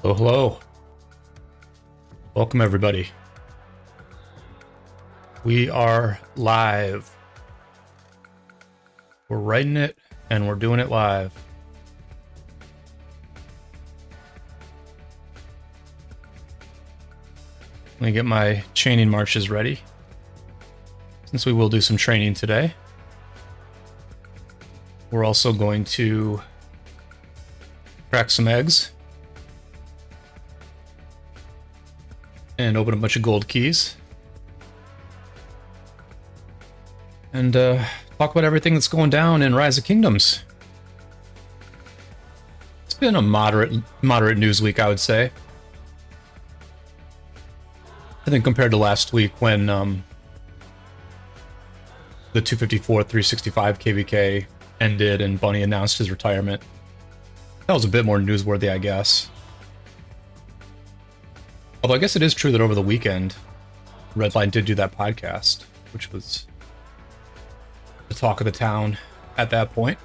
Oh, hello. Welcome, everybody. We are live. We're writing it, and we're doing it live. Let me get my chaining marches ready, since we will do some training today. We're also going to crack some eggs and open a bunch of gold keys and talk about everything that's going down in Rise of Kingdoms. It's been a moderate news week, I would say. I think compared to last week when the 254 365 KVK ended and Bunny announced his retirement. That was a bit more newsworthy, I guess. Although I guess it is true that over the weekend, Redline did do that podcast, which was the talk of the town at that point.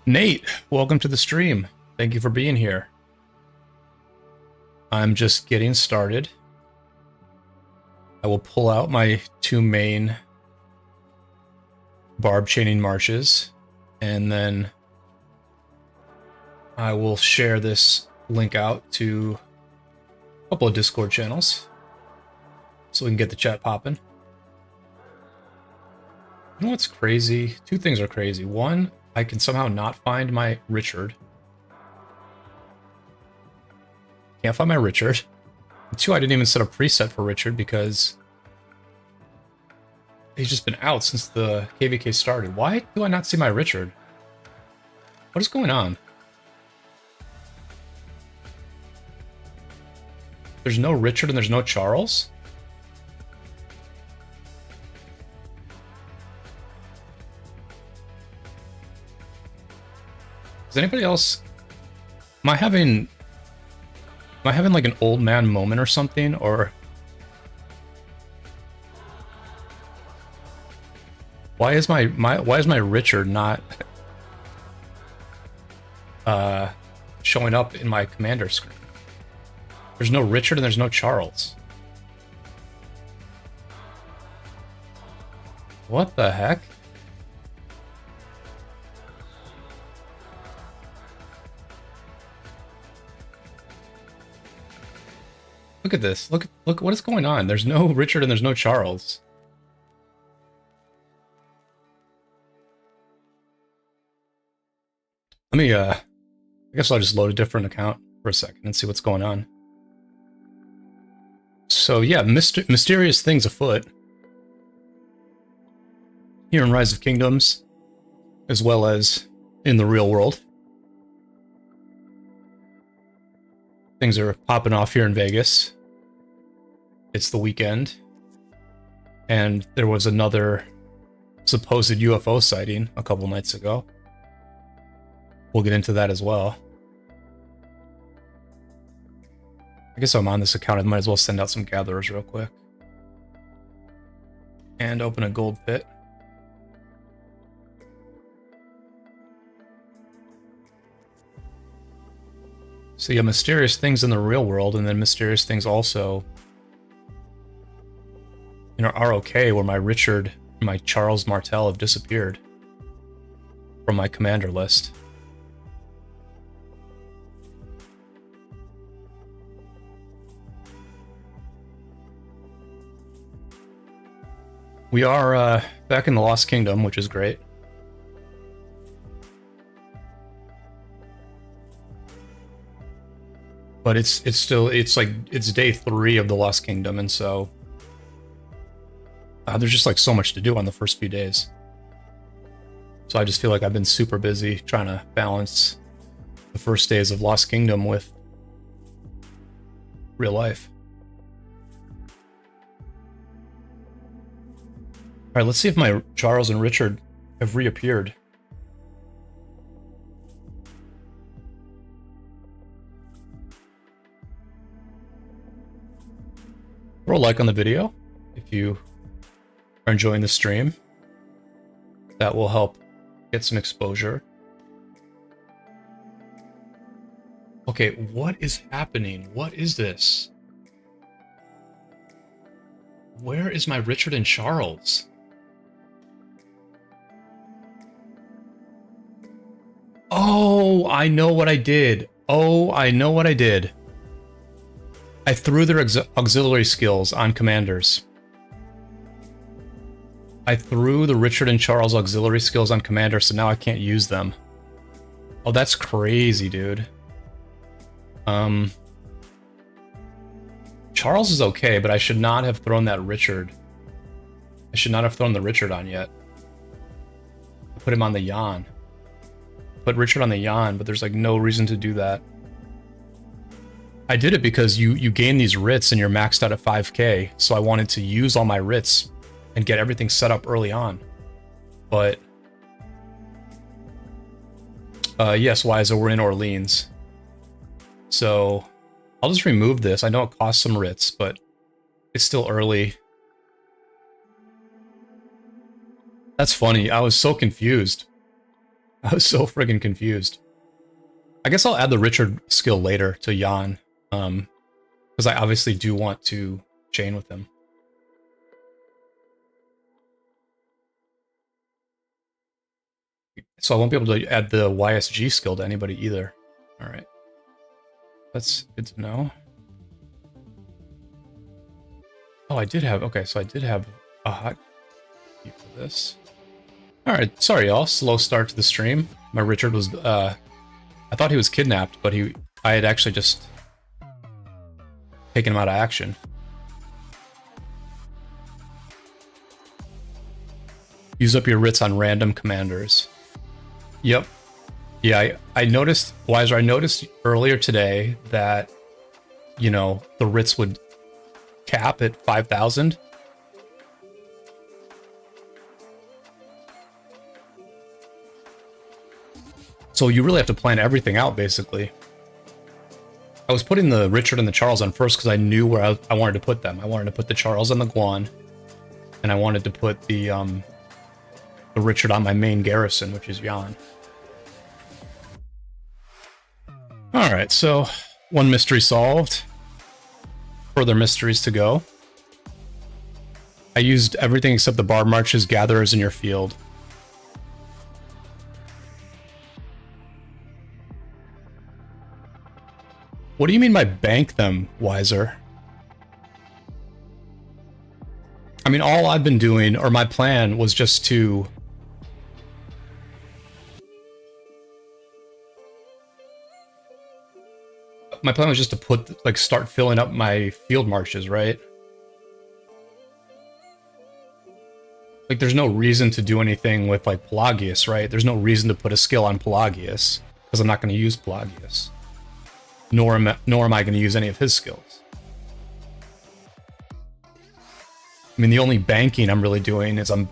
Nate, welcome to the stream. Thank you for being here. I'm just getting started. I will pull out my two main barb chaining marches, and then I will share this link out to a couple of Discord channels so we can get the chat popping. You know what's crazy? Two things are crazy. One, I can somehow not find my Richard. Can't find my Richard. And two, I didn't even set a preset for Richard because he's just been out since the KVK started. Why do I not see my Richard? What is going on? There's no Richard and there's no Charles? Is anybody else... Am I having like an old man moment or something? Or... Why is my Richard not showing up in my commander screen? There's no Richard and there's no Charles. What the heck? Look at this. Look what is going on. There's no Richard and there's no Charles. Let me I guess I'll just load a different account for a second and see what's going on. So yeah, mysterious things afoot here in Rise of Kingdoms, as well as in the real world. Things are popping off here in Vegas. It's the weekend, and there was another supposed UFO sighting a couple nights ago. We'll get into that as well. I guess I'm on this account. I might as well send out some gatherers real quick. And open a gold pit. So yeah, mysterious things in the real world, and then mysterious things also in our ROK, where my Richard and my Charles Martel have disappeared from my commander list. We are back in the Lost Kingdom, which is great. But it's day 3 of the Lost Kingdom, and so there's just like so much to do on the first few days. So I just feel like I've been super busy trying to balance the first days of Lost Kingdom with real life. All right, let's see if my Charles and Richard have reappeared. Throw a like on the video if you are enjoying the stream. That will help get some exposure Okay, what is happening? What is this? Where is my Richard and Charles? Oh, I know what I did. Oh, I know what I did. I threw their auxiliary skills on commanders. I threw the Richard and Charles auxiliary skills on commanders, so now I can't use them. Oh, that's crazy, dude. Charles is okay, but I should not have thrown that Richard. I should not have thrown the Richard on yet. Put him on the Jan. Put Richard on the Jan, but there's like no reason to do that. I did it because you gain these writs and you're maxed out at 5k, so I wanted to use all my writs and get everything set up early on. But yes, Wiza, we're in Orleans. So I'll just remove this. I know it costs some writs, but it's still early. That's funny. I was so confused. I was so friggin' confused. I guess I'll add the Richard skill later to Jan. Because I obviously do want to chain with him. So I won't be able to add the YSG skill to anybody either. Alright. That's good to know. Oh, I did have... Okay, so I did have a hot key for this. Alright, sorry y'all. Slow start to the stream. My Richard was... I thought he was kidnapped, but I had actually just taken him out of action. Use up your writs on random commanders. Yep. Yeah, I noticed, Wiser, I noticed earlier today that, you know, the writs would cap at 5,000. So you really have to plan everything out, basically. I was putting the Richard and the Charles on first because I knew where I wanted to put them. I wanted to put the Charles on the Guan, and I wanted to put the Richard on my main garrison, which is Jan. Alright, so one mystery solved. Further mysteries to go. I used everything except the bar marches, gatherers in your field. What do you mean by bank them, Wiser? I mean, all I've been doing, or my plan, was just to... My plan was just to put, like, start filling up my field marches, right? Like, there's no reason to do anything with, like, Pelagius, right? There's no reason to put a skill on Pelagius, because I'm not going to use Pelagius. Nor am I going to use any of his skills. I mean, the only banking I'm really doing is I'm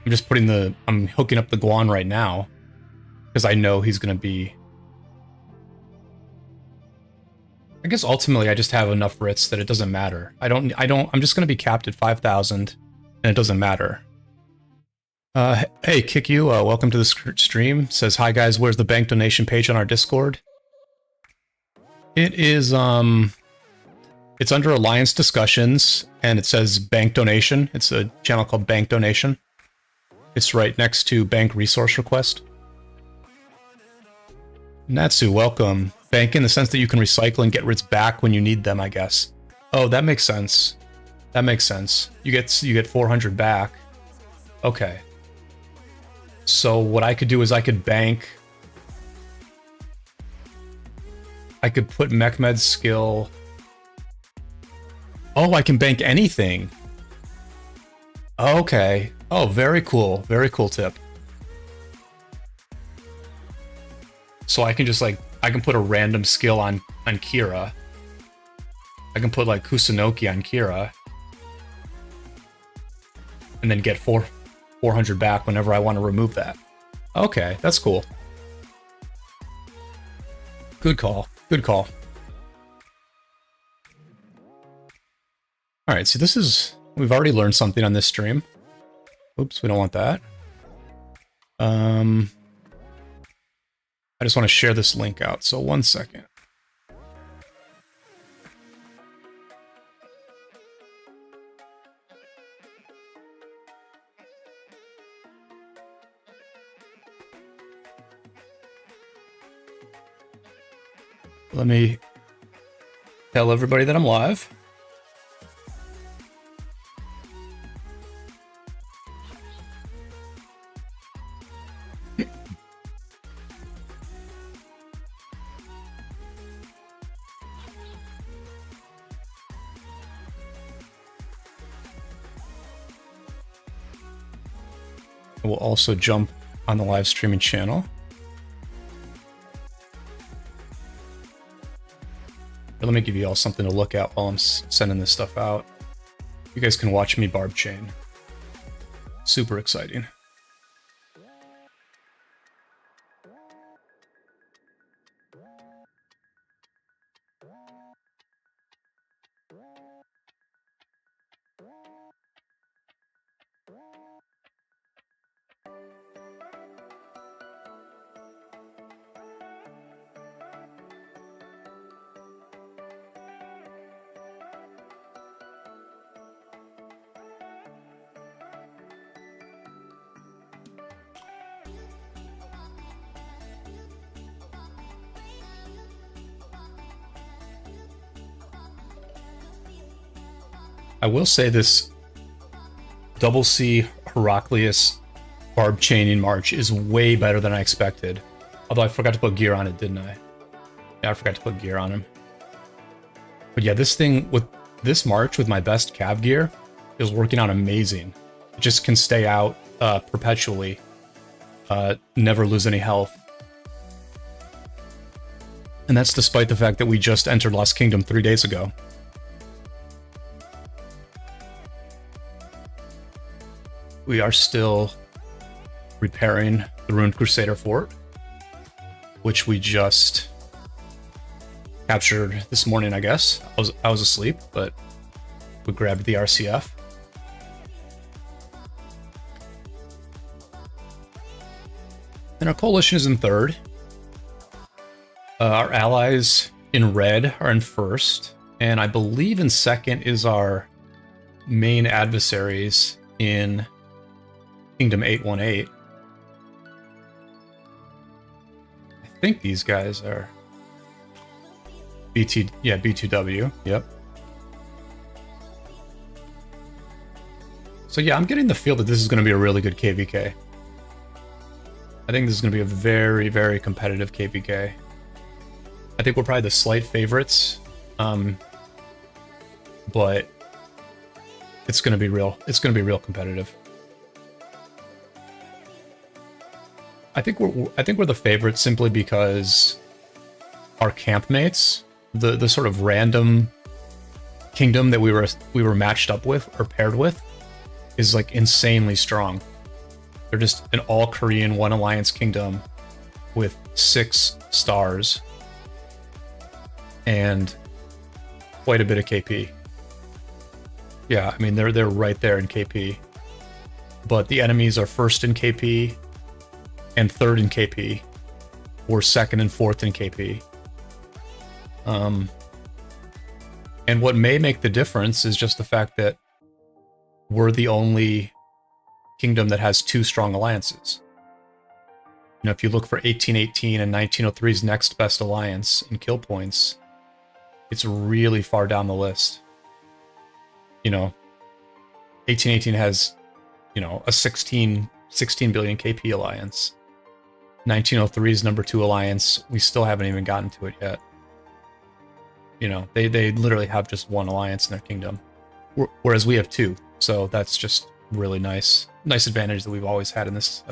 just putting I'm hooking up the Guan right now, because I know he's going to be... I guess ultimately I just have enough writs that it doesn't matter. I'm just going to be capped at 5,000, and it doesn't matter. Hey, Kick You, welcome to the stream. Says, hi guys, where's the bank donation page on our Discord? It is, it's under Alliance Discussions, and it says Bank Donation. It's a channel called Bank Donation. It's right next to Bank Resource Request. Natsu, welcome. Bank in the sense that you can recycle and get writs back when you need them, I guess. Oh, that makes sense. That makes sense. You get 400 back. Okay. So what I could do is I could bank... I could put Mechmed's skill... Oh, I can bank anything. Okay. Oh, very cool. Very cool tip. So I can just, like, I can put a random skill on Kira. I can put, like, Kusunoki on Kira. And then get 400 back whenever I want to remove that. Okay, that's cool. Good call. Good call. Alright, so this is... We've already learned something on this stream. Oops, we don't want that. I just want to share this link out, so 1 second. Let me tell everybody that I'm live. We'll also jump on the live streaming channel. Let me give you all something to look at while I'm sending this stuff out. You guys can watch me barb chain. Super exciting. I will say this double C Heraclius barb chaining march is way better than I expected. Although I forgot to put gear on it, didn't I? Yeah, I forgot to put gear on him. But yeah, this thing with this march with my best cav gear is working out amazing. It just can stay out perpetually, never lose any health. And that's despite the fact that we just entered Lost Kingdom 3 days ago. We are still repairing the Ruined Crusader Fort, which we just captured this morning, I guess. I was asleep, but we grabbed the RCF. And our coalition is in third. Our allies in red are in first, and I believe in second is our main adversaries in Kingdom 818. I think these guys are B2W. Yep. So yeah, I'm getting the feel that this is going to be a really good KVK. I think this is going to be a very, very competitive KVK. I think we're probably the slight favorites, but it's going to be real. It's going to be real competitive. I think we're the favorites simply because our campmates, the sort of random kingdom that we were matched up with or paired with, is like insanely strong. They're just an all Korean one alliance kingdom with 6 stars and quite a bit of KP. Yeah, I mean they're right there in KP, but the enemies are first in KP and third in KP, or second and fourth in KP. And what may make the difference is just the fact that we're the only kingdom that has 2 strong alliances. You know, if you look for 1818 and 1903's next best alliance in kill points, it's really far down the list. You know, 1818 has, you know, a 16 billion KP alliance. 1903's number 2 alliance, we still haven't even gotten to it yet. You know, they literally have just 1 alliance in their kingdom, whereas we have 2. So that's just really nice advantage that we've always had in this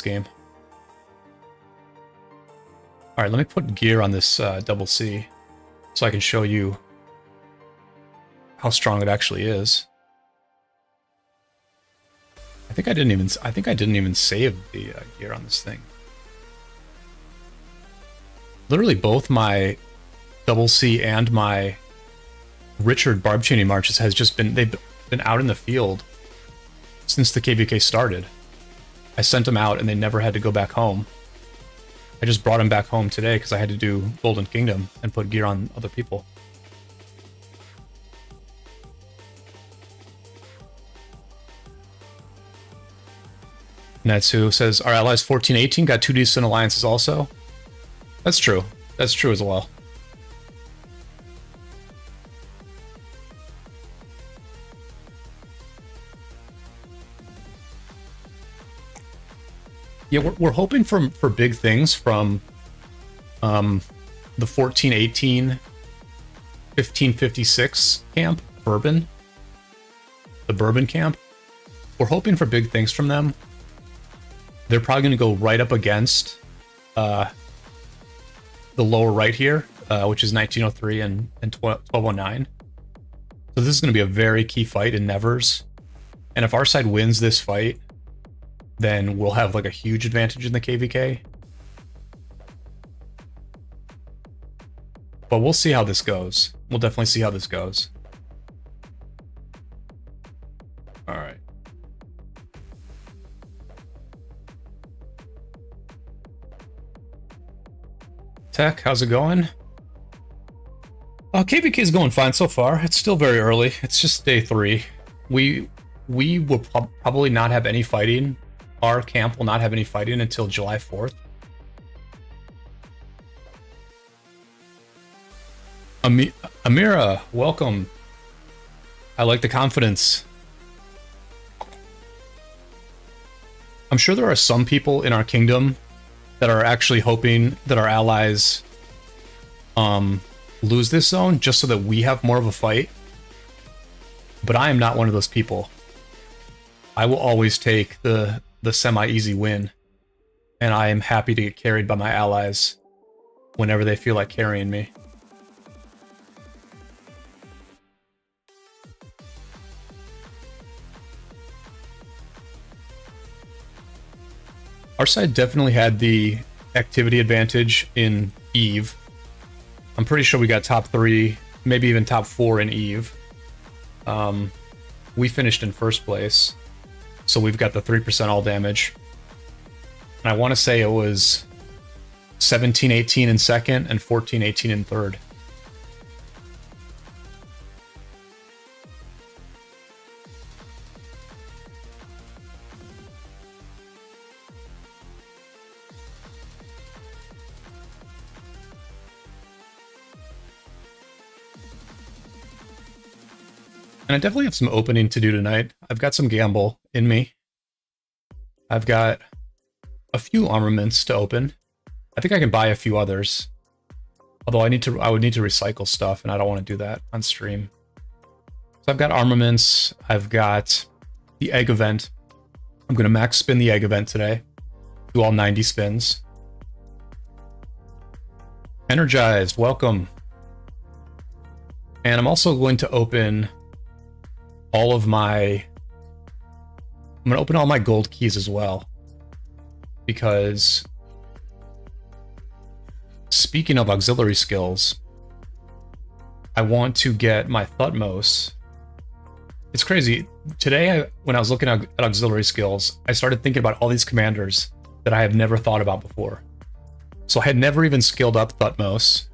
game. All right, let me put gear on this double C so I can show you how strong it actually is. I think I didn't even save the gear on this thing. Literally both my double C and my Richard barb chaining marches they've been out in the field since the KVK started. I sent them out and they never had to go back home. I just brought him back home today because I had to do Golden Kingdom and put gear on other people. Natsu says, our allies 14-18 got 2 decent alliances also. That's true. That's true as well. Yeah, we're hoping for big things from the 14-18, 15-56 camp, Bourbon. The Bourbon camp. We're hoping for big things from them. They're probably going to go right up against the lower right here, which is 1903 and 1209. So this is going to be a very key fight in Nevers. And if our side wins this fight, then we'll have like a huge advantage in the KVK. But we'll see how this goes. We'll definitely see how this goes. All right. Tech, how's it going? KVK is going fine so far. It's still very early. It's just day 3. We will probably not have any fighting. Our camp will not have any fighting until July 4th. Amira, welcome. I like the confidence. I'm sure there are some people in our kingdom that are actually hoping that our allies lose this zone just so that we have more of a fight. But I am not one of those people. I will always take the semi-easy win, and I am happy to get carried by my allies whenever they feel like carrying me. Our side definitely had the activity advantage in Eve. I'm pretty sure we got top 3, maybe even top 4 in Eve. We finished in first place. So we've got the 3% all damage. And I want to say it was 17-18 in second and 14-18 in third. And I definitely have some opening to do tonight. I've got some gamble in me. I've got a few armaments to open. I think I can buy a few others. Although I would need to recycle stuff, and I don't want to do that on stream. So I've got armaments. I've got the egg event. I'm going to max spin the egg event today. Do all 90 spins. Energized, welcome. And I'm also going to open all of my... I'm going to open all my gold keys as well. Because... speaking of auxiliary skills, I want to get my Thutmose. It's crazy. Today, when I was looking at auxiliary skills, I started thinking about all these commanders that I have never thought about before. So I had never even skilled up Thutmose,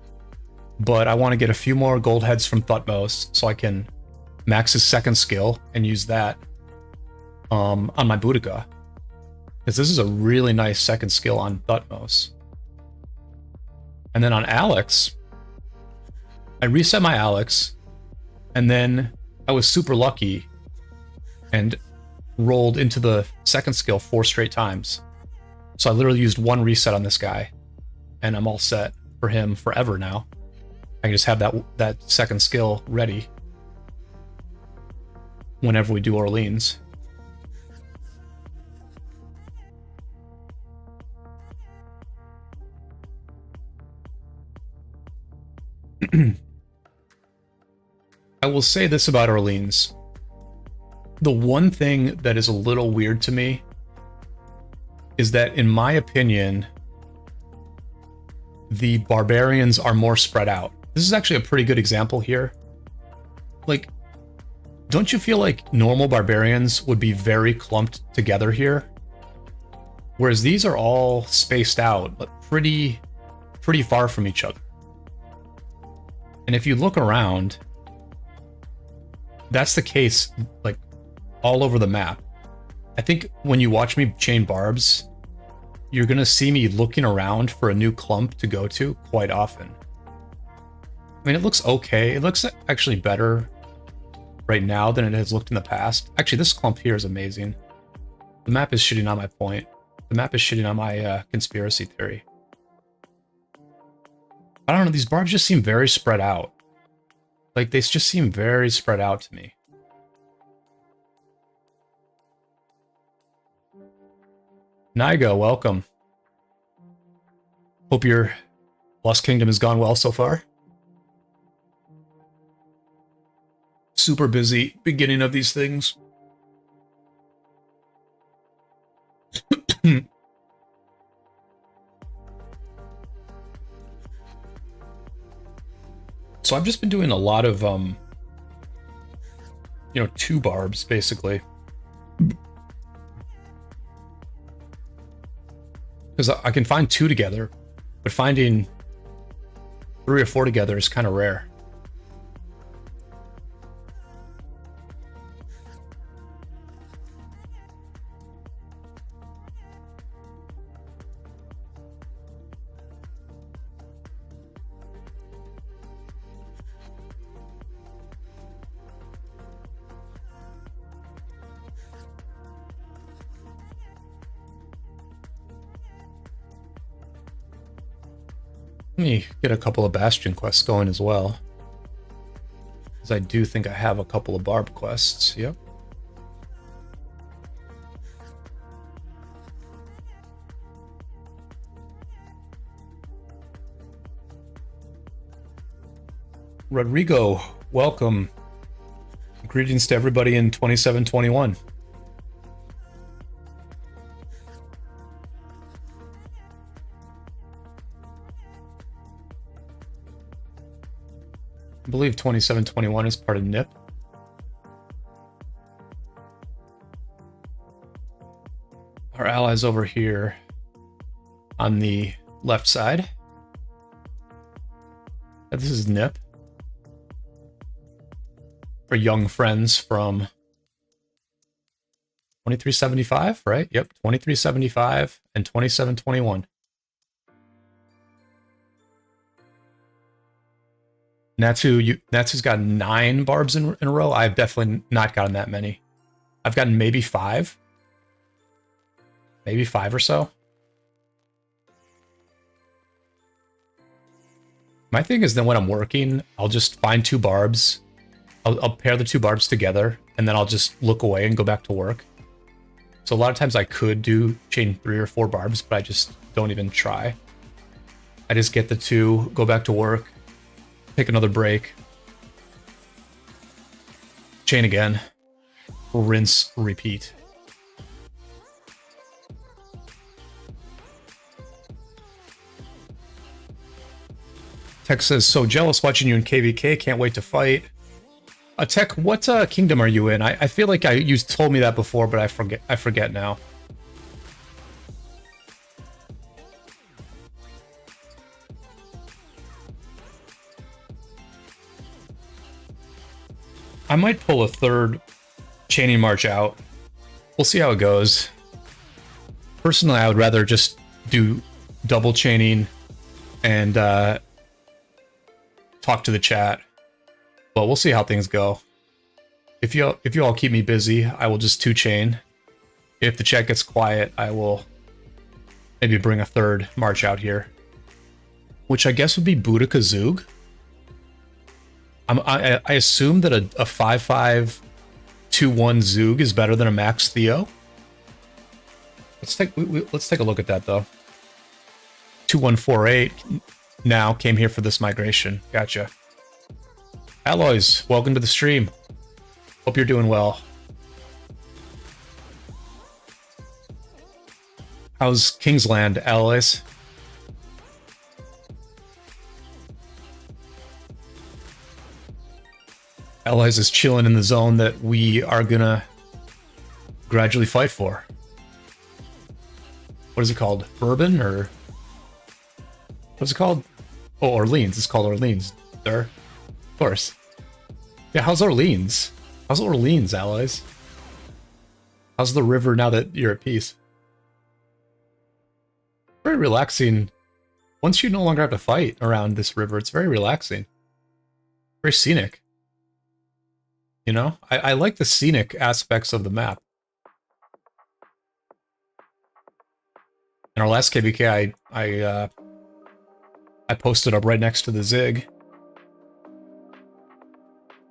but I want to get a few more gold heads from Thutmose so I can max his second skill and use that on my Boudica. Because this is a really nice second skill on Thutmose. And then on Alex, I reset my Alex, and then I was super lucky and rolled into the second skill 4 straight times. So I literally used 1 reset on this guy, and I'm all set for him forever now. I can just have that second skill ready whenever we do Orleans. I will say this about Orleans. The one thing that is a little weird to me is that, in my opinion, the barbarians are more spread out. This is actually a pretty good example here. Like, don't you feel like normal barbarians would be very clumped together here? Whereas these are all spaced out, but pretty far from each other. And if you look around, that's the case like all over the map. I think when you watch me chain barbs, you're gonna see me looking around for a new clump to go to quite often. I mean, it looks okay. It looks actually better right now than it has looked in the past. Actually, this clump here is amazing. The map is shitting on my point. The map is shitting on my conspiracy theory. I don't know, these barbs just seem very spread out. Like, they just seem very spread out to me. Niga, welcome. Hope your Lost Kingdom has gone well so far. Super busy beginning of these things. So I've just been doing a lot of, you know, 2 barbs, basically. Because I can find 2 together, but finding 3 or 4 together is kind of rare. Let me get a couple of Bastion quests going as well. Because I do think I have a couple of Barb quests. Yep. Rodrigo, welcome. Greetings to everybody in 2721. I believe 2721 is part of NIP. Our allies over here on the left side. This is NIP. For young friends from 2375, right? Yep, 2375 and 2721. Natsu's got 9 barbs in a row. I've definitely not gotten that many. I've gotten maybe 5. Maybe 5 or so. My thing is that when I'm working, I'll just find 2 barbs. I'll pair the 2 barbs together, and then I'll just look away and go back to work. So a lot of times I could do chain 3 or 4 barbs, but I just don't even try. I just get the 2, go back to work, take another break, chain again, rinse, repeat. Tech says, so jealous watching you in KVK, can't wait to fight. Tech, what kingdom are you in? I feel like you told me that before, but I forget now. I might pull a 3rd chaining march out. We'll see how it goes. Personally, I would rather just do double chaining and talk to the chat. But we'll see how things go. If you all keep me busy, I will just 2 chain. If the chat gets quiet, I will maybe bring a 3rd march out here, which I guess would be Boudica Zug. I assume that a 5-5-2-1 Zug is better than a Max Theo. Let's take a look at that though. 2148 now came here for this migration. Gotcha. Alloys, welcome to the stream. Hope you're doing well. How's Kingsland, Alloys? Allies is chilling in the zone that we are gonna gradually fight for. what is it called? Bourbon, or what's it called? Oh, Orleans. It's called Orleans, sir. Of course. Yeah, how's Orleans? How's Orleans, allies? How's the river now that you're at peace? Very relaxing. Once you no longer have to fight around this river, it's very relaxing. Very scenic. You know? I like the scenic aspects of the map. In our last KBK, I posted up right next to the Zig.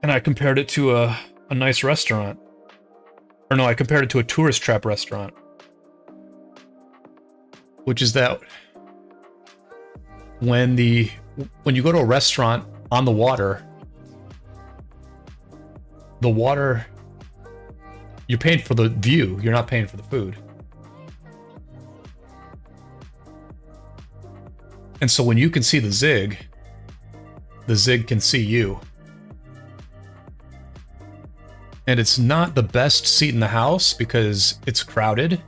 And I compared it to a nice restaurant. Or no, I compared it to a tourist trap restaurant. Which is that when you go to a restaurant on the water, you're paying for the view, you're not paying for the food. And so when you can see the Zig can see you. And it's not the best seat in the house because it's crowded and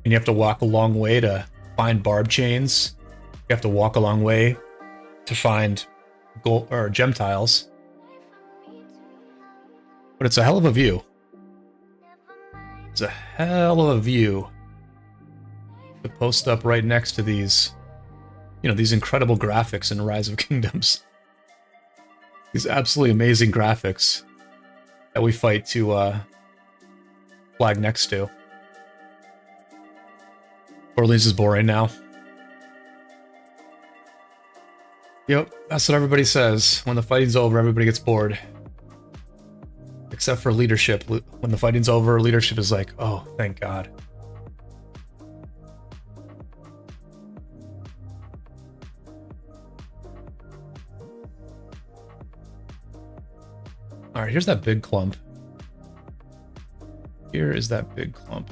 you have to walk a long way to find barb chains. You have to walk a long way to find gold or gem tiles. But it's a hell of a view. It's a hell of a view to post up right next to these, you know, these incredible graphics in Rise of Kingdoms. These absolutely amazing graphics that we fight to flag next to. Orleans is boring now. Yep, that's what everybody says. When the fighting's over, everybody gets bored. Except for leadership. When the fighting's over, leadership is like, oh, thank God. Alright, here's that big clump. Here is that big clump.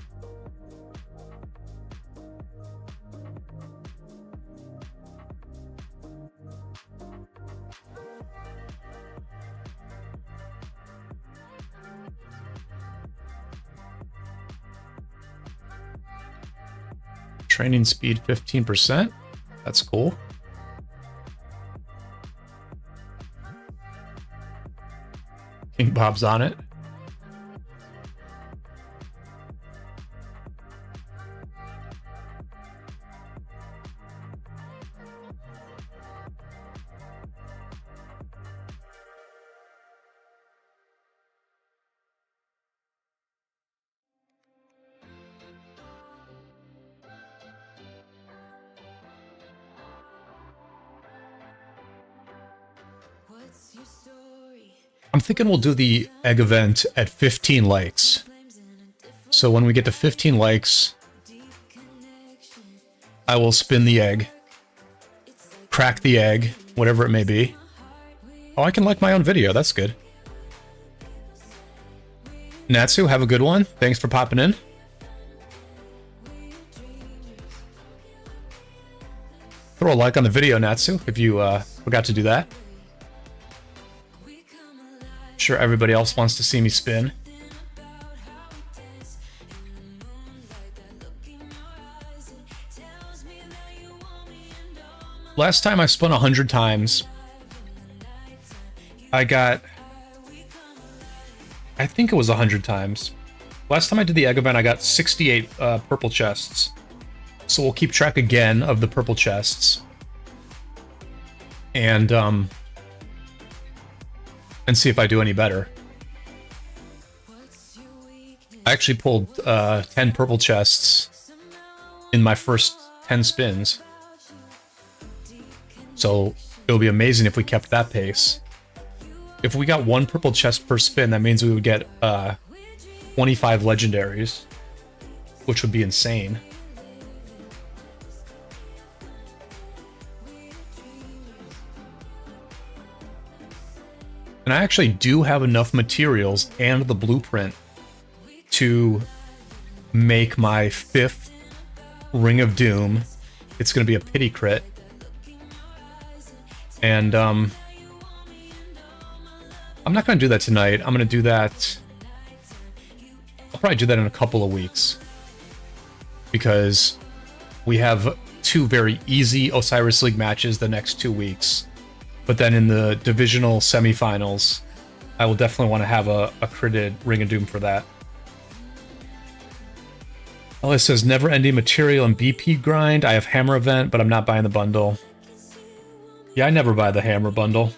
Training speed 15%. That's cool. King Bob's on it. I'm thinking we'll do the egg event at 15 likes. So when we get to 15 likes, I will spin the egg, crack the egg, whatever it may be. Oh, I can like my own video. That's good. Natsu, have a good one. Thanks for popping in. Throw a like on the video, Natsu, if you forgot to do that. Sure, everybody else wants to see me spin. Last time I spun 100 times, I think it was 100 times. Last time I did the egg event, I got 68 purple chests. So we'll keep track again of the purple chests. And see if I do any better. I actually pulled 10 purple chests in my first 10 spins. So it would be amazing if we kept that pace. If we got one purple chest per spin, that means we would get 25 legendaries, which would be insane. And I actually do have enough materials and the blueprint to make my 5th Ring of Doom. It's going to be a pity crit. And I'm not going to do that tonight. I'm going to do that... I'll probably do that in a couple of weeks. Because We have 2 very easy Osiris League matches the next 2 weeks. But then in the divisional semifinals, I will definitely want to have a critted Ring of Doom for that. Oh, it says never-ending material and BP grind. I have Hammer event, but I'm not buying the bundle. Yeah, I never buy the Hammer bundle.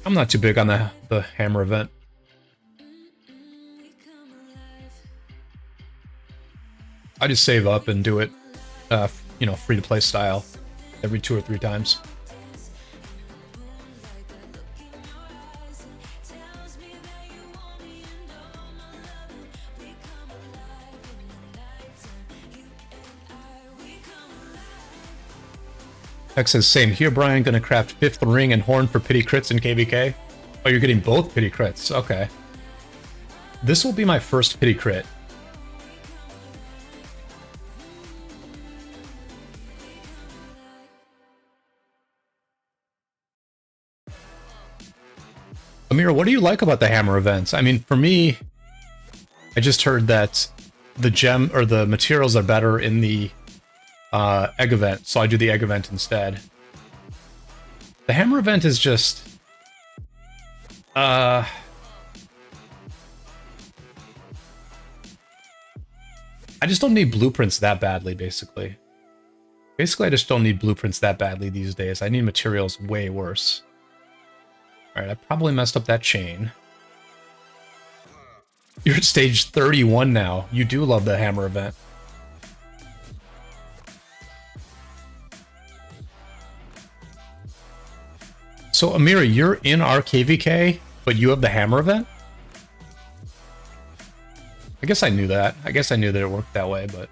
I'm not too big on the Hammer event. I just save up and do it, you know, free-to-play style every 2 or 3 times. X says, same here, Brian. Gonna craft 5th ring and horn for pity crits in KVK. Oh, you're getting both pity crits. Okay. This will be my first pity crit. Amira, what do you like about the Hammer events? I mean, for me, I just heard that the gem or the materials are better in the egg event, so I do the egg event instead. The Hammer event is just I just don't need blueprints that badly, basically. I just don't need blueprints that badly these days. I need materials way worse. Alright, I probably messed up that chain. You're at stage 31 now. You do love the Hammer event. So, Amira, you're in our KVK, but you have the Hammer event? I guess I knew that. I guess I knew that it worked that way, but...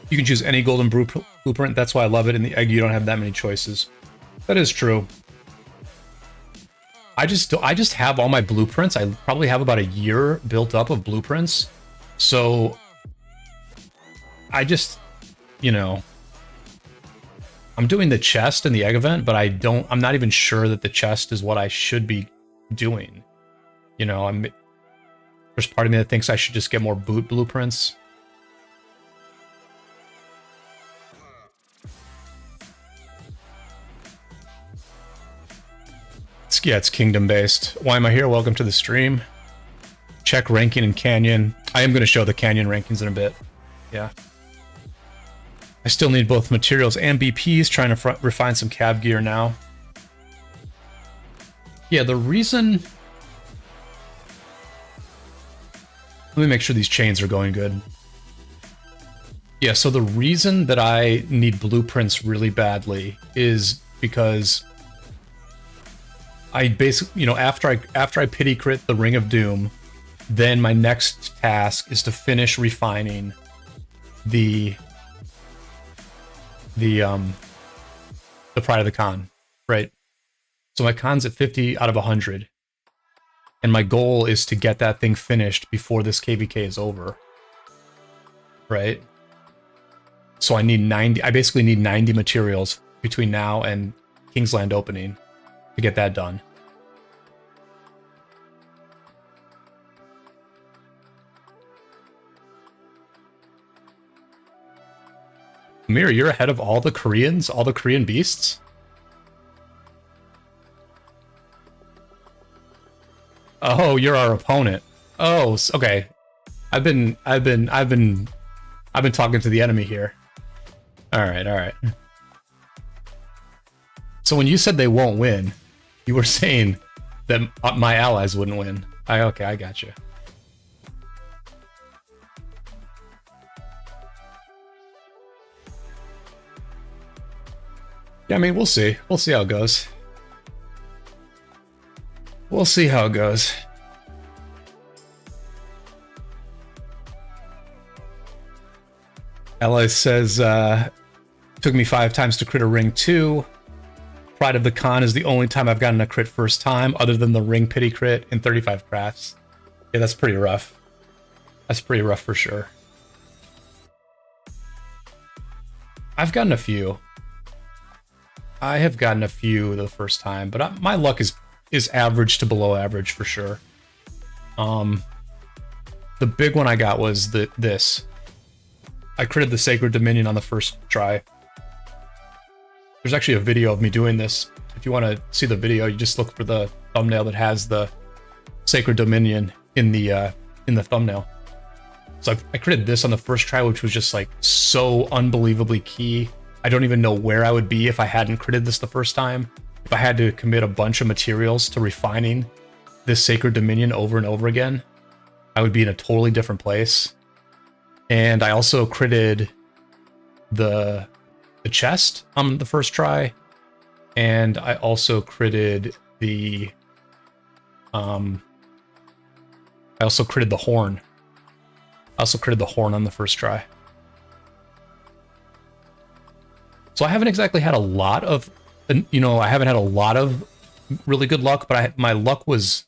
You can choose any golden blueprint. That's why I love it. In the egg, you don't have that many choices. That is true. I just have all my blueprints. I probably have about a year built up of blueprints. So I just, you know, I'm doing the chest and the egg event, but I'm not even sure that the chest is what I should be doing. You know, there's part of me that thinks I should just get more blueprints. Yeah, it's kingdom based. Why am I here? Welcome to the stream. Check ranking in Canyon. I am going to show the Canyon rankings in a bit. Yeah. I still need both materials and BPs, trying to refine some cav gear now. Yeah, the reason... Let me make sure these chains are going good. Yeah, so the reason that I need blueprints really badly is because I basically, you know, after I pity crit the Ring of Doom, then my next task is to finish refining the Pride of the Khan, right? So my Khan's at 50 out of 100, and my goal is to get that thing finished before this KVK is over, right? So I need 90. I basically need 90 materials between now and Kingsland opening to get that done. Amir, you're ahead of all the Koreans, all the Korean beasts? Oh, you're our opponent. Oh, okay. I've been talking to the enemy here. All right. So when you said they won't win, you were saying that my allies wouldn't win. Okay, I got you. Yeah, I mean, we'll see. We'll see how it goes. We'll see how it goes. Ella says, took me 5 times to crit a ring 2. Pride of the Khan is the only time I've gotten a crit first time, other than the ring pity crit in 35 crafts. Yeah, that's pretty rough. That's pretty rough for sure. I've gotten a few. I have gotten a few the first time, but my luck is average to below average for sure. The big one I got was this. I critted the Sacred Dominion on the first try. There's actually a video of me doing this. If you want to see the video, you just look for the thumbnail that has the Sacred Dominion in the thumbnail. So I critted this on the first try, which was just like so unbelievably key. I don't even know where I would be if I hadn't critted this the first time. If I had to commit a bunch of materials to refining this Sacred Dominion over and over again, I would be in a totally different place. And I also critted the chest on the first try, and I also critted the horn. I also critted the horn on the first try. So I haven't exactly had a lot of, I haven't had a lot of really good luck, but my luck was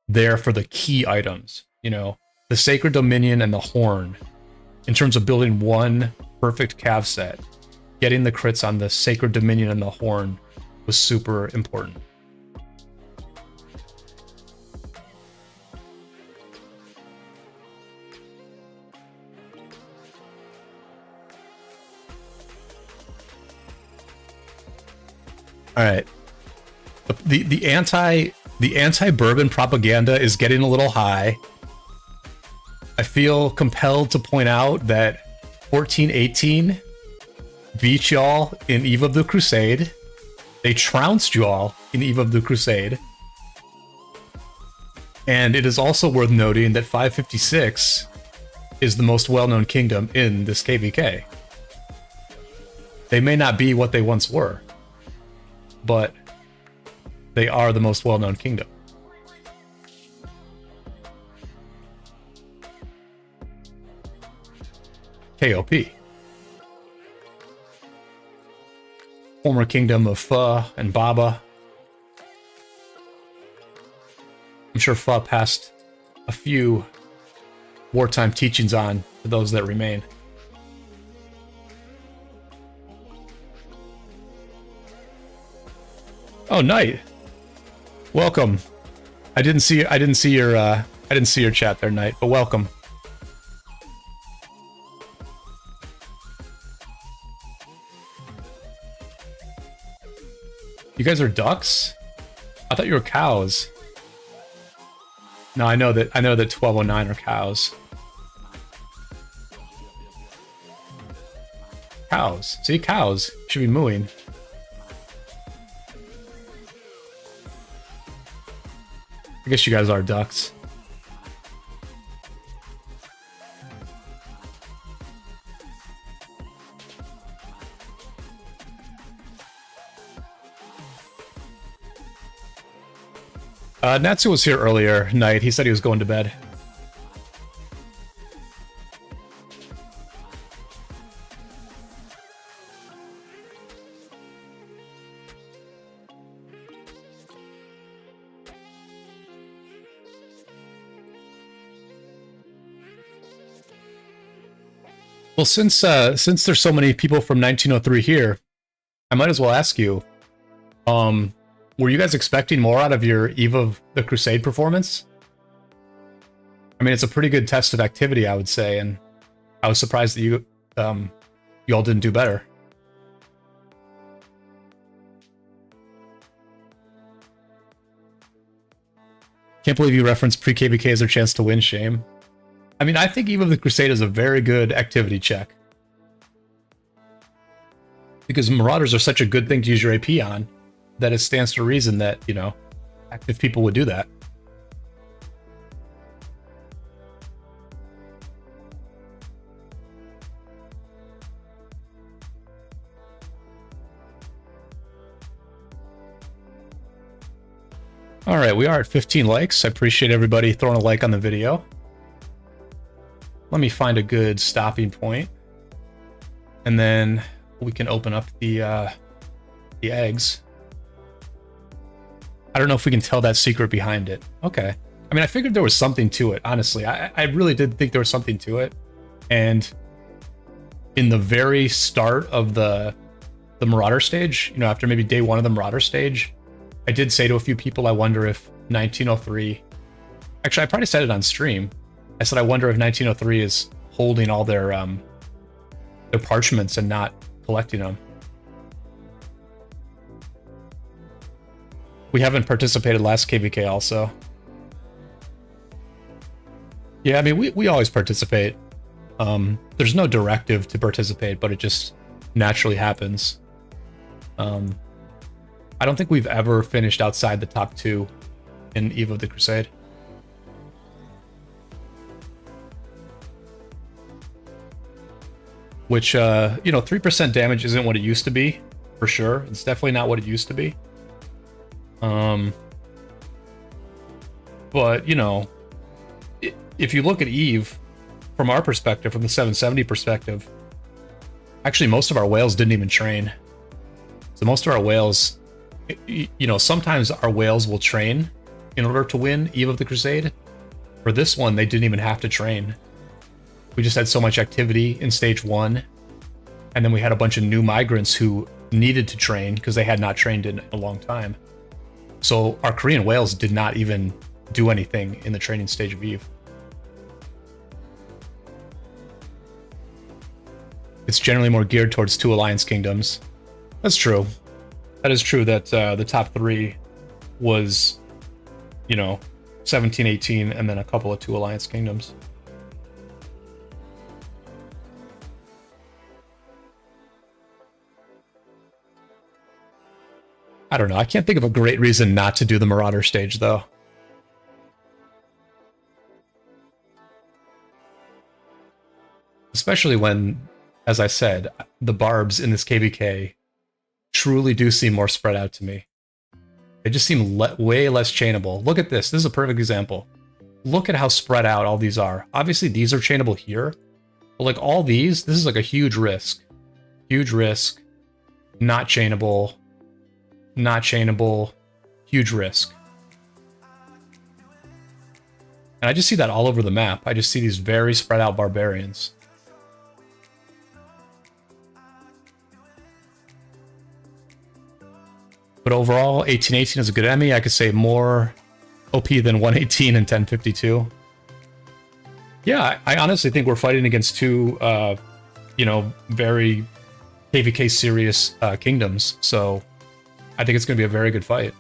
there for the key items. The Sacred Dominion and the horn. In terms of building one perfect cav set, getting the crits on the Sacred Dominion and the horn was super important. All right. The anti-bourbon propaganda is getting a little high. I feel compelled to point out that 1418 beat y'all in Eve of the Crusade. They trounced y'all in Eve of the Crusade. And it is also worth noting that 556 is the most well-known kingdom in this KVK. They may not be what they once were, but they are the most well-known kingdom. KOP. Former kingdom of Pho and Baba. I'm sure Pho passed a few wartime teachings on to those that remain. Oh, Knight. Welcome. I didn't see your chat there, Knight, but welcome. You guys are ducks? I thought you were cows. No, I know that 1209 are cows. Cows. See, cows should be mooing. I guess you guys are ducks. Natsu was here earlier, Night. He said he was going to bed. Well, since there's so many people from 1903 here, I might as well ask you, were you guys expecting more out of your Eve of the Crusade performance? I mean, it's a pretty good test of activity, I would say, and I was surprised that you all didn't do better. Can't believe you referenced pre-KVK as their chance to win, Shame. I mean, I think Eve of the Crusade is a very good activity check. Because Marauders are such a good thing to use your AP on, that it stands to reason that, active people would do that. All right, we are at 15 likes. I appreciate everybody throwing a like on the video. Let me find a good stopping point, and then we can open up the eggs. I don't know if we can tell that secret behind it. Okay. I mean, I figured there was something to it, honestly. I really did think there was something to it. And, in the very start of the Marauder stage, you know, after maybe day 1 of the Marauder stage, I did say to a few people, I wonder if 1903, actually I probably said it on stream. I said, I wonder if 1903 is holding all their parchments and not collecting them. We haven't participated last KVK also. Yeah, I mean, we always participate. There's no directive to participate, but it just naturally happens. I don't think we've ever finished outside the top 2 in Eve of the Crusade. Which, you know, 3% damage isn't what it used to be, for sure. It's definitely not what it used to be. But, you know, if you look at Eve, from our perspective, from the 770 perspective, actually most of our whales didn't even train. So most of our whales, you know, sometimes our whales will train in order to win Eve of the Crusade. For this one, they didn't even have to train. We just had so much activity in stage 1, and then we had a bunch of new migrants who needed to train because they had not trained in a long time. So our Korean whales did not even do anything in the training stage of Eve. It's generally more geared towards 2 alliance kingdoms. That's true. That is true that the top 3 was, you know, 17, 18, and then a couple of 2 alliance kingdoms. I don't know. I can't think of a great reason not to do the Marauder stage, though. Especially when, as I said, the barbs in this KVK truly do seem more spread out to me. They just seem way less chainable. Look at this. This is a perfect example. Look at how spread out all these are. Obviously, these are chainable here. But like all these, this is like a huge risk. Huge risk. Not chainable. Not chainable. Huge risk. And I just see that all over the map. I just see these very spread out barbarians. But overall, 1818 is a good enemy. I could say more OP than 118 and 1052. Yeah, I honestly think we're fighting against 2, you know, very KVK serious kingdoms. So I think it's going to be a very good fight.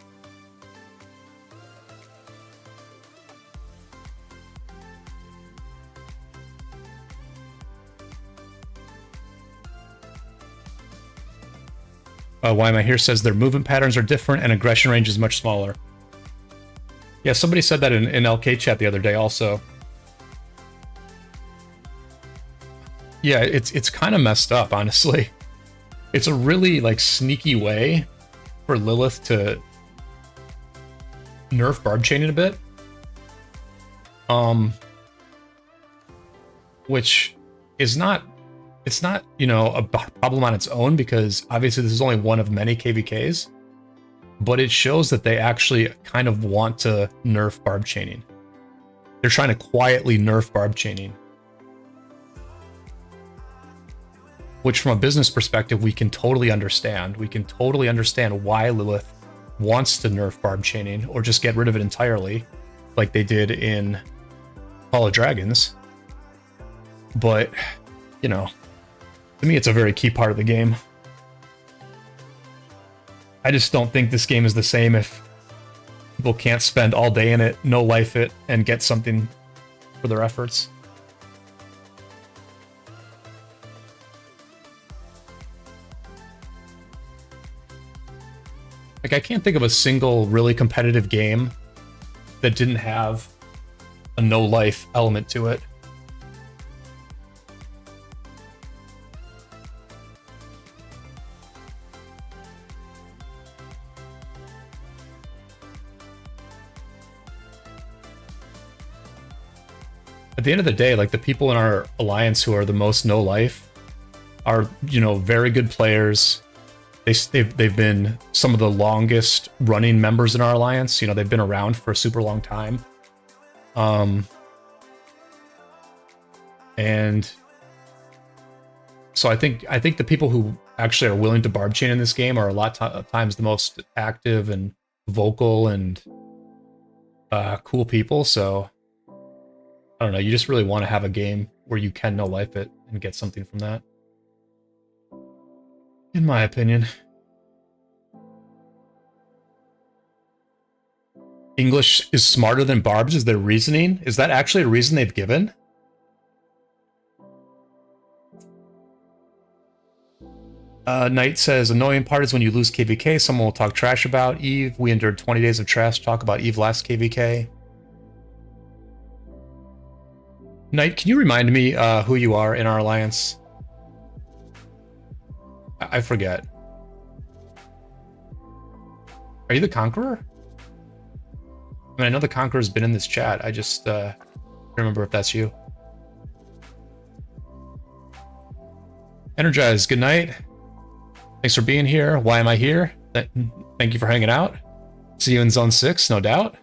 Why am I here says their movement patterns are different and aggression range is much smaller. Yeah, somebody said that in LK chat the other day also. Yeah, it's kind of messed up, honestly. It's a really like sneaky way for Lilith to nerf barb chaining a bit. Which is not, it's not, you know, a problem on its own, because obviously this is only one of many KVKs, but it shows that they actually kind of want to nerf barb chaining. They're trying to quietly nerf barb chaining. Which from a business perspective, we can totally understand. We can totally understand why Lilith wants to nerf barb chaining or just get rid of it entirely, like they did in Hall of Dragons. But, you know, to me, it's a very key part of the game. I just don't think this game is the same if people can't spend all day in it, no life it, and get something for their efforts. Like, I can't think of a single really competitive game that didn't have a no-life element to it. At the end of the day, like, the people in our alliance who are the most no-life are, you know, very good players. They've been some of the longest running members in our alliance. You know, they've been around for a super long time. And So I think the people who actually are willing to barb chain in this game are a lot of times the most active and vocal and cool people. So I don't know. You just really want to have a game where you can no life it and get something from that, in my opinion. English is smarter than barbs is their reasoning. Is that actually a reason they've given? Knight says, annoying part is when you lose KVK, someone will talk trash about Eve. We endured 20 days of trash talk about Eve last KVK. Knight, can you remind me who you are in our alliance? I forget. Are you the Conqueror? I mean, I know the Conqueror's been in this chat. I just don't remember if that's you. Energize, good night. Thanks for being here. Why am I here? Thank you for hanging out. See you in Zone 6, no doubt.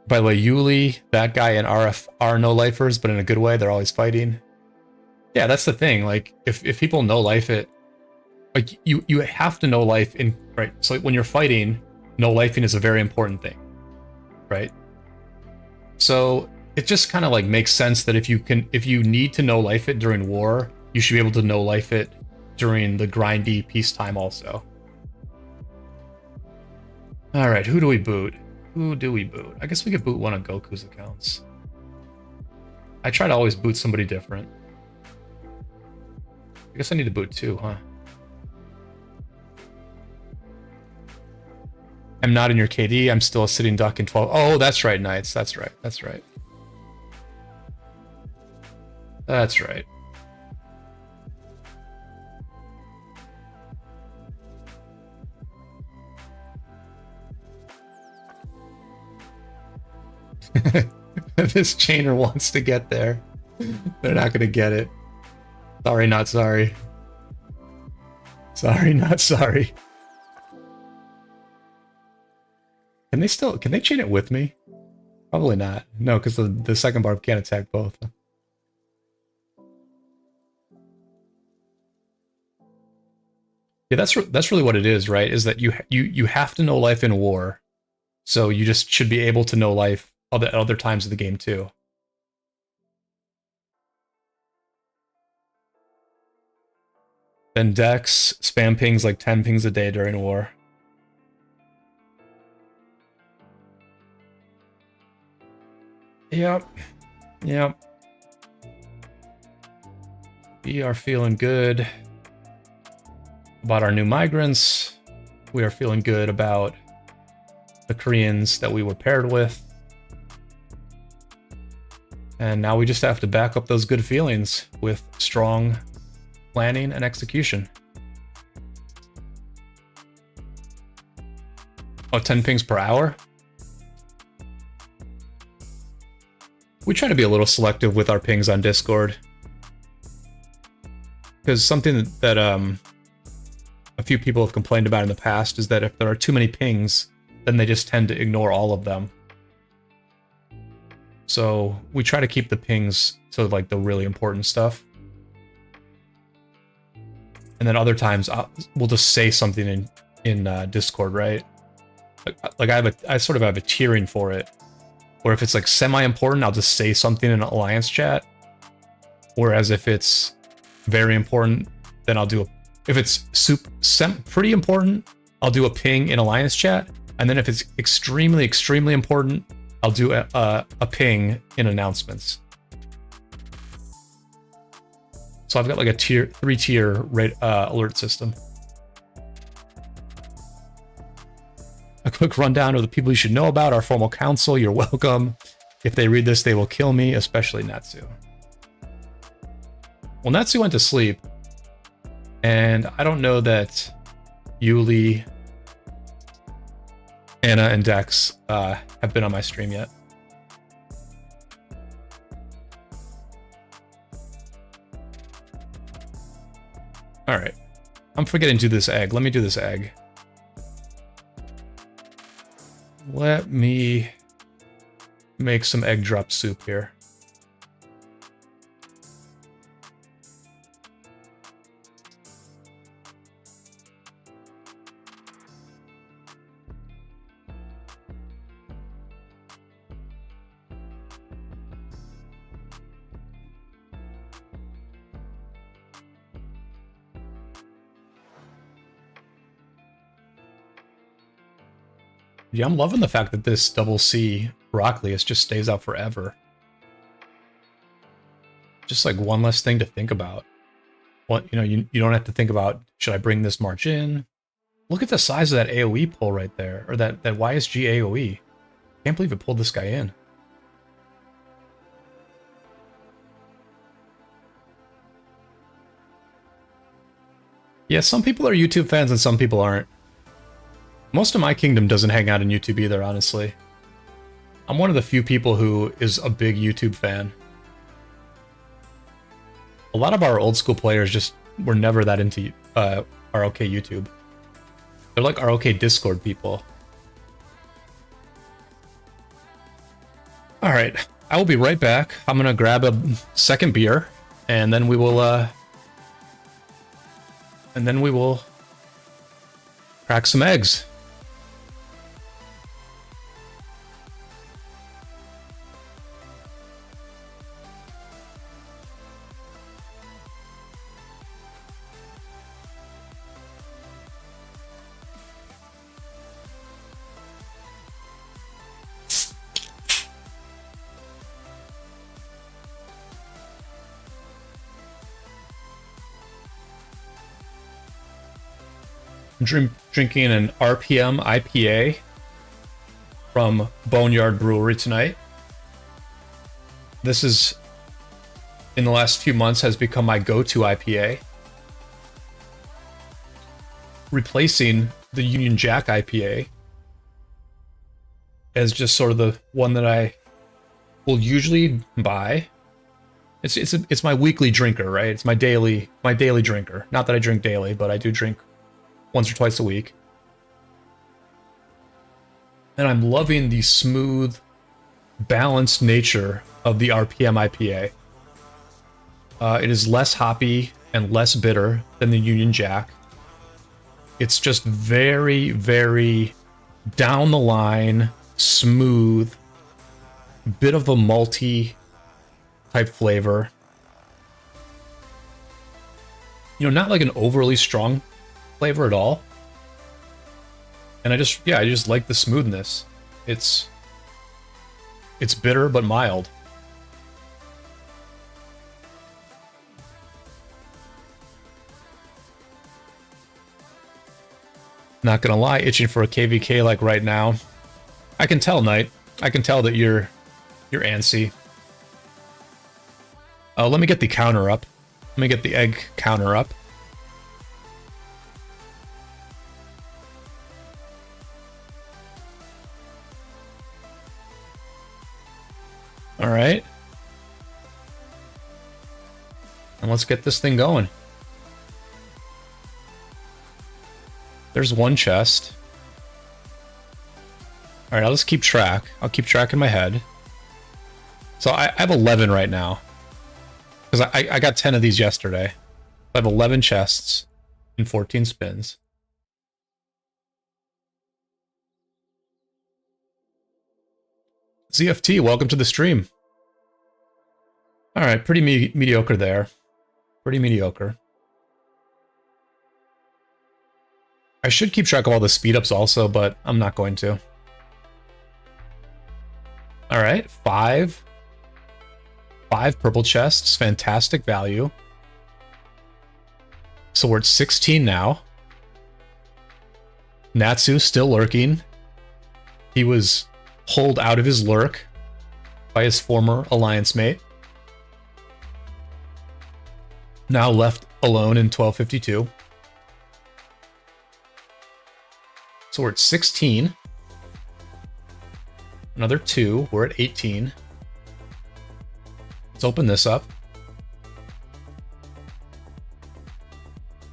By the way, Yuli, that guy, and RF are no-lifers, but in a good way. They're always fighting. Yeah, that's the thing. Like, if people no-life it, like, you have to no-life in, right? So when you're fighting, no-lifing is a very important thing, right? So it just kind of like makes sense that if you need to no-life it during war, you should be able to no-life it during the grindy peacetime also. All right, who do we boot? Who do we boot? I guess we could boot one of Goku's accounts. I try to always boot somebody different. I guess I need to boot two, huh? I'm not in your KD. I'm still a sitting duck in 12. Oh, that's right, Knights. That's right. That's right. That's right. This chainer wants to get there. They're not going to get it. Sorry, not sorry. Sorry, not sorry. Can they chain it with me? Probably not. No, because the second barb can't attack both. Yeah, that's really what it is, right? Is that you have to know life in war, so you just should be able to know life other times of the game too. Then Dex spam pings like 10 pings a day during war. Yep. Yep. We are feeling good about our new migrants. We are feeling good about the Koreans that we were paired with. And now we just have to back up those good feelings with strong planning and execution. Oh, 10 pings per hour? We try to be a little selective with our pings on Discord. Because something that a few people have complained about in the past is that if there are too many pings, then they just tend to ignore all of them. So we try to keep the pings to like the really important stuff. And then other times we'll just say something in Discord, right? Like I sort of have a tiering for it. Or if it's like semi-important, I'll just say something in Alliance chat. Whereas if it's very important, then I'll do if it's pretty important, I'll do a ping in Alliance chat. And then if it's extremely, extremely important, I'll do a ping in announcements. So I've got like a three-tier alert system. A quick rundown of the people you should know about our formal council. You're welcome. If they read this, they will kill me, especially Natsu. Well, Natsu went to sleep, and I don't know that Yuli, Anna, and Dex have been on my stream yet. All right. I'm forgetting to do this egg. Let me do this egg. Let me make some egg drop soup here. Yeah, I'm loving the fact that this double C broccoli just stays out forever. Just like one less thing to think about. What, you know, you don't have to think about, should I bring this march in? Look at the size of that AoE pull right there, or that YSG AoE. Can't believe it pulled this guy in. Yeah, some people are YouTube fans and some people aren't. Most of my kingdom doesn't hang out on YouTube either, honestly. I'm one of the few people who is a big YouTube fan. A lot of our old school players just were never that into ROK YouTube. They're like ROK Discord people. Alright, I will be right back. I'm gonna grab a second beer, and then we will crack some eggs. Drinking an RPM IPA from Boneyard Brewery tonight. This is, in the last few months, has become my go-to IPA, replacing the Union Jack IPA as just sort of the one that I will usually buy. It's my weekly drinker, right? It's my daily drinker. Not that I drink daily, but I do drink once or twice a week. And I'm loving the smooth, balanced nature of the RPM IPA. It is less hoppy and less bitter than the Union Jack. It's just very, very down the line, smooth, bit of a malty type flavor. You know, not like an overly strong flavor at all. And I just like the smoothness. It's bitter but mild. Not gonna lie, itching for a KVK like right now. I can tell, Knight. I can tell that you're antsy. Let me get the counter up. Let me get the egg counter up. All right. And let's get this thing going. There's one chest. All right, I'll just keep track. I'll keep track in my head. So I have 11 right now. Because I got 10 of these yesterday. I have 11 chests and 14 spins. ZFT, welcome to the stream. Alright, pretty mediocre there. Pretty mediocre. I should keep track of all the speed ups also, but I'm not going to. Alright, 5 purple chests, fantastic value. So we're at 16 now. Natsu still lurking. He was pulled out of his lurk by his former alliance mate. Now left alone in 1252. So we're at 16. Another 2. We're at 18. Let's open this up.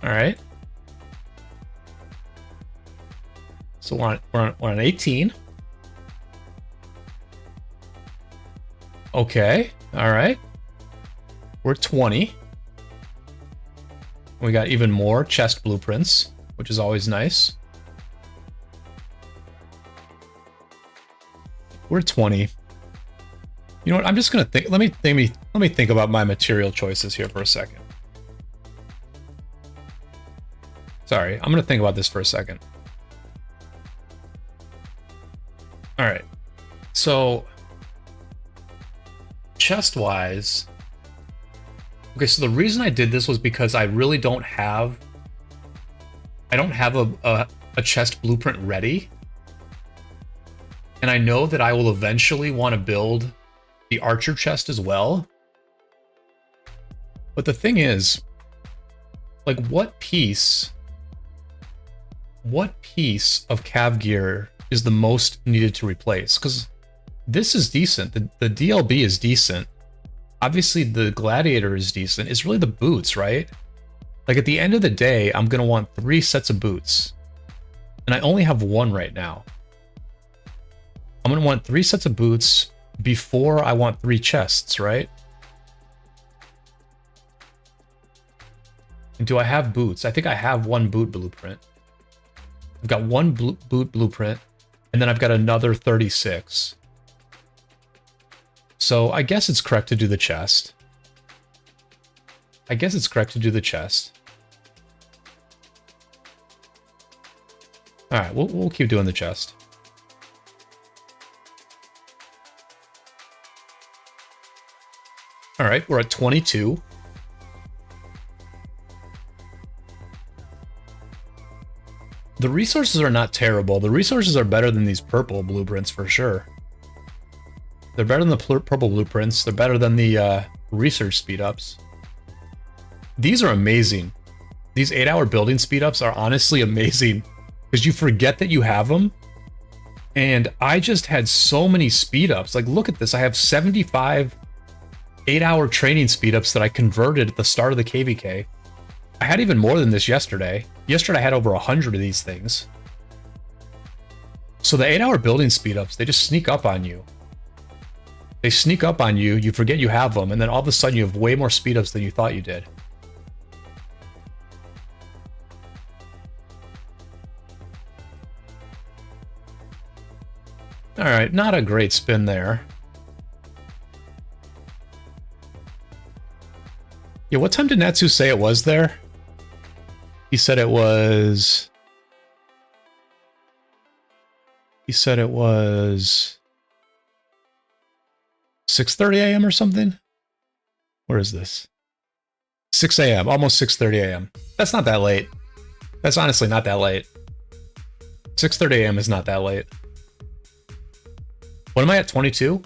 All right. So we're on 18. Okay. All right. We're 20. We got even more chest blueprints, which is always nice. We're 20. You know what? I'm just gonna think. Let me think about my material choices here for a second. Sorry, I'm gonna think about this for a second. All right. So chest-wise, okay, so the reason I did this was because I really don't have a chest blueprint ready. And I know that I will eventually want to build the archer chest as well. But the thing is, like, what piece of cav gear is the most needed to replace? Because this is decent. The DLB is decent. Obviously, the gladiator is decent. It's really the boots, right? Like, at the end of the day, I'm going to want 3 sets of boots. And I only have 1 right now. I'm going to want 3 sets of boots before I want 3 chests, right? And do I have boots? I think I have 1 boot blueprint. I've got 1 boot blueprint, and then I've got another 36. So I guess it's correct to do the chest. All right, we'll keep doing the chest. All right, we're at 22. The resources are not terrible. The resources are better than these purple blueprints for sure. They're better than the purple blueprints. They're better than the research speed-ups. These are amazing. These 8-hour building speed-ups are honestly amazing because you forget that you have them. And I just had so many speed-ups. Like, look at this. I have 75 8-hour training speed-ups that I converted at the start of the KVK. I had even more than this yesterday. Yesterday I had over 100 of these things. So the 8-hour building speed-ups, they just sneak up on you. They sneak up on you, you forget you have them, and then all of a sudden you have way more speed-ups than you thought you did. Alright, not a great spin there. Yeah, what time did Natsu say it was there? He said it was 6:30 a.m. or something? Where is this? 6 a.m., almost 6:30 a.m. That's not that late. That's honestly not that late. 6:30 a.m. is not that late. What am I at, 22?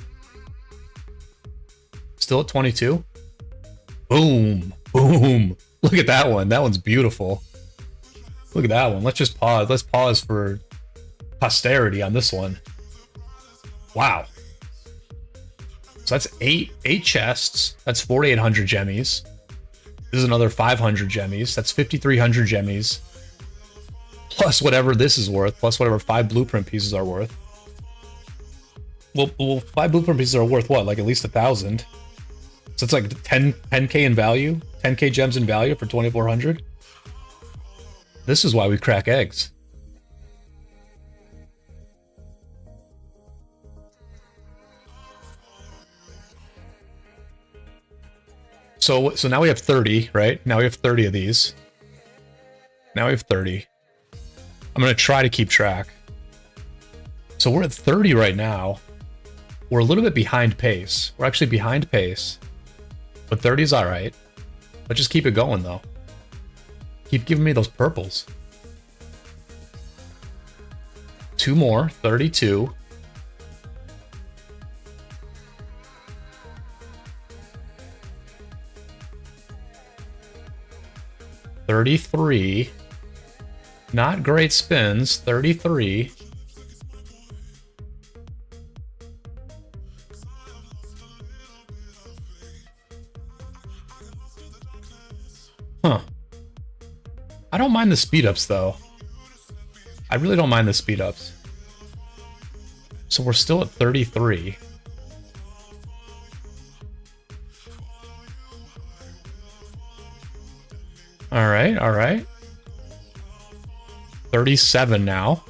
Still at 22? Boom, boom. Look at that one. That one's beautiful. Look at that one. Let's just pause. Let's pause for posterity on this one. Wow. So that's eight chests. That's 4,800 gemmies. This is another 500 gemmies. That's 5,300 gemmies. Plus whatever this is worth. Plus whatever 5 blueprint pieces are worth. Well, 5 blueprint pieces are worth what? Like at least 1,000. So it's like 10k in value. 10k gems in value for 2,400. This is why we crack eggs. So now we have 30, right? Now we have 30 of these. Now we have 30. I'm going to try to keep track. So we're at 30 right now. We're a little bit behind pace. We're actually behind pace. But 30 is all right. Let's just keep it going, though. Keep giving me those purples. 2 more, 32. $33. Not great spins. 33. Huh. I don't mind the speed ups though. I really don't mind the speed ups. So we're still at 33. All right, all right. 37 now.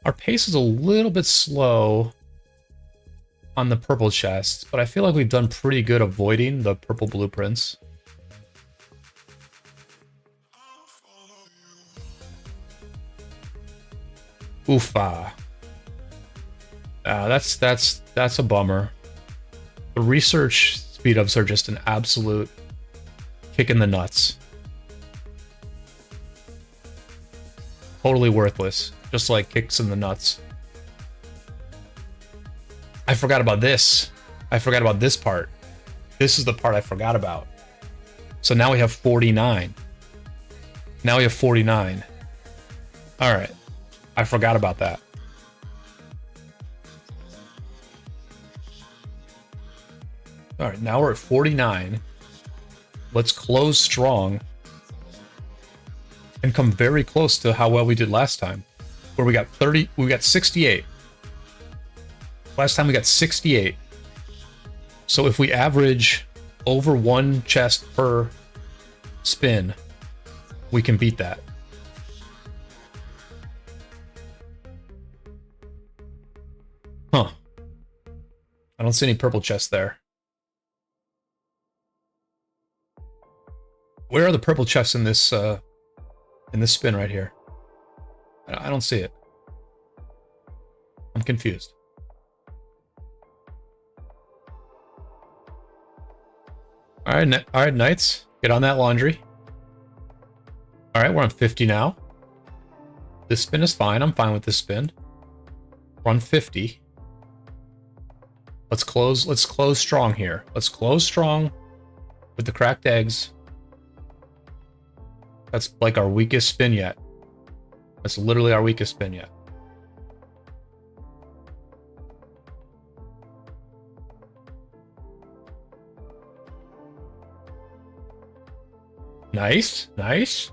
Our pace is a little bit slow on the purple chests, but I feel like we've done pretty good avoiding the purple blueprints. Oofa. That's a bummer. The research speed ups are just an absolute kick in the nuts. Totally worthless, just like kicks in the nuts. I forgot about this. I forgot about this part. This is the part I forgot about. So now we have 49. Now we have 49. All right. I forgot about that. All right, now we're at 49. Let's close strong and come very close to how well we did last time, where we got 30, we got 68. Last time we got 68. So if we average over one chest per spin, we can beat that. Huh. I don't see any purple chests there. Where are the purple chests in this spin right here? I don't see it. I'm confused. All right, knights, get on that laundry. All right, we're on 50 now. This spin is fine. I'm fine with this spin. We're on 50. Let's close strong here. Let's close strong with the cracked eggs. That's like our weakest spin yet. That's literally our weakest spin yet. Nice, nice.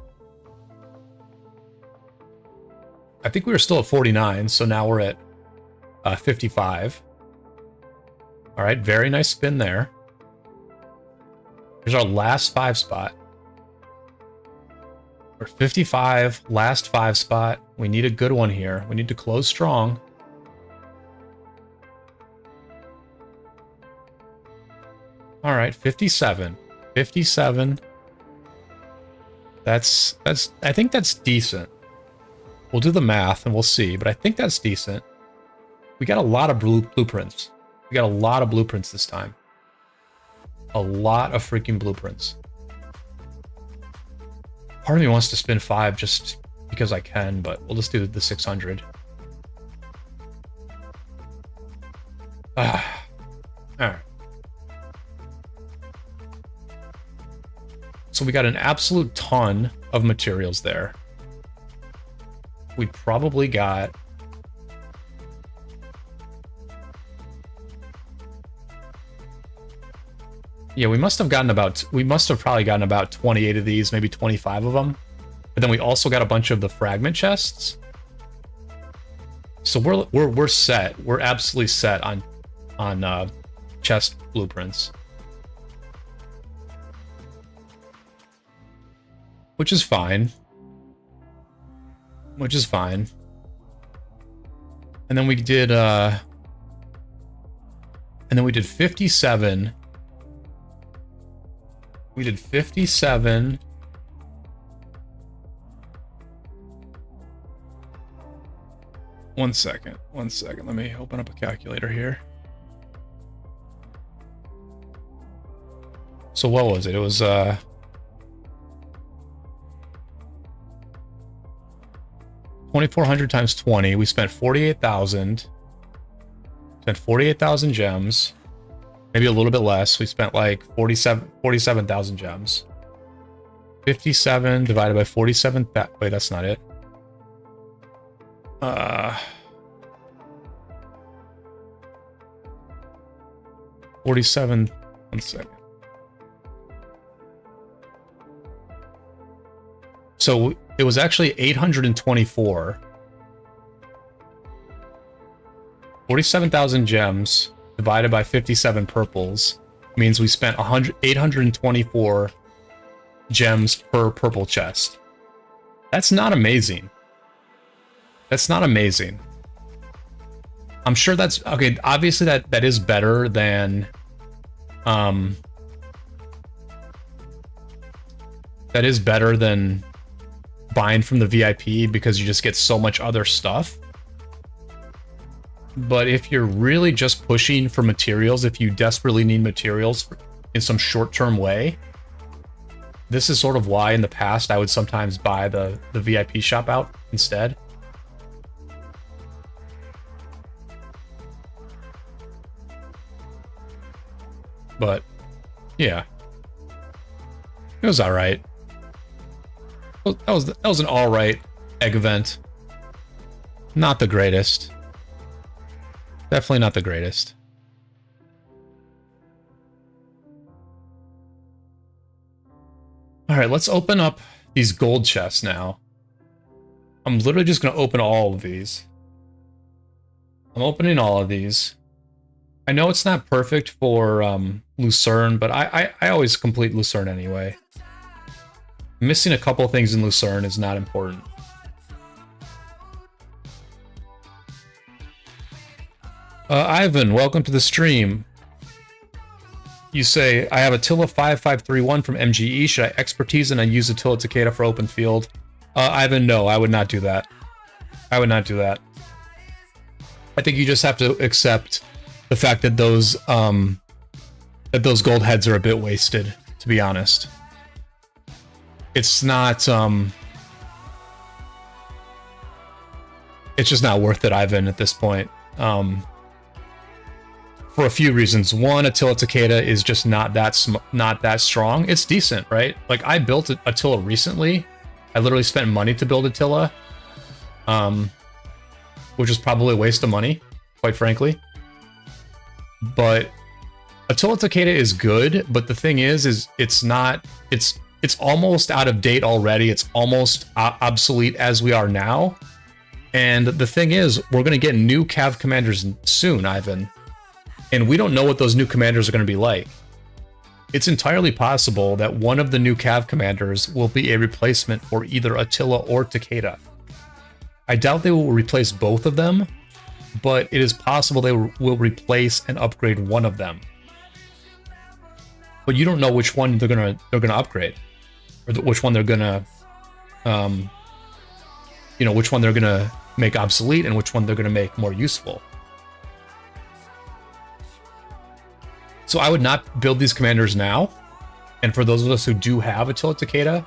I think we were still at 49, so now we're at 55. All right, very nice spin there. Here's our last 5 spot. We're 55, last 5 spot. We need a good one here. We need to close strong. All right, 57. 57. I think that's decent. We'll do the math and we'll see, but I think that's decent. We got a lot of blueprints. We got a lot of blueprints this time. A lot of freaking blueprints. Part of me wants to spin 5 just because I can, but we'll just do the 600. All right. So we got an absolute ton of materials there. We probably got... Yeah, we must have probably gotten about 28 of these, maybe 25 of them. But then we also got a bunch of the fragment chests. So we're set. We're absolutely set on chest blueprints. Which is fine. Which is fine. And then we did 57. We did 57. One second. Let me open up a calculator here. So what was it? It was 2,400 times 20. We spent 48,000. Spent 48,000 gems. Maybe a little bit less. We spent like 47,000 gems. 57 divided by 47. Wait, that's not it. 47. 1 second. So it was actually 824. 47,000 gems divided by 57 purples means we spent 824 gems per purple chest. That's not amazing. That's not amazing. I'm sure that's okay. Obviously, that is better than buying from the VIP because you just get so much other stuff. But if you're really just pushing for materials, if you desperately need materials in some short-term way, this is sort of why in the past I would sometimes buy the VIP shop out instead. But yeah, it was all right. That was an all right egg event. Not the greatest. Definitely not the greatest. All right, let's open up these gold chests now. I'm literally just going to open all of these. I'm opening all of these. I know it's not perfect for Lucerne, but I always complete Lucerne anyway. Missing a couple things in Lucerne is not important. Ivan, welcome to the stream. You say, I have Attila 5531 from MGE. Should I expertise and I use Attila Takeda for open field? Ivan, no, I would not do that. I would not do that. I think you just have to accept the fact that those gold heads are a bit wasted, to be honest. It's not, it's just not worth it, Ivan, at this point. For a few reasons. One, Attila Takeda is just not that strong. It's decent, right? Like, I built Attila recently. I literally spent money to build Attila, which is probably a waste of money, quite frankly. But Attila Takeda is good, but the thing is it's not, it's almost out of date already. It's almost obsolete as we are now. And the thing is, we're going to get new Cav commanders soon, Ivan. And we don't know what those new commanders are going to be like. It's entirely possible that one of the new Cav commanders will be a replacement for either Attila or Takeda. I doubt they will replace both of them, but it is possible they will replace and upgrade one of them. But you don't know which one they're gonna upgrade, or which one they're gonna, which one they're gonna make obsolete and which one they're gonna make more useful. So I would not build these commanders now. And for those of us who do have Attila Takeda,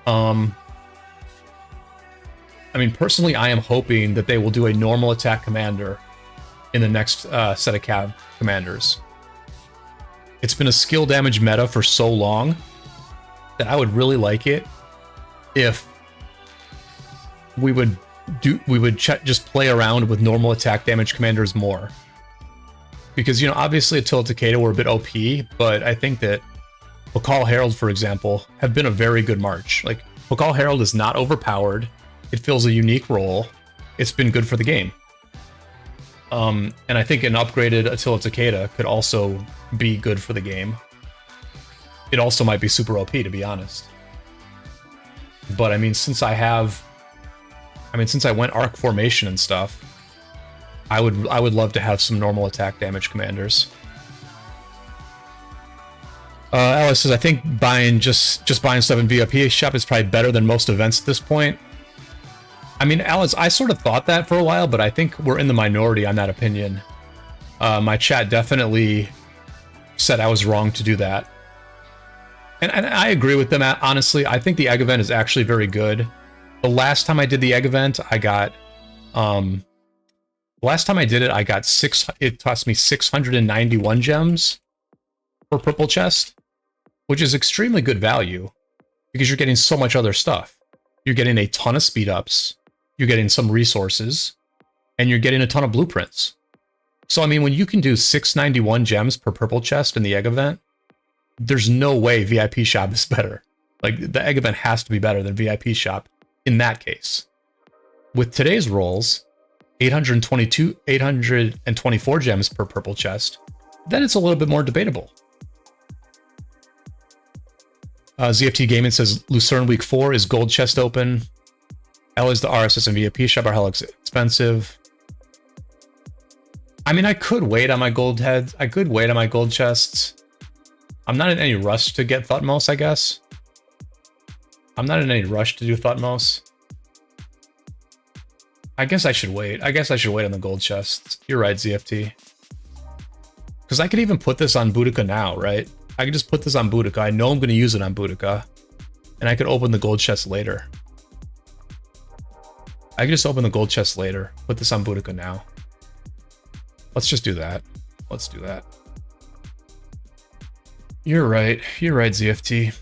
I mean, personally, I am hoping that they will do a normal attack commander in the next set of Cav commanders. It's been a skill damage meta for so long that I would really like it if we would just play around with normal attack damage commanders more. Because, obviously Attila Takeda were a bit OP, but I think that Pakal Herald, for example, have been a very good march. Like, Pakal Herald is not overpowered. It fills a unique role. It's been good for the game. And I think an upgraded Attila Takeda could also be good for the game. It also might be super OP, to be honest. But I mean, since I went Arc Formation and stuff, I would love to have some normal attack damage commanders. Alice says, I think buying just buying stuff in VIP shop is probably better than most events at this point. I mean, Alice, I sort of thought that for a while, but I think we're in the minority on that opinion. My chat definitely said I was wrong to do that. And I agree with them, honestly. I think the egg event is actually very good. The last time I did the egg event, I got... last time I did it, I got it cost me 691 gems per purple chest, which is extremely good value because you're getting so much other stuff. You're getting a ton of speed ups, you're getting some resources, and you're getting a ton of blueprints. So, I mean, when you can do 691 gems per purple chest in the egg event, there's no way VIP shop is better. Like, the egg event has to be better than VIP shop in that case. With today's rolls, 824 gems per purple chest, then it's a little bit more debatable. ZFT Gaming says Lucerne Week 4 is gold chest open. L is the RSS and VIP shop are hella expensive. I mean, I could wait on my gold heads. I could wait on my gold chests. I'm not in any rush to get Thutmose, I guess. I'm not in any rush to do Thutmose. I guess I should wait. I guess I should wait on the gold chests. You're right, ZFT. Because I could even put this on Boudica now, right? I could just put this on Boudica. I know I'm going to use it on Boudica. And I could open the gold chest later. I could just open the gold chest later. Put this on Boudica now. Let's just do that. Let's do that. You're right. You're right, ZFT.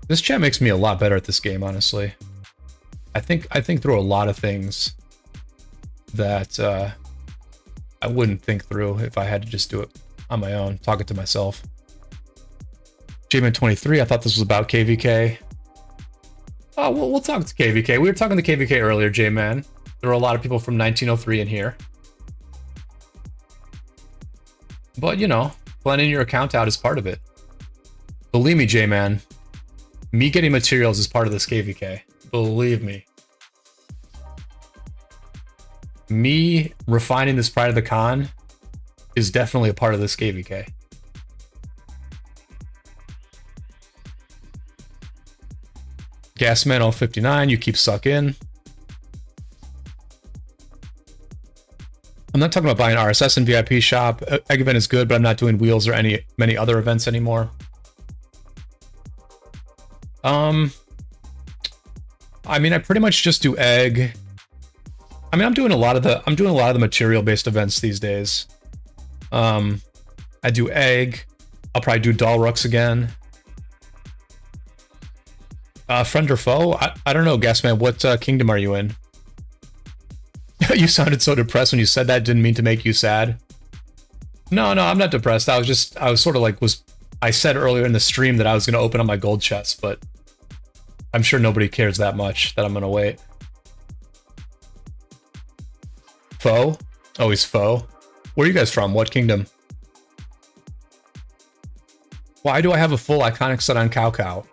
This chat makes me a lot better at this game, honestly. I think through a lot of things that I wouldn't think through if I had to just do it on my own, talking to myself. J-Man23, I thought this was about KVK. Oh, we'll talk to KVK. We were talking to KVK earlier, J-Man. There were a lot of people from 1903 in here. But, you know, planning your account out is part of it. Believe me, J-Man, me getting materials is part of this KVK. Believe me. Me refining this Pride of the Con is definitely a part of this KVK. Gasman 059, you keep sucking. I'm not talking about buying RSS and VIP shop. Egg event is good, but I'm not doing wheels or many other events anymore. I mean, I pretty much just do egg. I mean, I'm doing a lot of the material based events these days. I do egg. I'll probably do Dalruks again. Friend or foe? I don't know, Gasman. What kingdom are you in? You sounded so depressed when you said that. Didn't mean to make you sad. No, I'm not depressed. I was sort of like, I said earlier in the stream that I was going to open up my gold chest, but I'm sure nobody cares that much that I'm going to wait. Foe? Oh, he's foe. Where are you guys from? What kingdom? Why do I have a full iconic set on Cow Cow?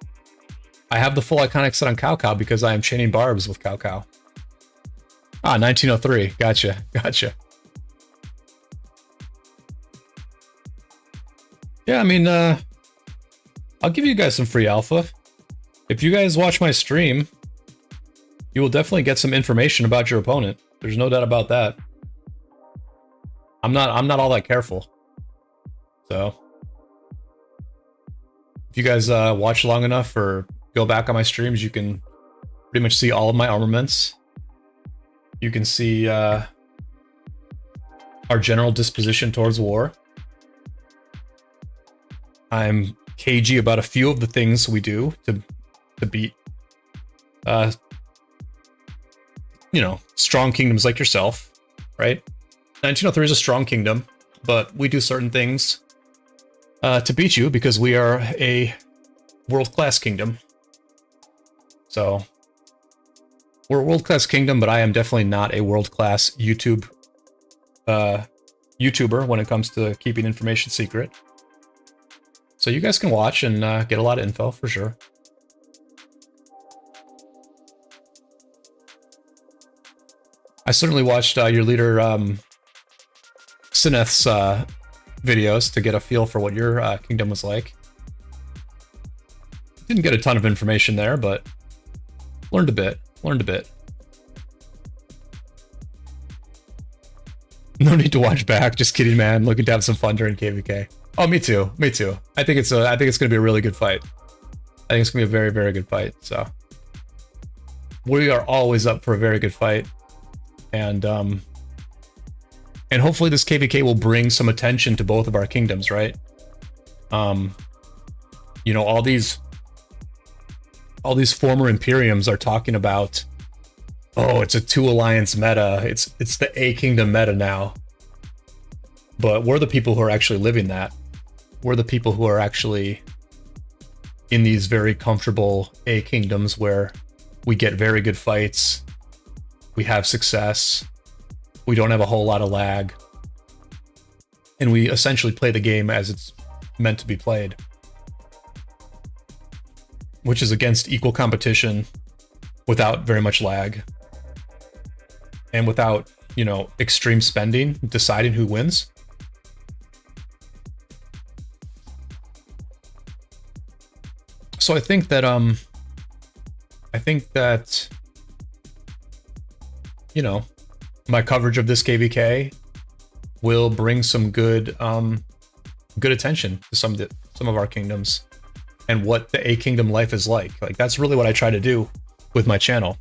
I have the full iconic set on Cow Cow because I am chaining barbs with Cow Cow. Ah, 1903. Gotcha. Yeah, I mean, I'll give you guys some free alpha. If you guys watch my stream, you will definitely get some information about your opponent. There's no doubt about that. I'm not all that careful. So, if you guys watch long enough or go back on my streams, you can pretty much see all of my armaments. You can see our general disposition towards war. I'm cagey about a few of the things we do to beat, you know, strong kingdoms like yourself, right? 1903 is a strong kingdom, but we do certain things to beat you because we are a world-class kingdom. So, we're a world-class kingdom, but I am definitely not a world-class YouTuber when it comes to keeping information secret. So you guys can watch and get a lot of info for sure. I certainly watched your leader Sineth's videos to get a feel for what your kingdom was like. Didn't get a ton of information there, but learned a bit. No need to watch back. Just kidding, man. Looking to have some fun during KVK. Oh, me too. I think it's going to be a really good fight. I think it's going to be a very, very good fight. So we are always up for a very good fight, and hopefully this KVK will bring some attention to both of our kingdoms, right? You know, all these former Imperiums are talking about, oh, it's a 2 alliance meta. It's the A kingdom meta now. But we're the people who are actually living that. We're the people who are actually in these very comfortable A kingdoms where we get very good fights. We have success. We don't have a whole lot of lag. And we essentially play the game as it's meant to be played, which is against equal competition without very much lag and without, you know, extreme spending deciding who wins. So I think that you know, my coverage of this KVK will bring some good good attention to some of our kingdoms and what the A kingdom life is like. Like, that's really what I try to do with my channel,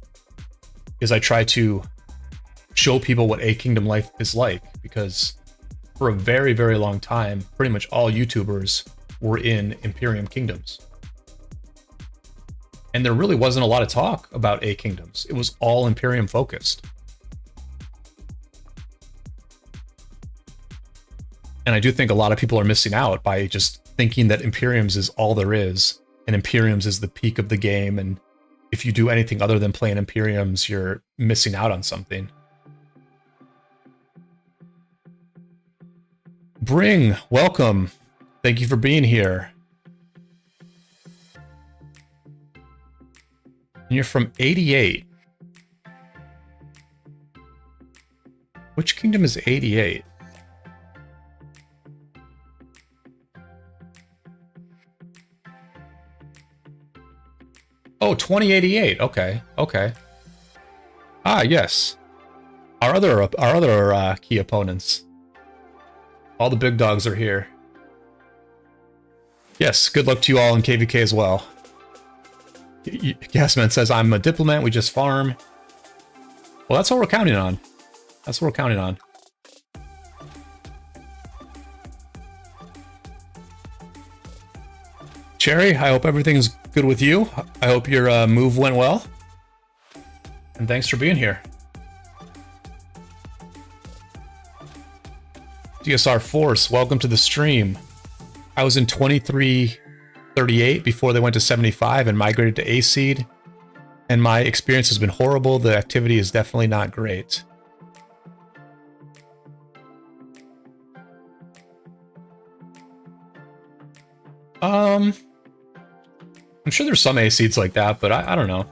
is I try to show people what A kingdom life is like, because for a very, very long time, pretty much all YouTubers were in Imperium kingdoms. And there really wasn't a lot of talk about A kingdoms. It was all Imperium focused. And I do think a lot of people are missing out by just thinking that Imperiums is all there is, and Imperiums is the peak of the game, and if you do anything other than playing Imperiums, you're missing out on something. Bring, welcome. Thank you for being here. And you're from 88. Which kingdom is 88? Oh, 2088. Okay, okay. Ah, yes. Our other key opponents. All the big dogs are here. Yes, good luck to you all in KVK as well. Gasman says, I'm a diplomat, we just farm. Well, that's what we're counting on. That's what we're counting on. Cherry, I hope everything's good with you. I hope your move went well. And thanks for being here. DSR Force, welcome to the stream. I was in 2338 before they went to 75 and migrated to A seed, and my experience has been horrible. The activity is definitely not great. I'm sure there's some A seeds like that, but I don't know.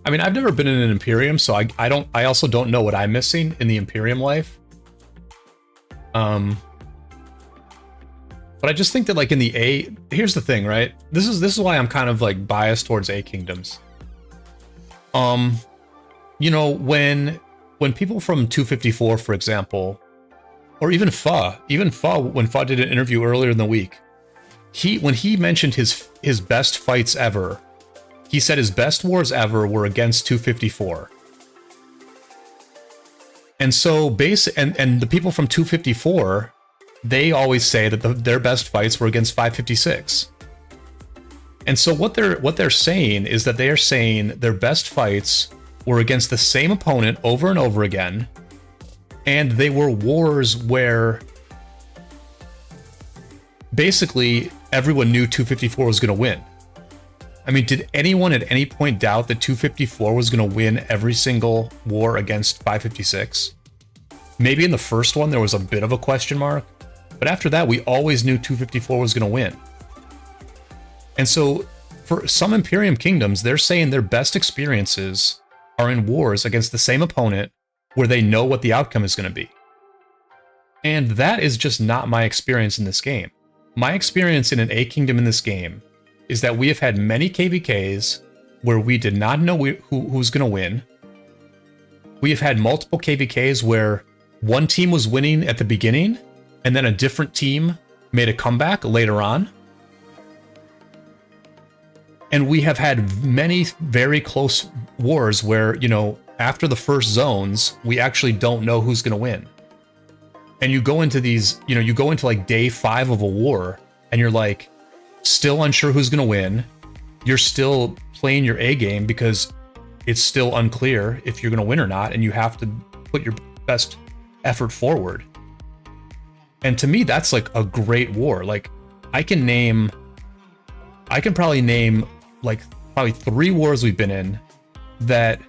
I mean, I've never been in an Imperium, so I also don't know what I'm missing in the Imperium life. But I just think that, like, in the A, here's the thing, right? This is why I'm kind of like biased towards A kingdoms. You know, when people from 254, for example, or even Fa, when Fa did an interview earlier in the week, when he mentioned his best fights ever, he said his best wars ever were against 254. And so and the people from 254, they always say that their best fights were against 556. And so what they're saying is that they are saying their best fights were against the same opponent over and over again, and they were wars where basically everyone knew 254 was going to win. I mean, did anyone at any point doubt that 254 was going to win every single war against 556? Maybe in the first one there was a bit of a question mark, but after that we always knew 254 was going to win. And so for some Imperium kingdoms, they're saying their best experiences are in wars against the same opponent where they know what the outcome is going to be. And that is just not my experience in this game. My experience in an A kingdom in this game is that we have had many KVKs where we did not know who's going to win. We have had multiple KVKs where one team was winning at the beginning and then a different team made a comeback later on. And we have had many very close wars where, you know, after the first zones, we actually don't know who's going to win. And you go into these, you know, you go into like day 5 of a war and you're like still unsure who's going to win. You're still playing your A game because it's still unclear if you're going to win or not. And you have to put your best effort forward. And to me, that's like a great war. Like I can probably name like probably 3 wars we've been in that,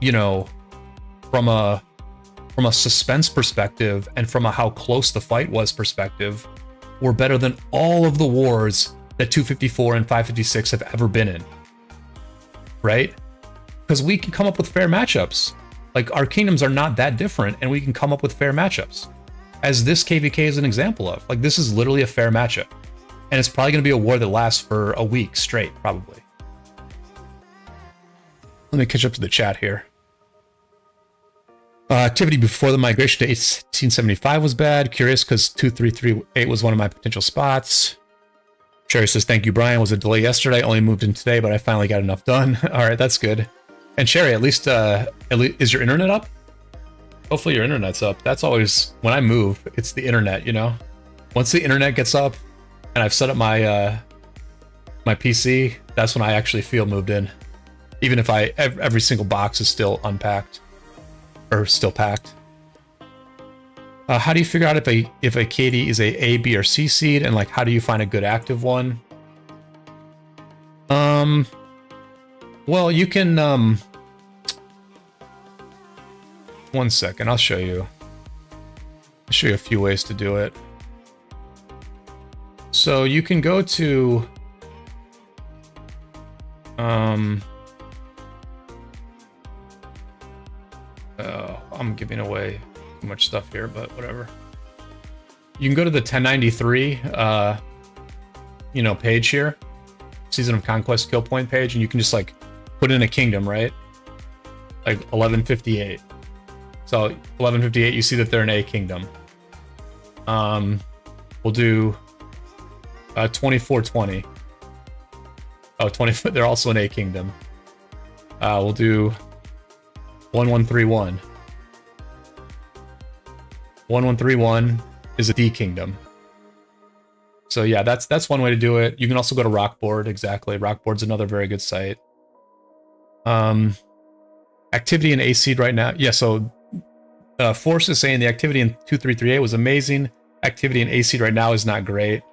you know, from a suspense perspective and from a how close the fight was perspective, were better than all of the wars that 254 and 556 have ever been in. Right? Because we can come up with fair matchups. Like our kingdoms are not that different and we can come up with fair matchups. As this KVK is an example of. Like this is literally a fair matchup. And it's probably going to be a war that lasts for a week straight, probably. Let me catch up to the chat here. Activity before the migration to 1875 was bad. Curious because 2338 was one of my potential spots. Sherry says, thank you, Brian. Was a delay yesterday. Only moved in today, but I finally got enough done. All right, that's good. And Sherry, at least is your internet up? Hopefully your internet's up. That's always, when I move, it's the internet, you know? Once the internet gets up and I've set up my my PC, that's when I actually feel moved in. Even if every single box is still unpacked. Or still packed. How do you figure out if a KD is a B, or C seed, and like how do you find a good active one? Well, you can one second, I'll show you. I'll show you a few ways to do it. So you can go to I'm giving away too much stuff here, but whatever. You can go to the 1093 page here, Season of Conquest kill point page, and you can just like put in a kingdom, right? Like 1158. So 1158, you see that they're an A kingdom. We'll do 2420. Oh, 20, they're also an A kingdom. We'll do 1131. 1131 is a D kingdom. So yeah, that's one way to do it. You can also go to Rockboard, exactly. Rockboard's another very good site. Activity in A seed right now. Yeah, so Force is saying the activity in 2338 was amazing. Activity in A seed right now is not great.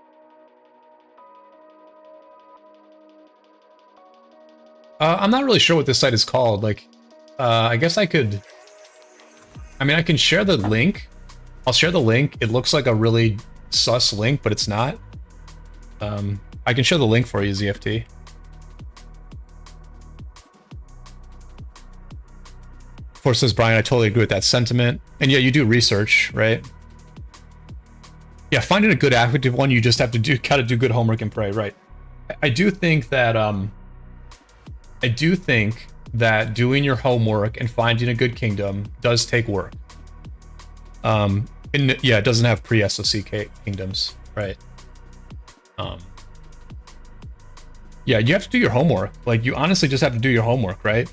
I'm not really sure what this site is called. Like, I guess I could... I mean, I can share the link. I'll share the link. It looks like a really sus link, but it's not. I can share the link for you, ZFT. Force says, Brian, I totally agree with that sentiment. And yeah, you do research, right? Yeah, finding a good active one, you just have to gotta do good homework and pray, right? I do think that doing your homework and finding a good kingdom does take work. And yeah, it doesn't have pre-SOC kingdoms, right? Yeah, you have to do your homework. Like, you honestly just have to do your homework, right?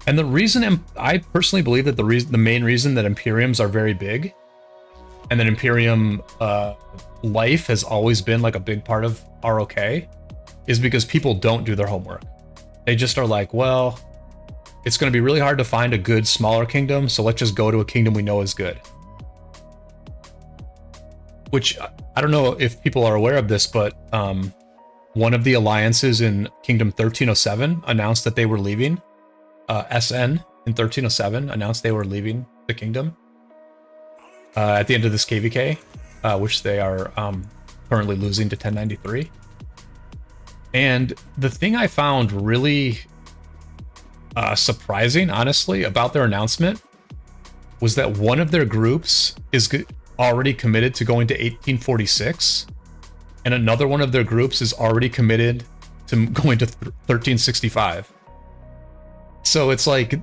And the reason I personally believe that the main reason that Imperiums are very big, and that Imperium life has always been like a big part of ROK, is because people don't do their homework. They just are like, well, it's going to be really hard to find a good smaller kingdom, so let's just go to a kingdom we know is good. Which, I don't know if people are aware of this, but one of the alliances in Kingdom 1307 announced that they were leaving. SN in 1307 announced they were leaving the kingdom at the end of this KVK, which they are currently losing to 1093. And the thing I found really surprising, honestly, about their announcement was that one of their groups is already committed to going to 1846, and another one of their groups is already committed to going to 1365. So it's like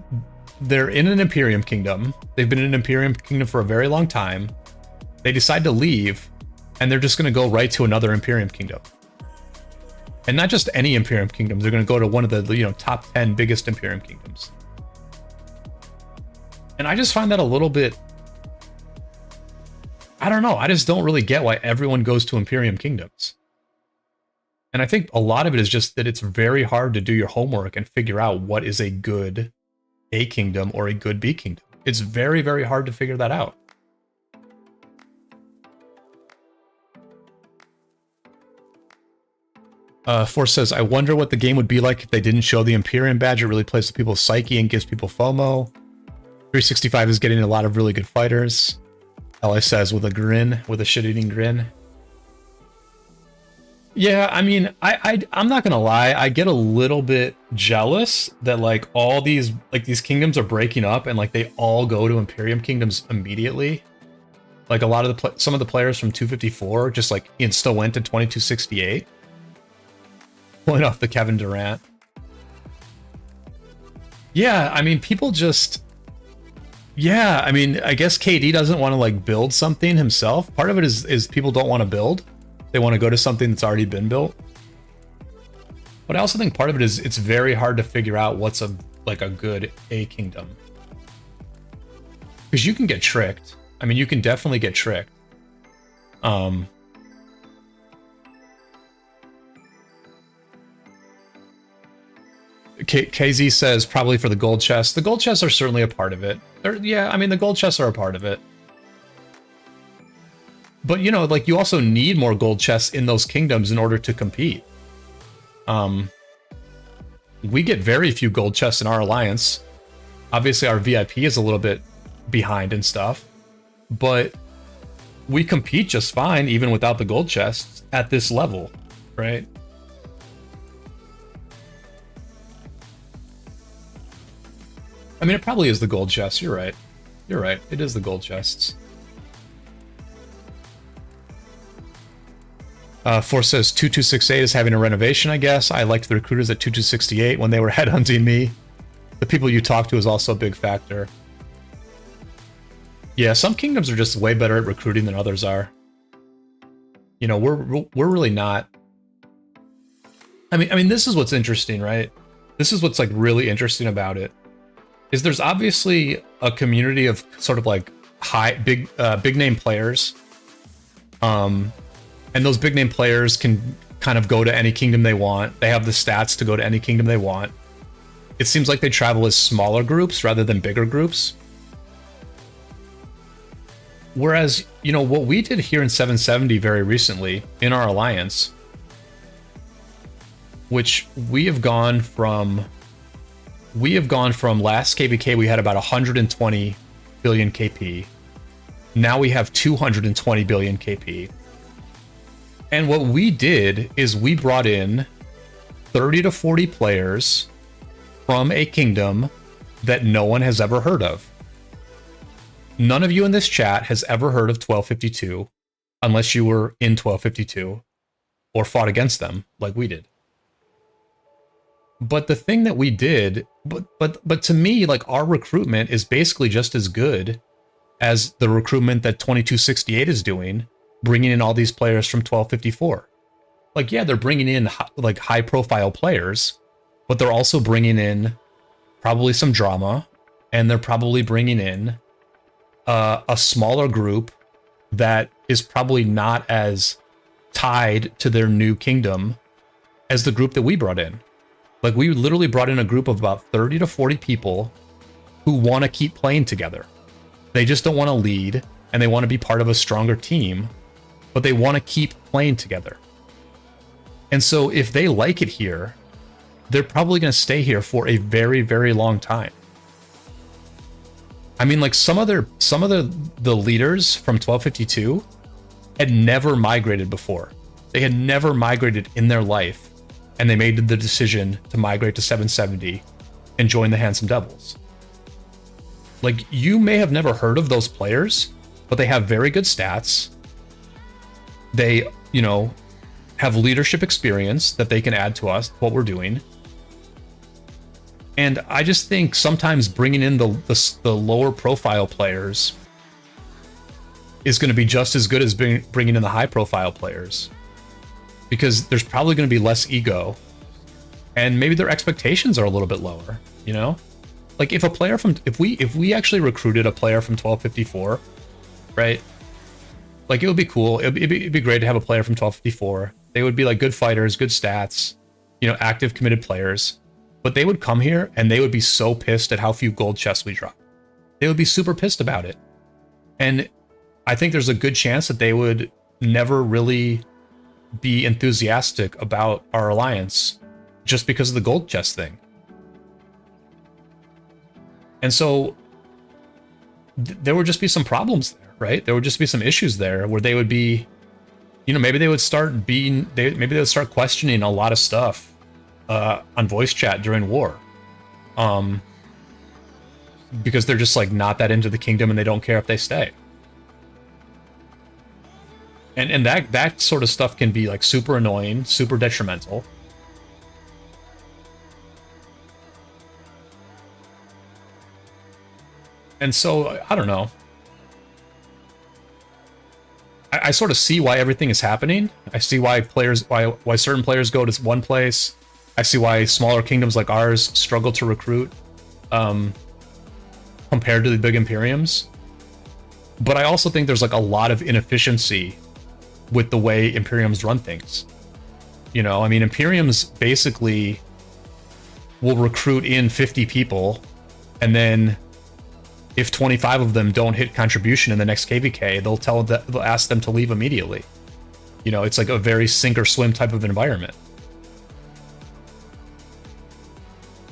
they're in an Imperium kingdom. They've been in an Imperium kingdom for a very long time. They decide to leave, and they're just going to go right to another Imperium kingdom. And not just any Imperium kingdoms. They're going to go to one of the top 10 biggest Imperium kingdoms. And I just find that a little bit... I don't know. I just don't really get why everyone goes to Imperium kingdoms. And I think a lot of it is just that it's very hard to do your homework and figure out what is a good A kingdom or a good B kingdom. It's very, very hard to figure that out. Force says, I wonder what the game would be like if they didn't show the Imperium badge. It really plays to people's psyche and gives people FOMO. 365 is getting a lot of really good fighters. LI says with a grin, with a shit-eating grin. Yeah, I mean, I'm not gonna lie, I get a little bit jealous that like all these kingdoms are breaking up and like they all go to Imperium kingdoms immediately. Like a lot of some of the players from 254 just like insta went to 2268. Pulling off the Kevin Durant. Yeah, I mean, people just... Yeah, I mean, I guess KD doesn't want to like build something himself. Part of it is people don't want to build. They want to go to something that's already been built. But I also think part of it is it's very hard to figure out what's a good A kingdom. Because you can get tricked. I mean, you can definitely get tricked. KZ says probably for the gold chests. The gold chests are certainly a part of it. Yeah, I mean, the gold chests are a part of it. But, you know, like, you also need more gold chests in those kingdoms in order to compete. We get very few gold chests in our alliance. Obviously, our VIP is a little bit behind and stuff. But we compete just fine, even without the gold chests at this level, right? I mean, it probably is the gold chests. You're right. You're right. It is the gold chests. Force says 2268 is having a renovation, I guess. I liked the recruiters at 2268 when they were headhunting me. The people you talk to is also a big factor. Yeah, some kingdoms are just way better at recruiting than others are. You know, we're really not. I mean, this is what's interesting, right? This is what's like really interesting about it. Is there's obviously a community of sort of like big name players. And those big name players can kind of go to any kingdom they want. They have the stats to go to any kingdom they want. It seems like they travel as smaller groups rather than bigger groups. Whereas, you know, what we did here in 770 very recently in our alliance, which we have gone from last KVK, we had about 120 billion KP. Now we have 220 billion KP. And what we did is we brought in 30 to 40 players from a kingdom that no one has ever heard of. None of you in this chat has ever heard of 1252 unless you were in 1252 or fought against them like we did. But the thing that we did, but to me, like, our recruitment is basically just as good as the recruitment that 2268 is doing, bringing in all these players from 1254. Like, yeah, they're bringing in like high profile players, but they're also bringing in probably some drama, and they're probably bringing in a smaller group that is probably not as tied to their new kingdom as the group that we brought in. Like, we literally brought in a group of about 30 to 40 people who want to keep playing together. They just don't want to lead, and they want to be part of a stronger team, but they want to keep playing together. And so if they like it here, they're probably going to stay here for a very, very long time. I mean, like, some of the leaders from 1252 had never migrated before. They had never migrated in their life, and they made the decision to migrate to 770 and join the Handsome Devils. Like, you may have never heard of those players, but they have very good stats. They, you know, have leadership experience that they can add to us, what we're doing. And I just think sometimes bringing in the lower profile players is going to be just as good as bringing in the high profile players, because there's probably going to be less ego, and maybe their expectations are a little bit lower. You know, like, if a player from if we actually recruited a player from 1254, right? Like, it would be cool. It'd be great to have a player from 1254. They would be like good fighters, good stats, you know, active, committed players. But they would come here and they would be so pissed at how few gold chests we drop. They would be super pissed about it. And I think there's a good chance that they would never really be enthusiastic about our alliance just because of the gold chest thing. And so there would just be some problems there, right? There would just be some issues there where they would be, you know, maybe they would start questioning a lot of stuff on voice chat during war, because they're just like not that into the kingdom and they don't care if they stay. And that sort of stuff can be like super annoying, super detrimental. And so I don't know. I sort of see why everything is happening. I see why why certain players go to one place. I see why smaller kingdoms like ours struggle to recruit compared to the big Imperiums. But I also think there's like a lot of inefficiency with the way Imperiums run things. You know, I mean, Imperiums basically will recruit in 50 people, and then if 25 of them don't hit contribution in the next KVK, they'll ask them to leave immediately. You know, it's like a very sink or swim type of environment.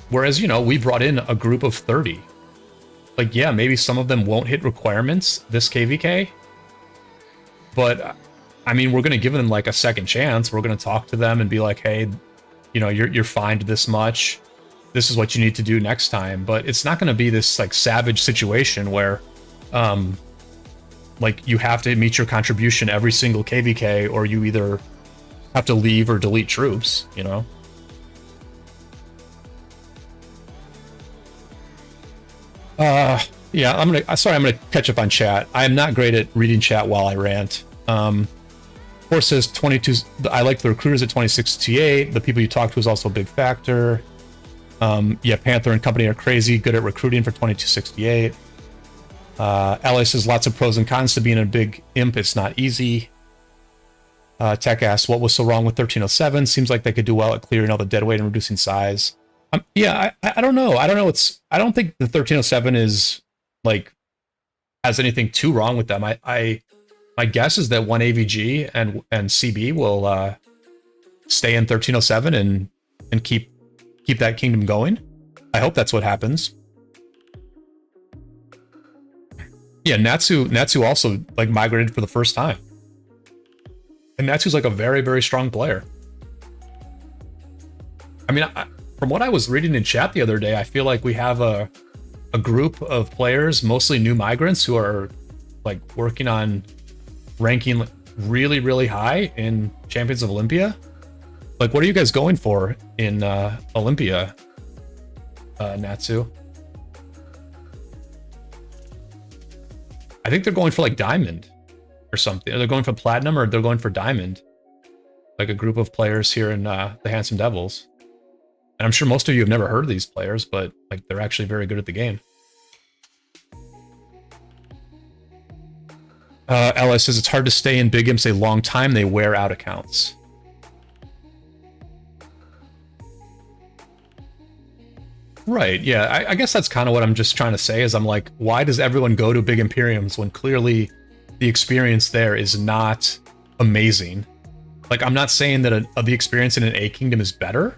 Whereas, you know, we brought in a group of 30. Like, yeah, maybe some of them won't hit requirements this KVK, but I mean, we're going to give them like a second chance. We're going to talk to them and be like, hey, you know, you're fined this much. This is what you need to do next time. But it's not going to be this like savage situation where like you have to meet your contribution every single KVK, or you either have to leave or delete troops, you know? Yeah, I'm gonna catch up on chat. I am not great at reading chat while I rant. Force says 22. I like the recruiters at 26T8. The people you talk to is also a big factor. Yeah, Panther and company are crazy good at recruiting for 2268. LA says lots of pros and cons to being a big imp. It's not easy. Tech asks, what was so wrong with 1307? Seems like they could do well at clearing all the dead weight and reducing size. Yeah, I don't know. I don't know. I don't think the 1307 is like has anything too wrong with them. My guess is that one AVG and CB will stay in 1307 and keep that kingdom going. I hope that's what happens. Yeah, Natsu also like migrated for the first time. And Natsu's like a very, very strong player. I mean, from what I was reading in chat the other day, I feel like we have a group of players, mostly new migrants, who are like working on ranking really, really high in Champions of Olympia. Like, what are you guys going for in Olympia, Natsu? I think they're going for like diamond or something. They're going for platinum, or they're going for diamond. Like a group of players here in the Handsome Devils. And I'm sure most of you have never heard of these players, but like they're actually very good at the game. LS says it's hard to stay in big imps a long time. They wear out accounts. Right, yeah. I guess that's kind of what I'm just trying to say is I'm like, why does everyone go to big Imperiums when clearly the experience there is not amazing? Like, I'm not saying that the experience in an A Kingdom is better,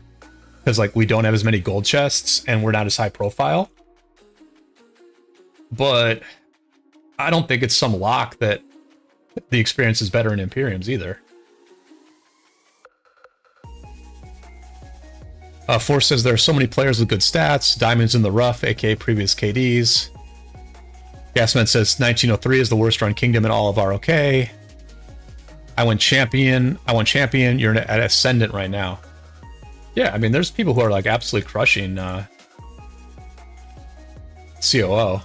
because like we don't have as many gold chests and we're not as high profile. But I don't think it's some lock that the experience is better in Imperiums either. Force says there are so many players with good stats. Diamonds in the rough, aka previous KDs. Gasman says 1903 is the worst run kingdom in all of ROK. I went champion. You're at ascendant right now. Yeah, I mean, there's people who are like absolutely crushing COO.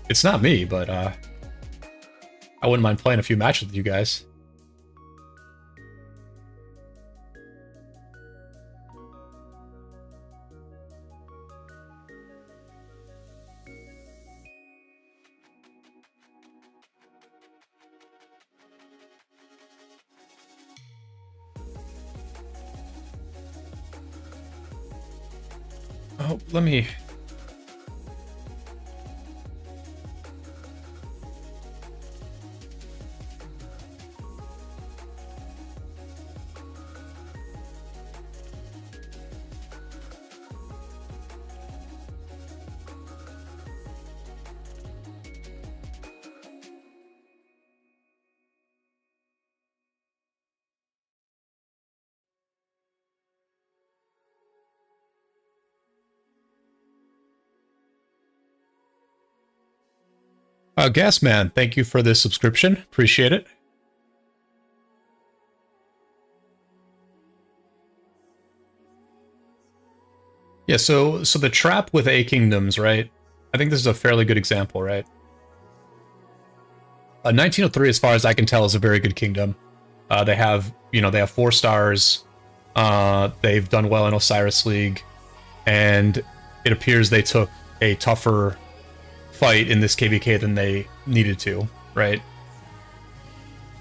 It's not me, but I wouldn't mind playing a few matches with you guys. Oh, let me... Gasman, thank you for this subscription. Appreciate it. Yeah, so the trap with A kingdoms, right? I think this is a fairly good example, right? 1903, as far as I can tell, is a very good kingdom. They have, they have 4 stars. They've done well in Osiris League, and it appears they took a tougher fight in this KVK than they needed to, right?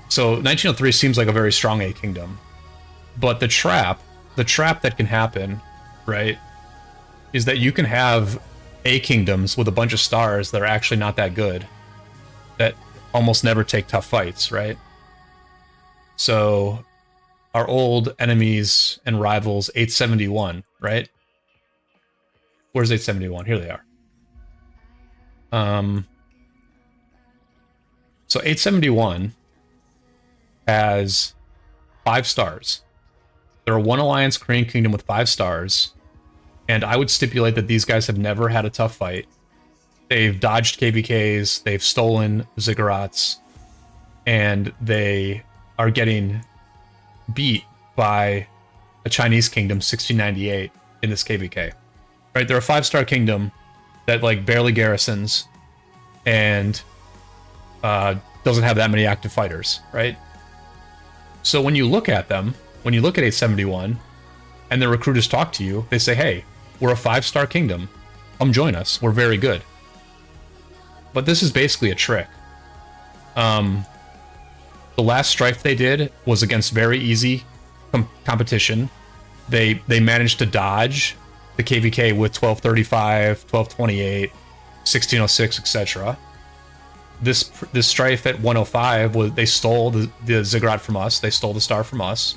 So 1903 seems like a very strong A kingdom, but the trap that can happen, right, is that you can have A kingdoms with a bunch of stars that are actually not that good, that almost never take tough fights, right? So our old enemies and rivals, 871, right? Where's 871? Here they are. So 871 has 5 stars. They're a 1 alliance Korean kingdom with 5 stars, and I would stipulate that these guys have never had a tough fight. They've dodged KVKs, they've stolen ziggurats, and they are getting beat by a Chinese kingdom, 1698, in this KVK. Right, they're a 5-star kingdom that like barely garrisons and doesn't have that many active fighters, right? So when you look at them, when you look at 871, and the recruiters talk to you, they say, hey, we're a 5-star kingdom. Come join us. We're very good. But this is basically a trick. The last strife they did was against very easy competition. They managed to dodge the KVK with 1235, 1228, 1606, etc. This strife at 105 was they stole the ziggurat from us. They stole the star from us.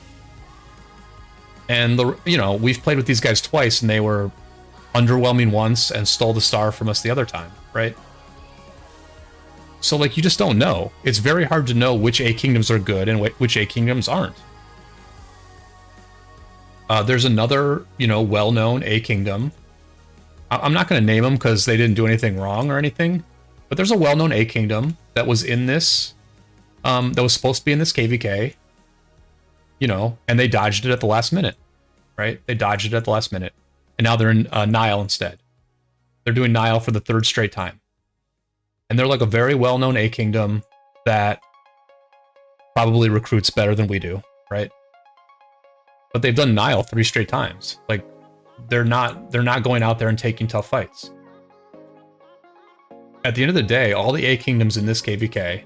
And we've played with these guys twice, and they were underwhelming once and stole the star from us the other time, right? So like you just don't know. It's very hard to know which A kingdoms are good and which A kingdoms aren't. There's another, well-known A kingdom. I'm not going to name them because they didn't do anything wrong or anything. But there's a well-known A kingdom that was in this, that was supposed to be in this KVK, and they dodged it at the last minute, right? They dodged it at the last minute. And now they're in Nile instead. They're doing Nile for the 3rd straight time. And they're like a very well-known A kingdom that probably recruits better than we do, right? But they've done Nile 3 straight times. Like, they're not going out there and taking tough fights. At the end of the day, all the A kingdoms in this KVK,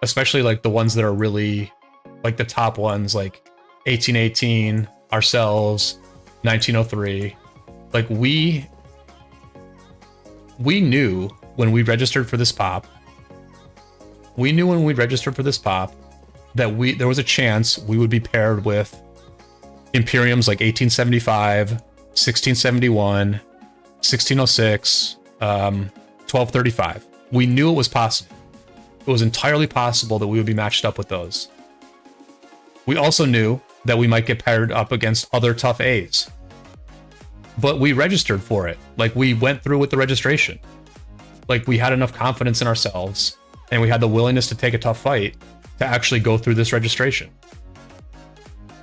especially like the ones that are really like the top ones, like 1818, ourselves, 1903, like we knew when we registered for this pop, that there was a chance we would be paired with Imperiums like 1875, 1671, 1606, 1235. We knew it was possible. It was entirely possible that we would be matched up with those. We also knew that we might get paired up against other tough A's. But we registered for it. Like, we went through with the registration. Like, we had enough confidence in ourselves, and we had the willingness to take a tough fight to actually go through this registration.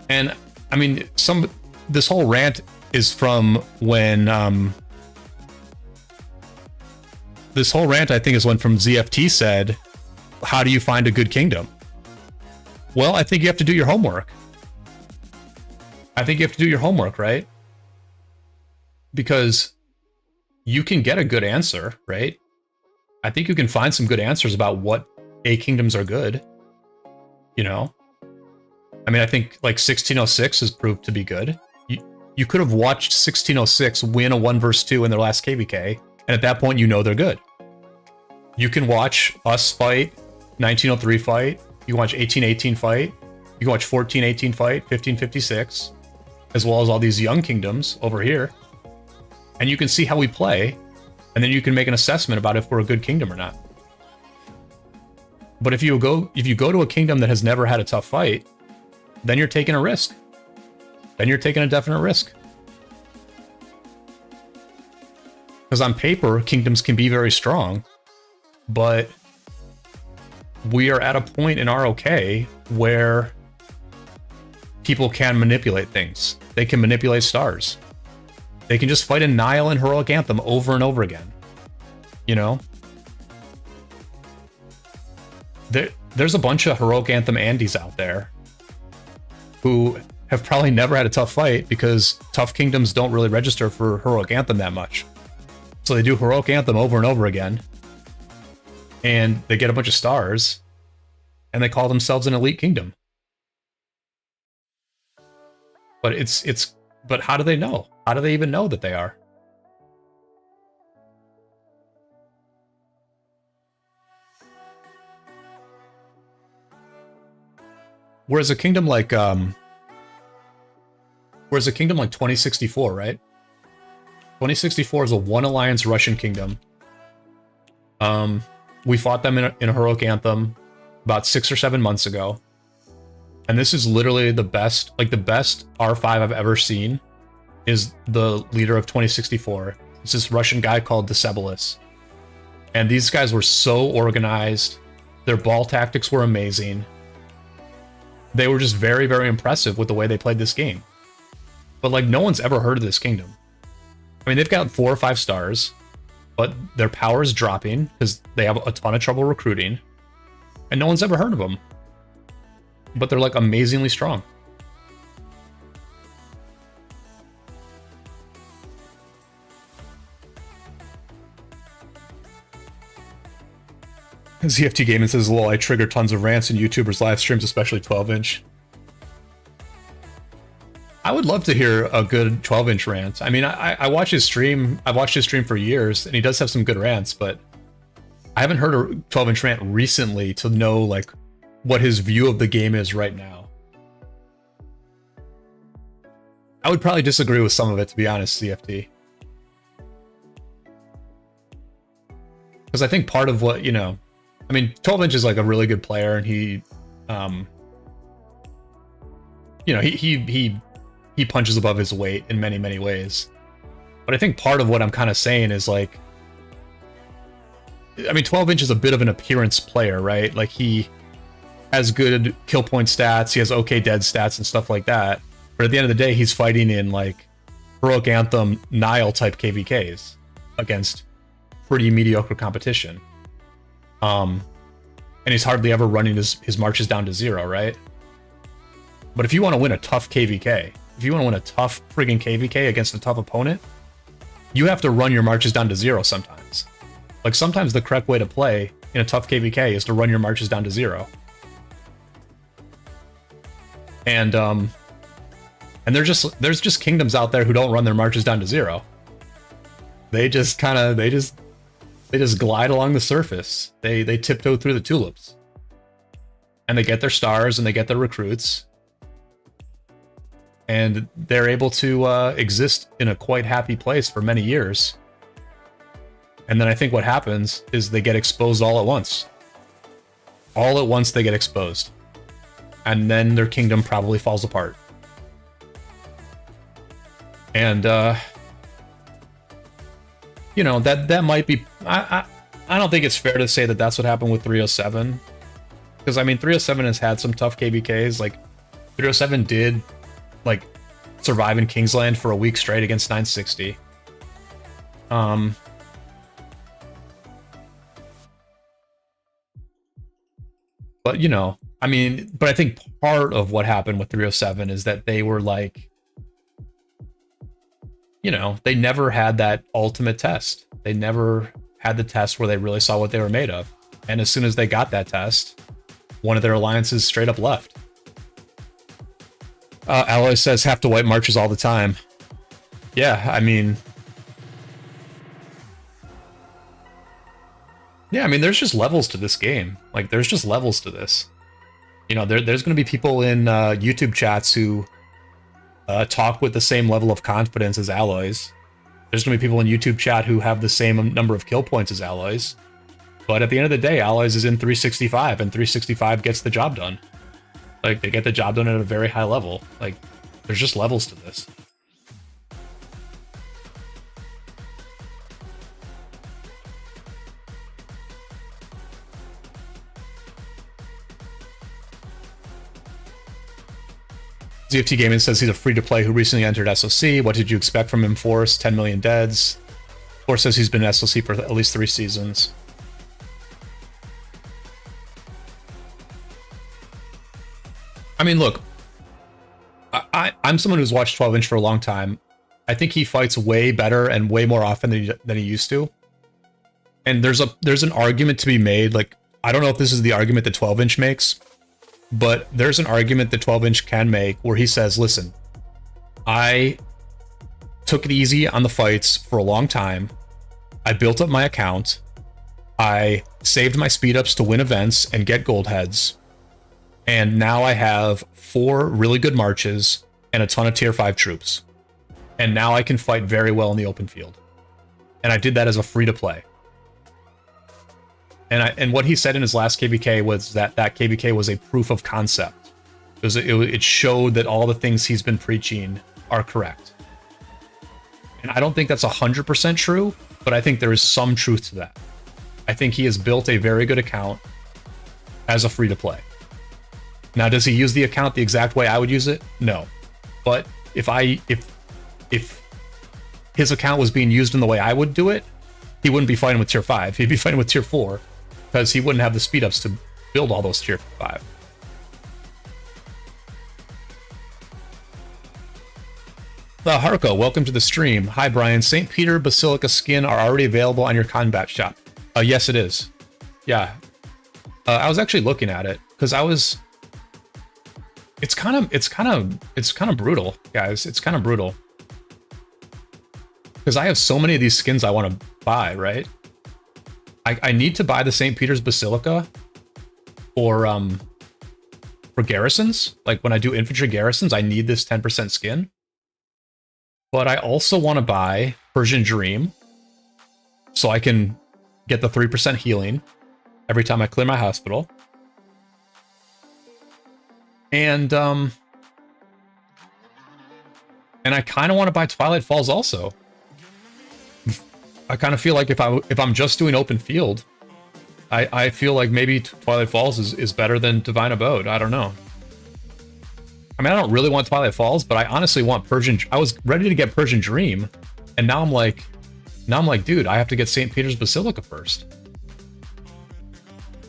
And I mean, this whole rant is from when this whole rant, I think, is when from ZFT said, how do you find a good kingdom? Well, I think you have to do your homework. Right? Because you can get a good answer, right? I think you can find some good answers about what A kingdoms are good. I mean, I think like 1606 has proved to be good. You could have watched 1606 win a 1 vs 2 in their last KVK, and at that point, they're good. You can watch us fight, 1903 fight, you can watch 1818 fight, you can watch 1418 fight, 1556, as well as all these young kingdoms over here, and you can see how we play, and then you can make an assessment about if we're a good kingdom or not. But if you go to a kingdom that has never had a tough fight, then you're taking a risk. Then you're taking a definite risk. Because on paper, kingdoms can be very strong, but we are at a point in ROK where people can manipulate things. They can manipulate stars. They can just fight a Nile and Heroic Anthem over and over again. You know? There's a bunch of Heroic Anthem Andes out there who have probably never had a tough fight because tough kingdoms don't really register for Heroic Anthem that much. So they do Heroic Anthem over and over again, and they get a bunch of stars, and they call themselves an elite kingdom. But but how do they know? How do they even know that they are? Whereas a kingdom like 2064, right? 2064 is a one alliance Russian kingdom. We fought them in a Heroic Anthem about 6 or 7 months ago. And this is literally the best R5 I've ever seen is the leader of 2064. It's this Russian guy called Decebalus. And these guys were so organized. Their ball tactics were amazing. They were just very, very impressive with the way they played this game. But like, no one's ever heard of this kingdom. I mean, they've got 4 or 5 stars, but their power is dropping because they have a ton of trouble recruiting. And no one's ever heard of them. But they're like amazingly strong. ZFT Gaming says, lol, I trigger tons of rants in YouTubers' live streams, especially 12-inch. I would love to hear a good 12-inch rant. I mean, I watch his stream. I've watched his stream for years, and he does have some good rants, but I haven't heard a 12-inch rant recently to know, like, what his view of the game is right now. I would probably disagree with some of it, to be honest, CFT. Because I think part of what, you know, I mean, 12-inch is like a really good player, and he, you know, he punches above his weight in many, many ways. But I think part of what I'm kind of saying is like, I mean, 12-inch is a bit of an appearance player, right? Like, he has good kill point stats, he has okay dead stats and stuff like that. But at the end of the day, he's fighting in like Heroic Anthem Nile type KVKs against pretty mediocre competition. And he's hardly ever running his marches down to 0, right? But if you want to win a tough KVK, if you want to win a tough friggin' KVK against a tough opponent, you have to run your marches down to 0 sometimes. Like, sometimes the correct way to play in a tough KVK is to run your marches down to 0. And there's just kingdoms out there who don't run their marches down to 0. They just glide along the surface. They tiptoe through the tulips. And they get their stars and they get their recruits. And they're able to exist in a quite happy place for many years. And then I think what happens is they get exposed all at once. All at once they get exposed. And then their kingdom probably falls apart. And, you know, that might be... I don't think it's fair to say that that's what happened with 307. Because, I mean, 307 has had some tough KVKs. Like, 307 did, like, survive in Kingsland for a week straight against 960. But, you know, I mean, but I think part of what happened with 307 is that they were like, you know, they never had that ultimate test. They never had the test where they really saw what they were made of. And as soon as they got that test, one of their alliances straight up left. Alloy says, have to wipe marches all the time. Yeah, I mean... Yeah, I mean, there's just levels to this game. Like, there's just levels to this. You know, there's going to be people in YouTube chats who talk with the same level of confidence as Alloys. There's going to be people in YouTube chat who have the same number of kill points as Alloys. But at the end of the day, Alloys is in 365, and 365 gets the job done. Like, they get the job done at a very high level. Like, there's just levels to this. ZFT Gaming says he's a free-to-play who recently entered SOC. What did you expect from him, Force? 10 million deads. Force says he's been in SOC for at least 3 seasons. I mean, look, I'm someone who's watched 12 inch for a long time. I think he fights way better and way more often than he used to. And there's an argument to be made. Like, I don't know if this is the argument that 12 inch makes, but there's an argument that 12 inch can make where he says, listen, I took it easy on the fights for a long time. I built up my account. I saved my speed ups to win events and get gold heads. And now I have 4 really good marches and a ton of tier 5 troops. And now I can fight very well in the open field. And I did that as a free to play. And what he said in his last KVK was that KVK was a proof of concept. It showed that all the things he's been preaching are correct. And I don't think that's 100% true, but I think there is some truth to that. I think he has built a very good account as a free to play. Now, does he use the account the exact way I would use it? No. But if his account was being used in the way I would do it, he wouldn't be fighting with tier 5. He'd be fighting with tier 4 because he wouldn't have the speed ups to build all those tier 5. Harko, welcome to the stream. Hi, Brian. St. Peter Basilica skin are already available on your combat shop. Yes, it is. Yeah. I was actually looking at it because I was... It's kind of brutal, guys. It's kind of brutal. Because I have so many of these skins I want to buy, right? I need to buy the St. Peter's Basilica for garrisons. Like when I do infantry garrisons, I need this 10% skin. But I also want to buy Persian Dream so I can get the 3% healing every time I clear my hospital. And I kind of want to buy Twilight Falls also. I kind of feel like if I'm just doing open field, I feel like maybe Twilight Falls is better than Divine Abode. I don't know. I mean, I don't really want Twilight Falls, but I honestly want Persian. I was ready to get Persian Dream, and now I'm like, dude, I have to get St. Peter's Basilica first.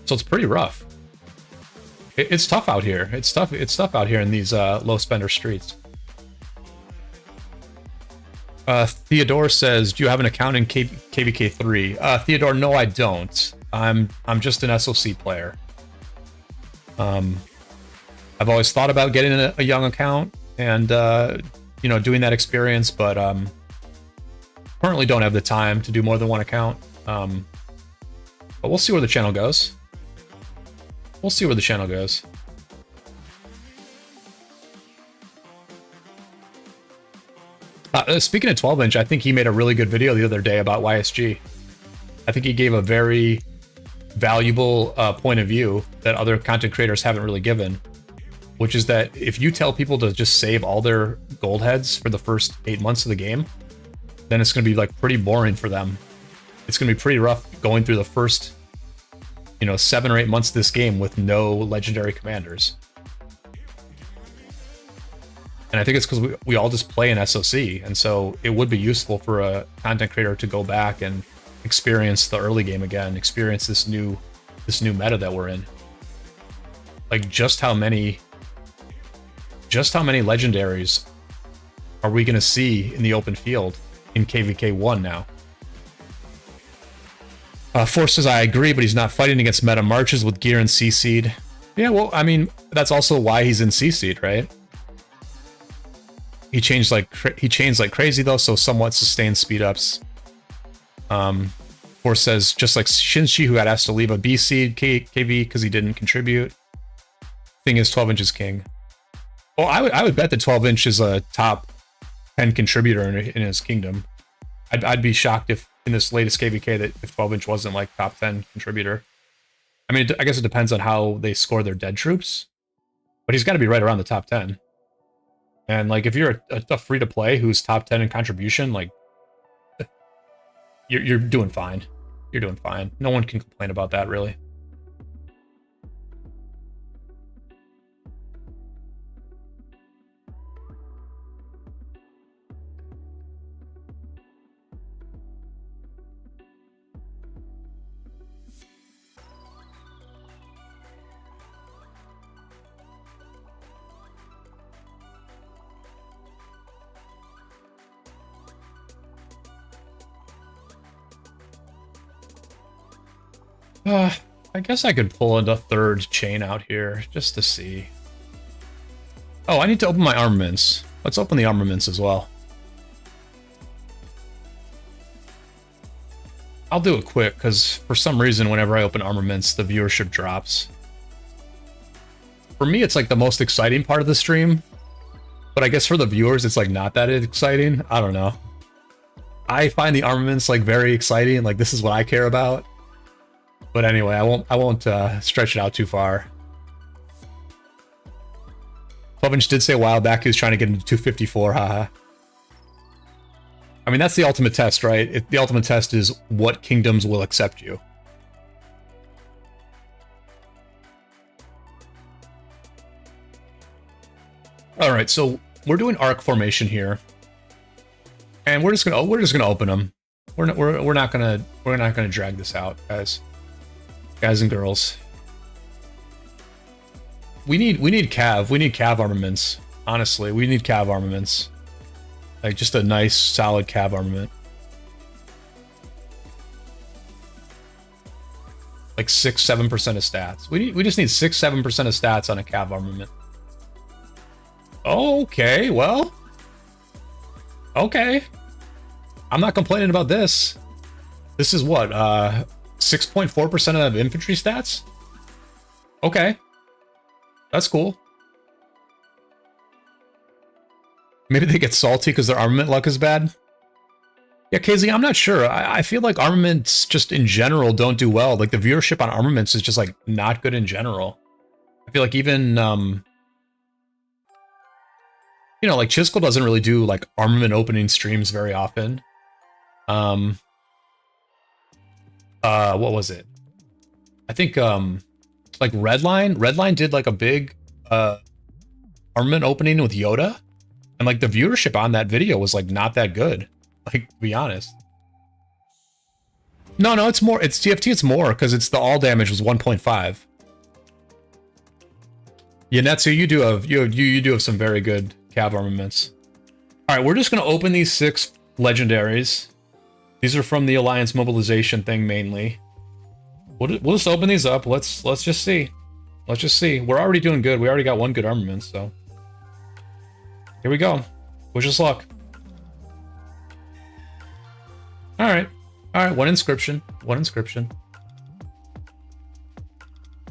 So it's pretty rough. It's tough out here. It's tough out here in these low spender streets. Theodore says, do you have an account in KVK3? Theodore, no, I don't. I'm just an SOC player. I've always thought about getting a young account and doing that experience, but currently don't have the time to do more than one account. But we'll see where the channel goes. We'll see where the channel goes. Speaking of 12 inch, I think he made a really good video the other day about YSG. I think he gave a very valuable point of view that other content creators haven't really given, which is that if you tell people to just save all their gold heads for the first 8 months of the game, then it's going to be like pretty boring for them. It's going to be pretty rough going through the first 7 or 8 months of this game with no legendary commanders. And I think it's because we all just play in SOC, and so it would be useful for a content creator to go back and experience the early game again, experience this new meta that we're in. Like just how many legendaries are we going to see in the open field in KVK 1 now? Force says, I agree, but he's not fighting against meta marches with gear and CC'd. Yeah, well, I mean, that's also why he's in CC'd, right? He changed like crazy though, so somewhat sustained speed ups. Force says, just like Shinji, who got asked to leave a B seed KV because he didn't contribute. Thing is, 12 inch is king. Well, I would bet that 12 inch is a top 10 contributor in his kingdom. I'd be shocked if in this latest KVK that if 12 inch wasn't like top 10 contributor. I mean, I guess it depends on how they score their dead troops, but he's got to be right around the top 10. And like, if you're a free to play who's top 10 in contribution, like you're doing fine. You're doing fine. No one can complain about that, really. I guess I could pull a third chain out here just to see. Oh, I need to open my armaments. Let's open the armaments as well. I'll do it quick, because for some reason, whenever I open armaments, the viewership drops. For me, it's like the most exciting part of the stream. But I guess for the viewers, it's like not that exciting. I don't know. I find the armaments like very exciting. Like this is what I care about. But anyway, I won't stretch it out too far. 12-inch did say a while back he was trying to get into 254, haha. I mean, that's the ultimate test, right? The ultimate test is what kingdoms will accept you. All right, so we're doing arc formation here, and we're just gonna open them. We're not gonna drag this out, guys and girls. We need cav armaments. Honestly, we need cav armaments. Like just a nice solid cav armament. Like 6-7% of stats. We just need 6-7% of stats on a cav armament. Okay, well. Okay. I'm not complaining about this. This is what, 6.4% of infantry stats? Okay. That's cool. Maybe they get salty because their armament luck is bad? Yeah, KZ, I'm not sure. I feel like armaments just in general don't do well. Like the viewership on armaments is just like not good in general. I feel like even, you know, like Chiskel doesn't really do like armament opening streams very often. What was it? I think, like Redline did like a big, armament opening with Yoda. And like the viewership on that video was like not that good. Like, to be honest. No, it's more, it's TFT, it's more, because it's the all damage was 1.5. Yeah, Netsu, you do have some very good cav armaments. Alright, we're just gonna open these 6 legendaries. These are from the Alliance mobilization thing mainly. We'll just open these up. Let's just see. Let's just see. We're already doing good. We already got one good armament, so. Here we go. Wish us luck. Alright. Alright, one inscription.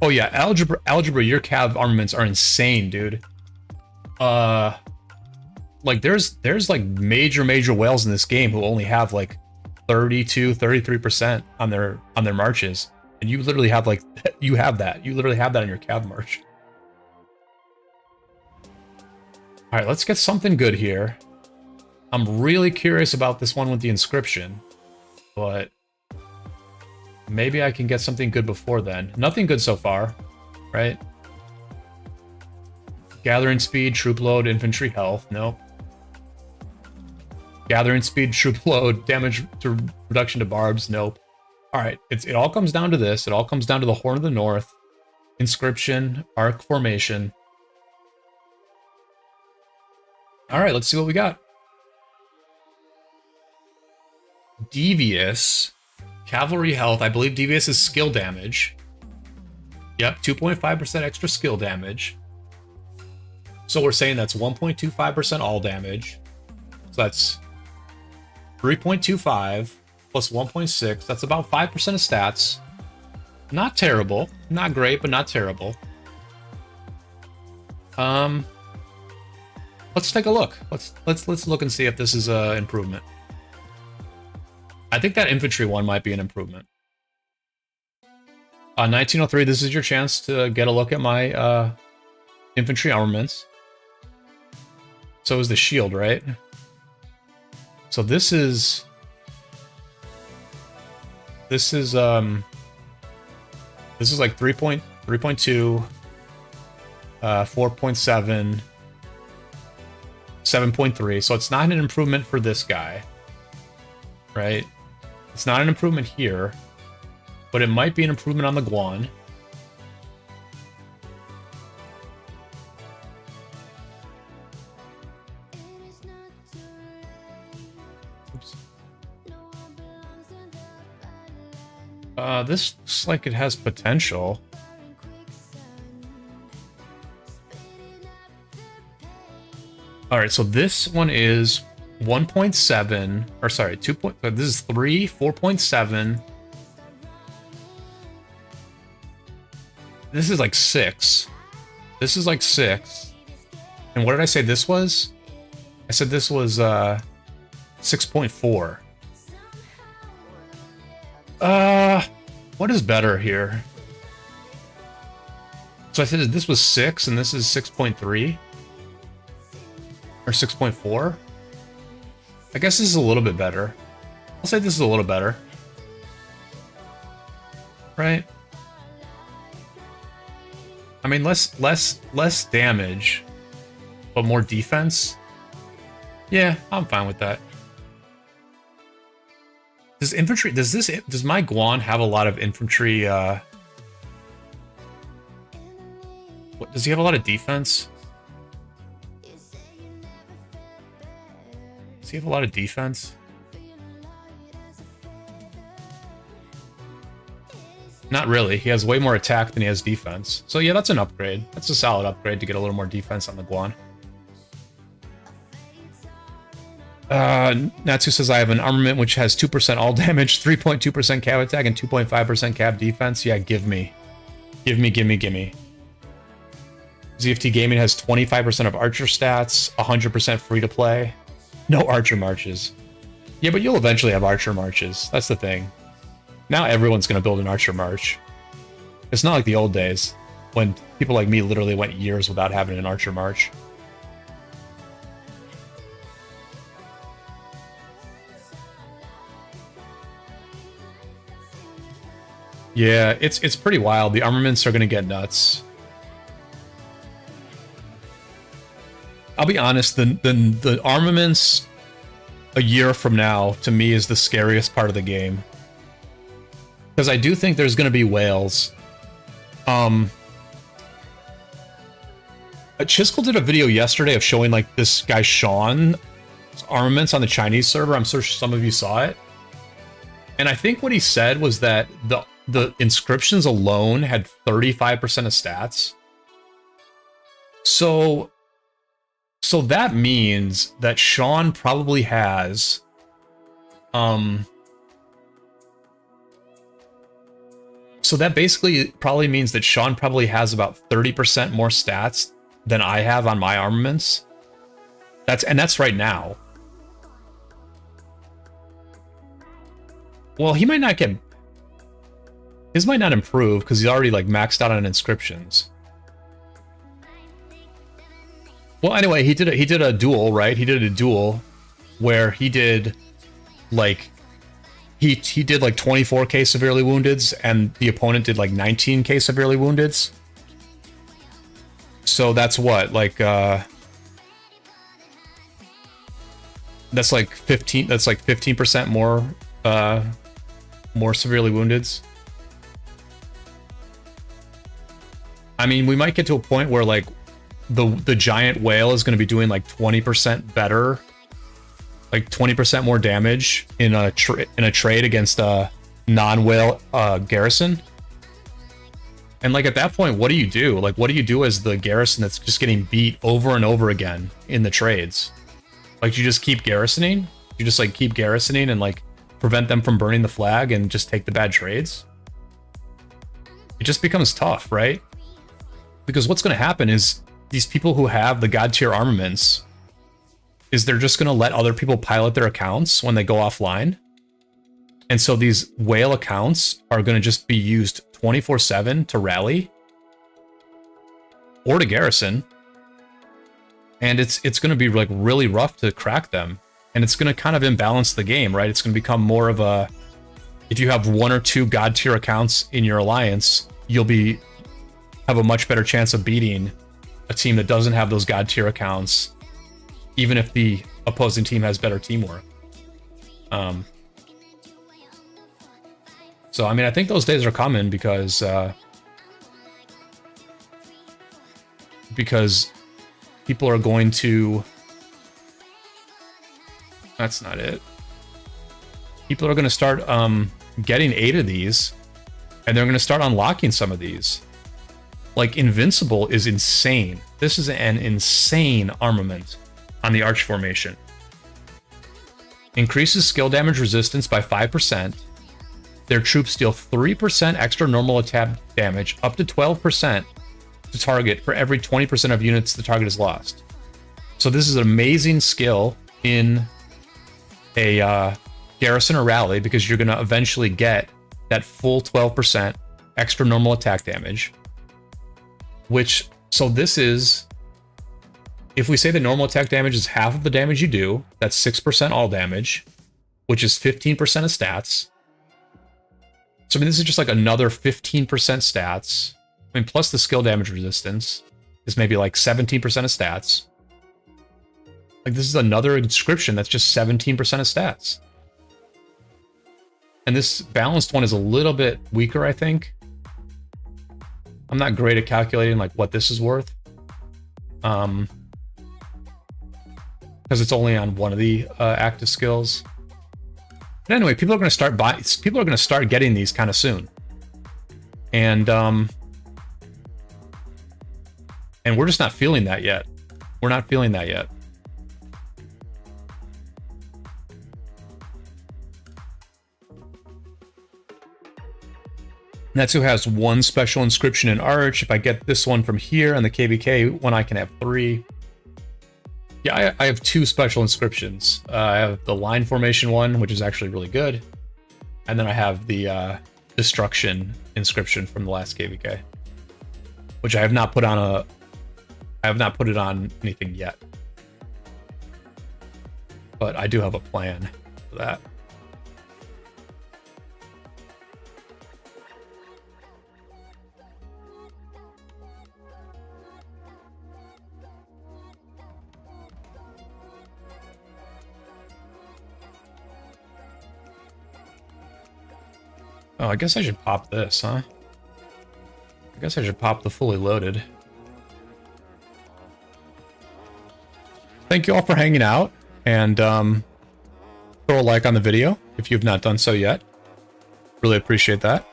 Oh yeah, algebra, your cav armaments are insane, dude. Like there's like major whales in this game who only have like 32-33% on their marches. And you literally have like you literally have that on your cav march. All right, let's get something good here. I'm really curious about this one with the inscription, but maybe I can get something good before then. Nothing good so far, right? Gathering speed, troop load, infantry health. Nope. Gathering speed, troop load, damage to reduction to barbs. Nope. All right, it all comes down to this. It all comes down to the Horn of the North, inscription, arc formation. All right, let's see what we got. Devious, cavalry health. I believe Devious is skill damage. Yep, 2.5% extra skill damage. So we're saying that's 1.25% all damage. So that's 3.25 plus 1.6. That's about 5% of stats. Not terrible. Not great, but not terrible. Let's take a look. Let's look and see if this is an improvement. I think that infantry one might be an improvement. 1903, this is your chance to get a look at my infantry armaments. So is the shield, right? So this is like 3.2, 4.7, 7.3. So it's not an improvement for this guy, right? It's not an improvement here, but it might be an improvement on the Guan. Oops. This looks like it has potential. All right, so this one is 1.7, or sorry, 2. This is 3, 4.7. This is like 6. This is like 6. And what did I say this was? I said this was 6.4. What is better here? So I said this was 6 and this is 6.3. Or 6.4? I guess this is a little bit better. I'll say this is a little better. Right? I mean, less damage, but more defense. Yeah, I'm fine with that. Does infantry, does my Guan have a lot of infantry, what, does he have a lot of defense? Does he have a lot of defense? Not really. He has way more attack than he has defense. So yeah, that's an upgrade. That's a solid upgrade to get a little more defense on the Guan. Natsu says, I have an armament which has 2% all damage, 3.2% cav attack, and 2.5% cav defense. Yeah, give me. Gimme. ZFT Gaming has 25% of archer stats, 100% free to play. No archer marches. Yeah, but you'll eventually have archer marches. That's the thing. Now everyone's going to build an archer march. It's not like the old days, when people like me literally went years without having an archer march. Yeah, it's pretty wild. The armaments are going to get nuts. I'll be honest, the armaments a year from now, to me, is the scariest part of the game. Because I do think there's going to be whales. Chiskel did a video yesterday of showing, like, this guy Sean's armaments on the Chinese server. I'm sure some of you saw it. And I think what he said was that the inscriptions alone had 35% of stats. So that means that Sean probably has so that basically probably means that Sean probably has about 30% more stats than I have on my armaments. That's right now. Well, he might not get, his might not improve because he's already like maxed out on inscriptions. Well, anyway, he did a duel, right? He did a duel where he did like he did like 24k severely woundeds and the opponent did like 19k severely woundeds. So that's what, like that's like 15% more severely woundeds. I mean, we might get to a point where like the giant whale is going to be doing like 20% better, like 20% more damage in a trade against a non-whale garrison. And like at that point, what do you do? Like, what do you do as the garrison that's just getting beat over and over again in the trades? Like, you just keep garrisoning? You just like keep garrisoning and like prevent them from burning the flag and just take the bad trades? It just becomes tough, right? Because what's going to happen is these people who have the god tier armaments, is they're just going to let other people pilot their accounts when they go offline. And so these whale accounts are going to just be used 24/7 to rally or to garrison. And it's going to be like really rough to crack them. And it's going to kind of imbalance the game, right? It's going to become more of a, if you have 1 or 2 god tier accounts in your alliance, you'll have a much better chance of beating a team that doesn't have those god tier accounts, even if the opposing team has better teamwork. So, I mean, I think those days are coming because people are going to... That's not it. People are going to start getting 8 of these And they're going to start unlocking some of these. Like, Invincible is insane. This is an insane armament on the Arch formation. Increases skill damage resistance by 5%. Their troops deal 3% extra normal attack damage, up to 12% to target for every 20% of units the target has lost. So this is an amazing skill in a garrison or rally, because you're going to eventually get that full 12% extra normal attack damage. Which, so this is, if we say the normal attack damage is half of the damage you do, that's 6% all damage, which is 15% of stats. So I mean, this is just like another 15% stats. I mean, plus the skill damage resistance is maybe like 17% of stats. Like, this is another inscription that's just 17% of stats. And this balanced one is a little bit weaker, I think. I'm not great at calculating like what this is worth. Because it's only on one of the active skills. But anyway, people are going to start buying. People are going to start getting these kind of soon, and we're just not feeling that yet. We're not feeling that yet. Netsu has one special inscription in Arch. If I get this one from here and the KVK one, I can have 3. Yeah, I have 2 special inscriptions. I have the line formation one, which is actually really good. And then I have the destruction inscription from the last KVK, which I have not put on I have not put it on anything yet. But I do have a plan for that. Oh, I guess I should pop this, huh? I guess I should pop the fully loaded. Thank you all for hanging out, and throw a like on the video if you've not done so yet. Really appreciate that.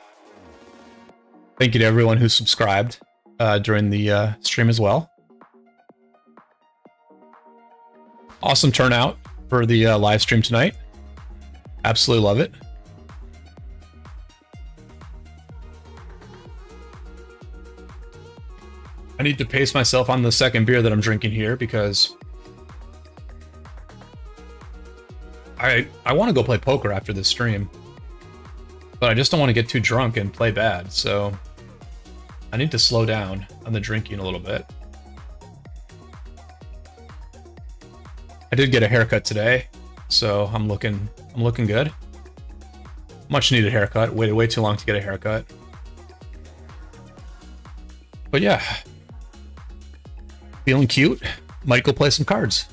Thank you to everyone who subscribed during the stream as well. Awesome turnout for the live stream tonight. Absolutely love it. I need to pace myself on the second beer that I'm drinking here, because I want to go play poker after this stream, but I just don't want to get too drunk and play bad, so I need to slow down on the drinking a little bit. I did get a haircut today, so I'm looking good. Much needed haircut. Waited way too long to get a haircut. But yeah. Feeling cute? Might go play some cards.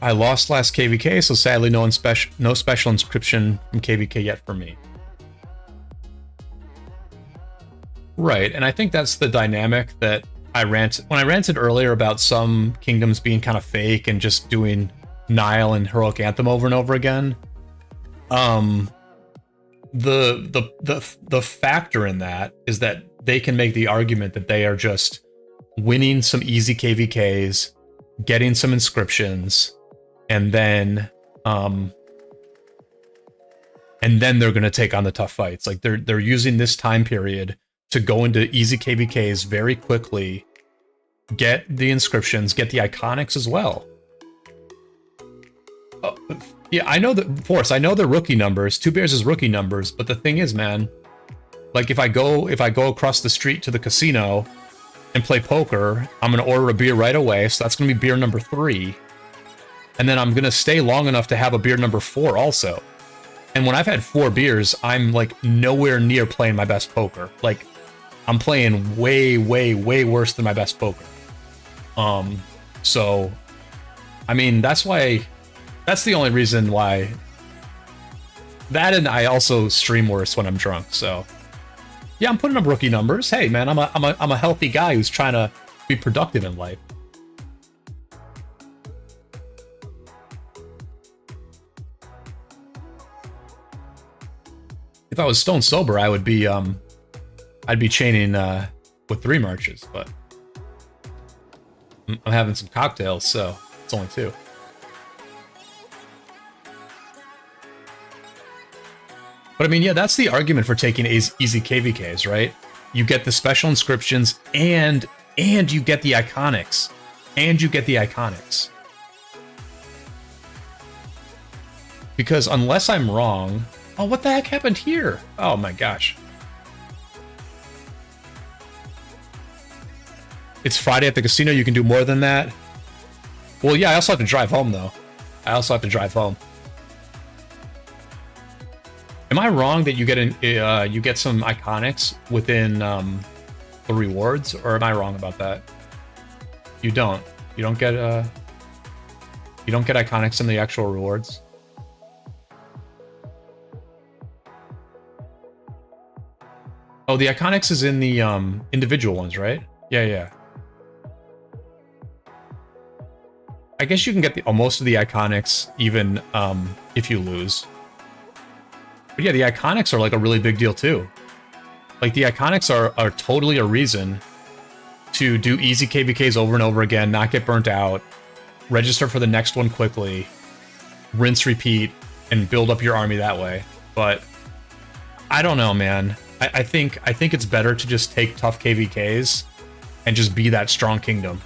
I lost last KVK, so sadly no special inscription from KVK yet for me. Right, and I think that's the dynamic that when I ranted earlier about some kingdoms being kind of fake and just doing Nile and Heroic Anthem over and over again. The factor in that is that they can make the argument that they are just winning some easy KVKs, getting some inscriptions, and then they're going to take on the tough fights. Like they're using this time period to go into easy KVKs very quickly, get the inscriptions, get the iconics as well. Yeah, I know that Force. I know the rookie numbers. 2 Bears is rookie numbers, but the thing is, man, like if I go across the street to the casino and play poker, I'm gonna order a beer right away, so that's gonna be beer number 3, and then I'm gonna stay long enough to have a beer number 4 also. And when I've had 4 beers, I'm like nowhere near playing my best poker. Like I'm playing way, way, way worse than my best poker. So, I mean, that's the only reason why. That, and I also stream worse when I'm drunk. So, yeah, I'm putting up rookie numbers. Hey, man, I'm a healthy guy who's trying to be productive in life. If I was stone sober, I'd be chaining with 3 marches, but I'm having some cocktails, so it's only 2. But I mean, yeah, that's the argument for taking easy KVKs, right? You get the special inscriptions and you get the iconics. And you get the iconics. Because unless I'm wrong... Oh, what the heck happened here? Oh my gosh. It's Friday at the casino, you can do more than that? Well, yeah, I also have to drive home, though. I also have to drive home. Am I wrong that you get some iconics within the rewards, or am I wrong about that? You don't. You don't get iconics in the actual rewards. Oh, the iconics is in the individual ones, right? Yeah, yeah. I guess you can get most of the iconics even if you lose. But yeah, the iconics are like a really big deal too. Like the iconics are totally a reason to do easy KVKs over and over again, not get burnt out, register for the next one quickly, rinse, repeat, and build up your army that way. But I don't know, man. I think it's better to just take tough KVKs and just be that strong kingdom.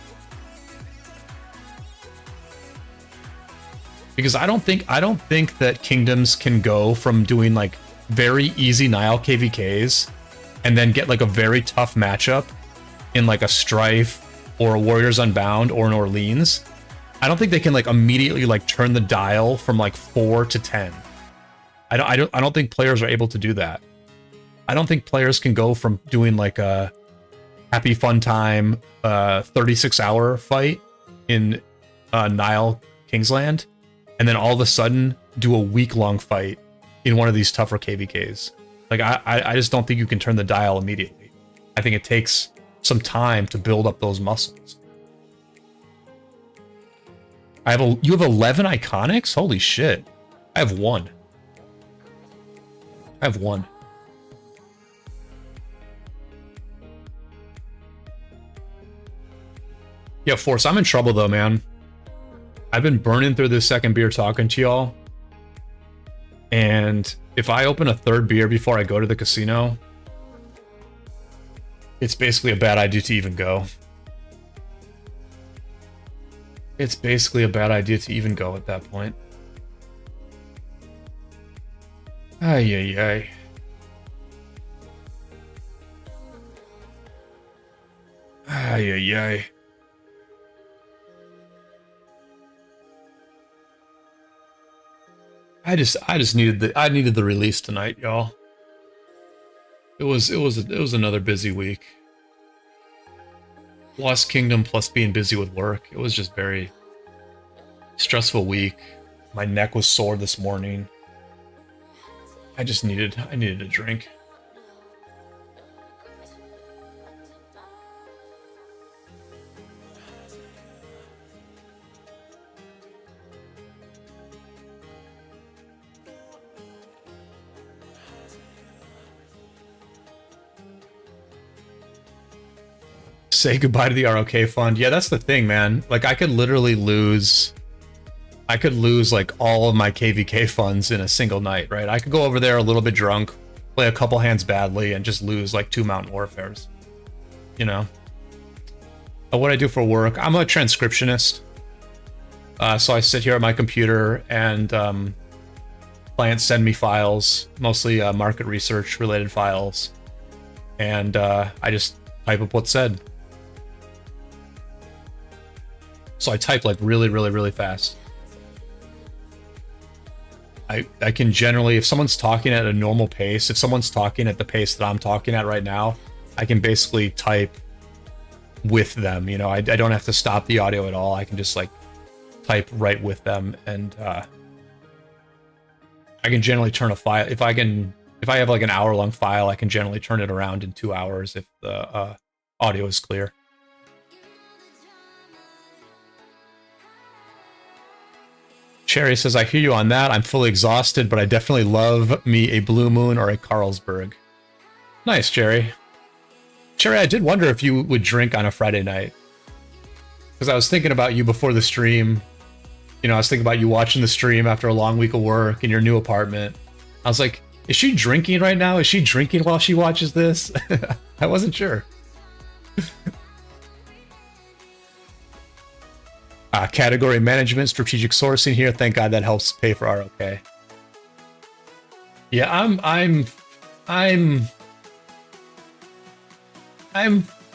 Because I don't think that kingdoms can go from doing like very easy Nile KVKs and then get like a very tough matchup in like a Strife or a Warriors Unbound or an Orleans. I don't think they can like immediately like turn the dial from like 4 to 10. I don't think players are able to do that. I don't think players can go from doing like a happy fun time 36-hour fight in Nile Kingsland and then all of a sudden do a week-long fight in one of these tougher KVKs. Like, I just don't think you can turn the dial immediately. I think it takes some time to build up those muscles. You have 11 iconics? Holy shit. I have 1. I have 1. Yeah, Force, I'm in trouble though, man. I've been burning through this second beer talking to y'all. And if I open a third beer before I go to the casino, it's basically a bad idea to even go. It's basically a bad idea to even go at that point. Ay, ay, ay. Ay, ay, ay. I just needed the release tonight, y'all. It was another busy week. Lost Kingdom plus being busy with work. It was just very stressful week. My neck was sore this morning. I needed a drink. Say goodbye to the ROK fund. Yeah, that's the thing, man. Like, I could literally lose like all of my KVK funds in a single night, right? I could go over there a little bit drunk, play a couple hands badly, and just lose like 2 Mountain Warfares. You know? What I do for work, I'm a transcriptionist. So I sit here at my computer and clients send me files, mostly market research related files. And I just type up what's said. So I type like really, really, really fast. I can generally, if someone's talking at a normal pace, if someone's talking at the pace that I'm talking at right now, I can basically type with them. You know, I don't have to stop the audio at all. I can just like type right with them, and I can generally turn a file. If I have like an hour-long file, I can generally turn it around in 2 hours if the audio is clear. Cherry says, I hear you on that. I'm fully exhausted, but I definitely love me a Blue Moon or a Carlsberg. Nice, Cherry. Cherry, I did wonder if you would drink on a Friday night. Because I was thinking about you before the stream. You know, I was thinking about you watching the stream after a long week of work in your new apartment. I was like, is she drinking right now? Is she drinking while she watches this? I wasn't sure. Category management, strategic sourcing here. Thank God that helps pay for ROK. Yeah, I'm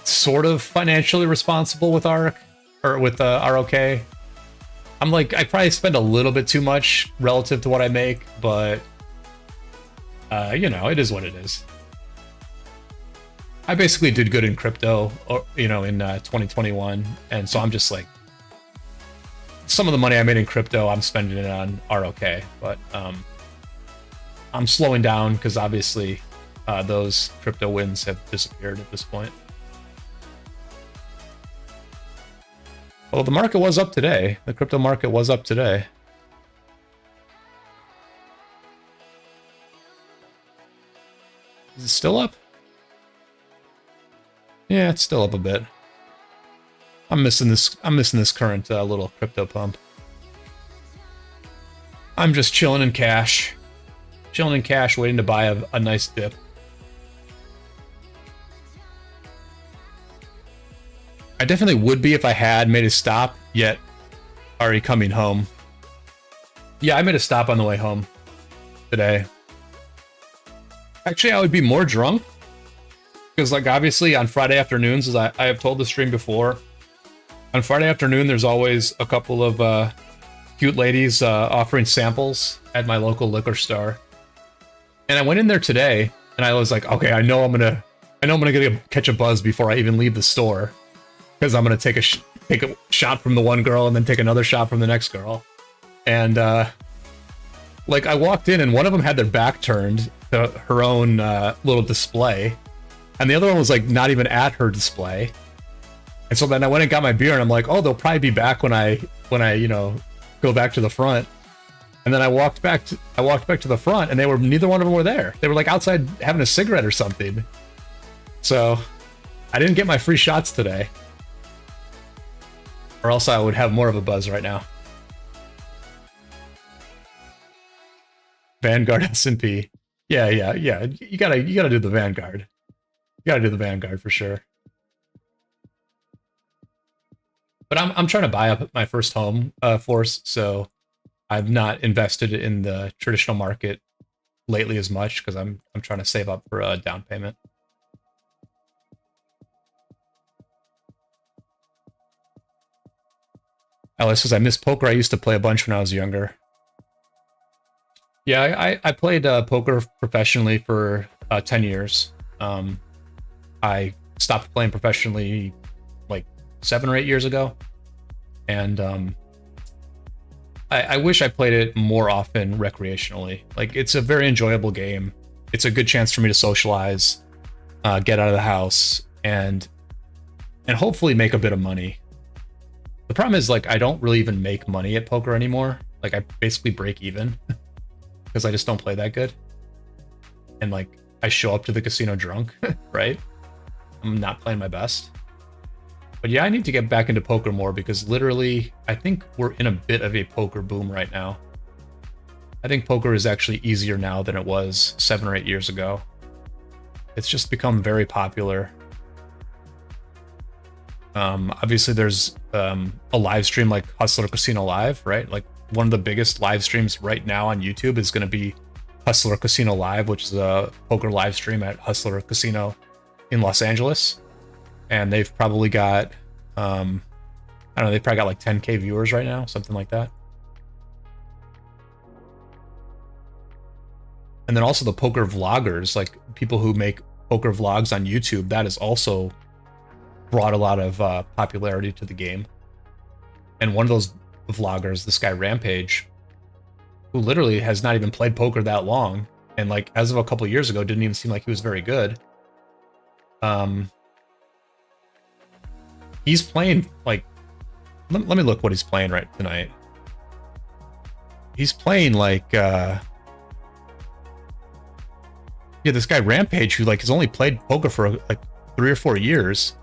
sort of financially responsible with ROK. I'm like, I probably spend a little bit too much relative to what I make, but you know, it is what it is. I basically did good in crypto, or you know, in 2021, and so I'm just like, some of the money I made in crypto, I'm spending it on ROK, but I'm slowing down because obviously those crypto wins have disappeared at this point. Well, the market was up today. The crypto market was up today. Is it still up? Yeah, it's still up a bit. I'm missing this current little crypto pump. I'm just chilling in cash. Chilling in cash, waiting to buy a nice dip. I definitely would be if I had made a stop, yet already coming home. Yeah, I made a stop on the way home today. Actually, I would be more drunk. Because, like, obviously on Friday afternoons, as I have told the stream before, on Friday afternoon, there's always a couple of cute ladies offering samples at my local liquor store. And I went in there today, and I was like, okay, I know I'm gonna catch a buzz before I even leave the store, because I'm gonna take a shot from the one girl and then take another shot from the next girl. And like, I walked in, and one of them had their back turned to her own little display, and the other one was like not even at her display. And so then I went and got my beer, and I'm like, oh, they'll probably be back when I you know, go back to the front. And then I walked back to the front, and neither one of them were there. They were like outside having a cigarette or something. So I didn't get my free shots today, or else I would have more of a buzz right now. Vanguard S&P. Yeah. You gotta do the Vanguard. You gotta do the Vanguard for sure. But I'm trying to buy up my first home force, so I've not invested in the traditional market lately as much because I'm trying to save up for a down payment. Alice says, I miss poker. I used to play a bunch when I was younger. Yeah, I played poker professionally for 10 years. I stopped playing professionally like 7 or 8 years ago. And I wish I played it more often recreationally. Like, it's a very enjoyable game. It's a good chance for me to socialize, get out of the house, and hopefully make a bit of money. The problem is, like, I don't really even make money at poker anymore. Like, I basically break even because I just don't play that good. And, like, I show up to the casino drunk, right? I'm not playing my best. But yeah, I need to get back into poker more because literally, I think we're in a bit of a poker boom right now. I think poker is actually easier now than it was 7 or 8 years ago. It's just become very popular. Obviously, there's a live stream like Hustler Casino Live, right? Like, one of the biggest live streams right now on YouTube is going to be Hustler Casino Live, which is a poker live stream at Hustler Casino in Los Angeles. And they've probably got, I don't know, they've probably got like 10K viewers right now, something like that. And then also the poker vloggers, like people who make poker vlogs on YouTube, that has also brought a lot of popularity to the game. And one of those vloggers, this guy Rampage, who literally has not even played poker that long, and like as of a couple years ago, didn't even seem like he was very good. He's playing like, let me look what he's playing right tonight. he's playing like this guy Rampage, who like has only played poker for like 3 or 4 years.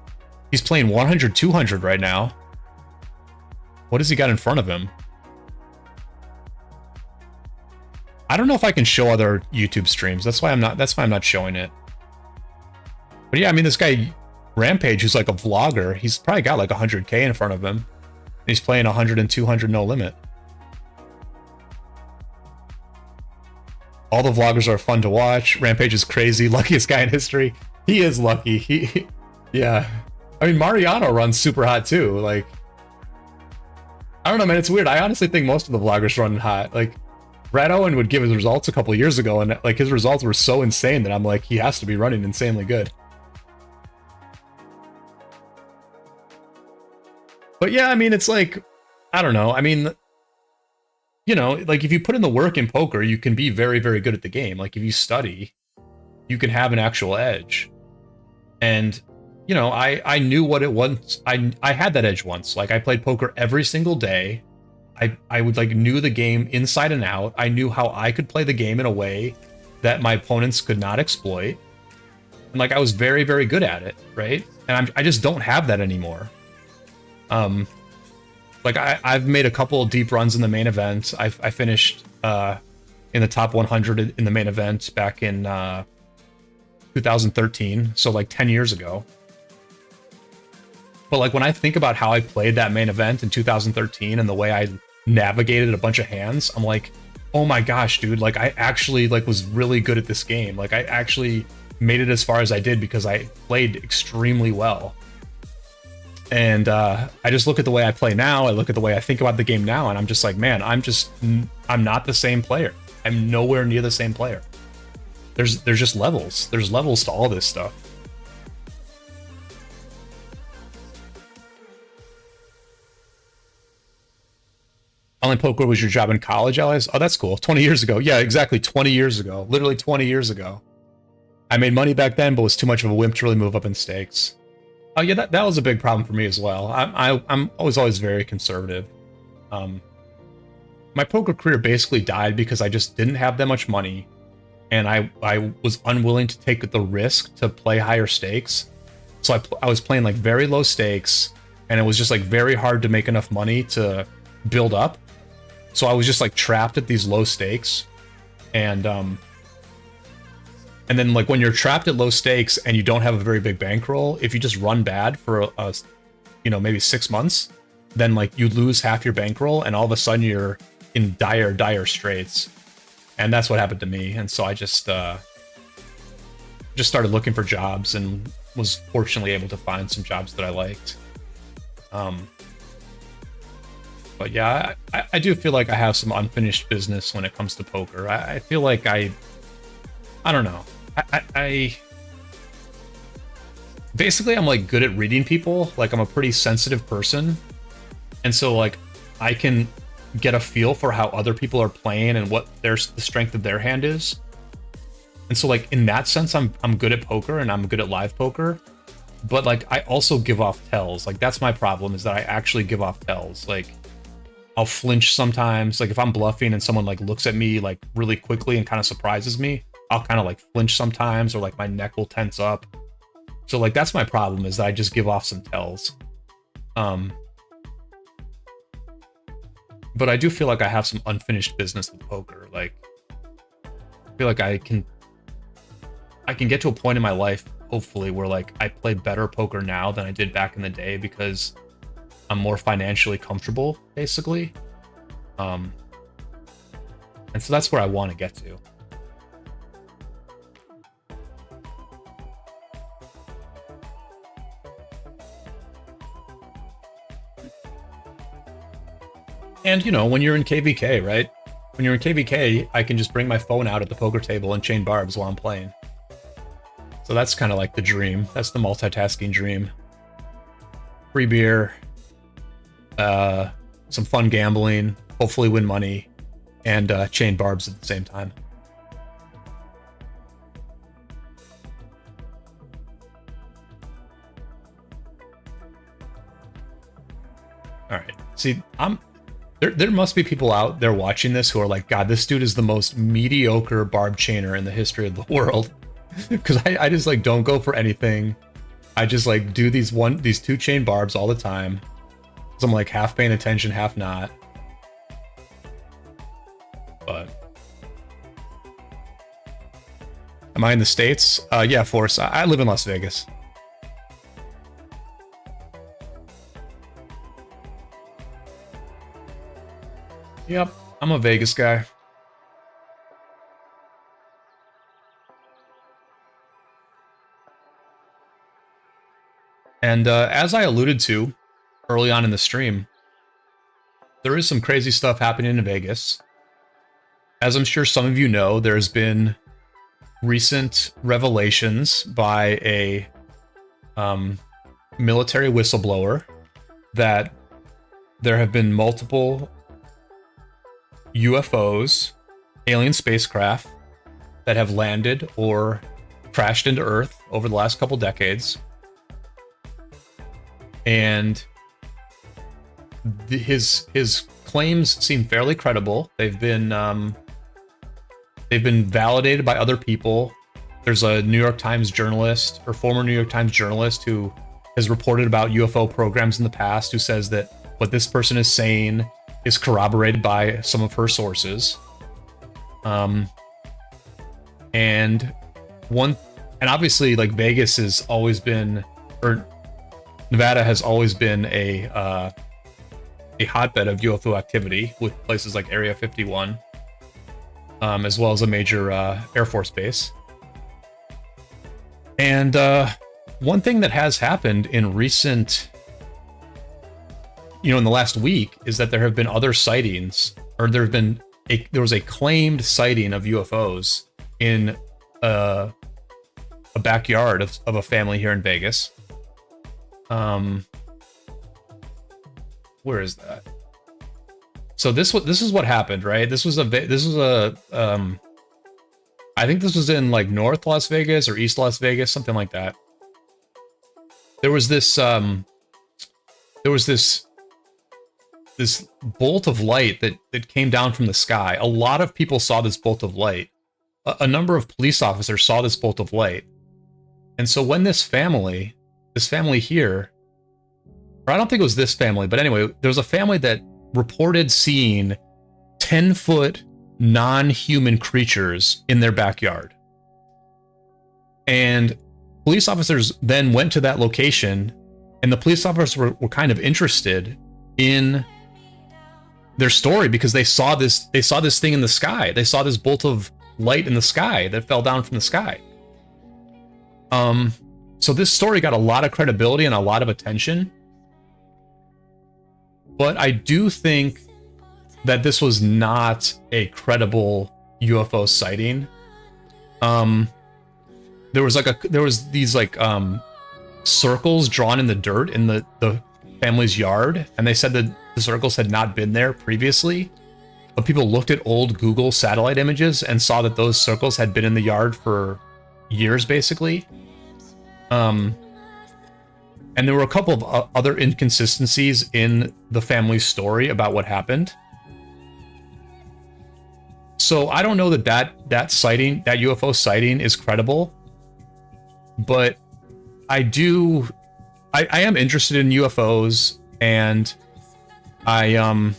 He's playing 100, 200 right now. What has he got in front of him? I don't know if I can show other YouTube streams. That's why I'm not showing it. But yeah, I mean, this guy Rampage, who's like a vlogger, he's probably got like 100K in front of him. He's playing 100 and 200 no limit. All the vloggers are fun to watch. Rampage is crazy, luckiest guy in history. He is lucky. Yeah. I mean, Mariano runs super hot too. Like, I don't know, man. It's weird. I honestly think most of the vloggers run hot. Like, Brad Owen would give his results a couple years ago, and like his results were so insane that I'm like, he has to be running insanely good. But yeah, I mean, it's like, I don't know. I mean, you know, like if you put in the work in poker, you can be very, very good at the game. Like if you study, you can have an actual edge. And, you know, I knew what it was. I had that edge once. Like I played poker every single day. I would like knew the game inside and out. I knew how I could play the game in a way that my opponents could not exploit. And like I was very, very good at it, right? And I just don't have that anymore. Like I've made a couple of deep runs in the main event. I finished in the top 100 in the main event back in 2013, so like 10 years ago. But like when I think about how I played that main event in 2013 and the way I navigated a bunch of hands, I'm like, oh my gosh, dude, like I actually like was really good at this game. Like I actually made it as far as I did because I played extremely well. And I just look at the way I play now, I look at the way I think about the game now, and I'm just like, man, I'm not the same player. I'm nowhere near the same player. There's just levels. There's levels to all this stuff. Online poker was your job in college, Alice? Oh, that's cool. 20 years ago. Yeah, exactly. 20 years ago. Literally 20 years ago. I made money back then, but was too much of a wimp to really move up in stakes. Oh yeah, that was a big problem for me as well. I'm always very conservative. My poker career basically died because I just didn't have that much money, and I was unwilling to take the risk to play higher stakes. So I was playing like very low stakes, and it was just like very hard to make enough money to build up. So I was just like trapped at these low stakes, and then like when you're trapped at low stakes and you don't have a very big bankroll, if you just run bad for you know, maybe 6 months, then like you lose half your bankroll and all of a sudden you're in dire straits. And that's what happened to me. And so I just started looking for jobs and was fortunately able to find some jobs that I liked. But yeah, I do feel like I have some unfinished business when it comes to poker. I feel like I don't know. I basically I'm like good at reading people. Like I'm a pretty sensitive person, and so like I can get a feel for how other people are playing and what the strength of their hand is. And so like in that sense, I'm good at poker and I'm good at live poker. But like I also give off tells. Like that's my problem, is that I actually give off tells. Like I'll flinch sometimes. Like if I'm bluffing and someone like looks at me like really quickly and kind of surprises me, I'll kind of like flinch sometimes, or like my neck will tense up. So like that's my problem, is that I just give off some tells. But I do feel like I have some unfinished business with poker. Like I feel like I can get to a point in my life, hopefully, where like I play better poker now than I did back in the day because I'm more financially comfortable, basically. And so that's where I want to get to. And, you know, when you're in KVK, right? When you're in KVK, I can just bring my phone out at the poker table and chain barbs while I'm playing. So that's kind of like the dream. That's the multitasking dream. Free beer, some fun gambling, hopefully win money, and chain barbs at the same time. All right. See, There must be people out there watching this who are like, God, this dude is the most mediocre barb chainer in the history of the world. Because I just like don't go for anything. I just like do these 2-chain barbs all the time. So I'm like half paying attention, half not. But am I in the States? Yeah, Force. I live in Las Vegas. Yep, I'm a Vegas guy. And as I alluded to early on in the stream, there is some crazy stuff happening in Vegas. As I'm sure some of you know, there's been recent revelations by a military whistleblower that there have been multiple UFOs, alien spacecraft, that have landed or crashed into Earth over the last couple decades. And his claims seem fairly credible. They've been validated by other people. There's a New York Times journalist, or former New York Times journalist, who has reported about UFO programs in the past, who says that what this person is saying is corroborated by some of her sources. And obviously, like, Vegas has always been, or Nevada has always been a hotbed of UFO activity, with places like Area 51, as well as a major Air Force base. And one thing that has happened in recent, in the last week, is that there have been other sightings, or there was a claimed sighting of UFOs in a backyard of a family here in Vegas. Where is that? So this is what happened, right? I think this was in like North Las Vegas or East Las Vegas, something like that. There was this bolt of light that came down from the sky. A lot of people saw this bolt of light. A number of police officers saw this bolt of light. And so when this family here, or I don't think it was this family, but anyway, there was a family that reported seeing 10-foot non-human creatures in their backyard. And police officers then went to that location, and the police officers were kind of interested in their story because they saw this thing in the sky. They saw this bolt of light in the sky that fell down from the sky. So this story got a lot of credibility and a lot of attention. But I do think that this was not a credible UFO sighting. There was these circles drawn in the dirt in the family's yard, and they said that the circles had not been there previously. But people looked at old Google satellite images and saw that those circles had been in the yard for years, basically. And there were a couple of other inconsistencies in the family's story about what happened. So I don't know that sighting, that UFO sighting, is credible. But I am interested in UFOs, and I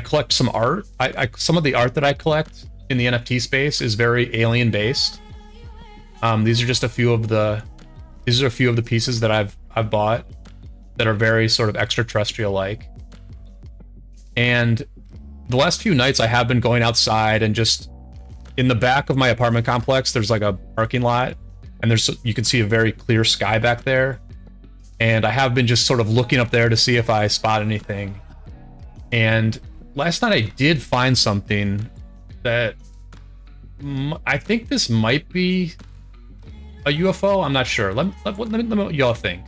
collect some art. Some of the art that I collect in the NFT space is very alien based. These are just a few of the pieces that I've bought that are very sort of extraterrestrial like. And the last few nights I have been going outside, and just in the back of my apartment complex, there's like a parking lot, and you can see a very clear sky back there. And I have been just sort of looking up there to see if I spot anything. And last night I did find something that I think this might be a UFO. I'm not sure. Let me know what y'all think.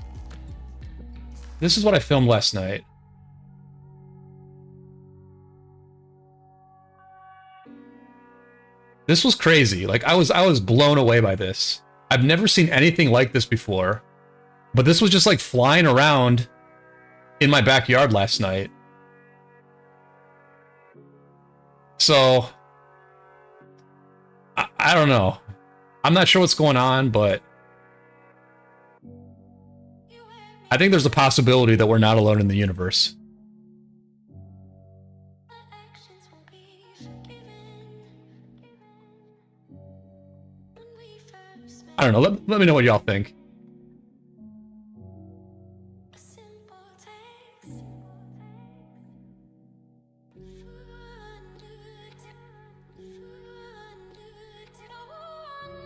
This is what I filmed last night. This was crazy. Like, I was blown away by this. I've never seen anything like this before. But this was just like flying around in my backyard last night. So I don't know. I'm not sure what's going on, but I think there's a possibility that we're not alone in the universe. I don't know. Let me know what y'all think.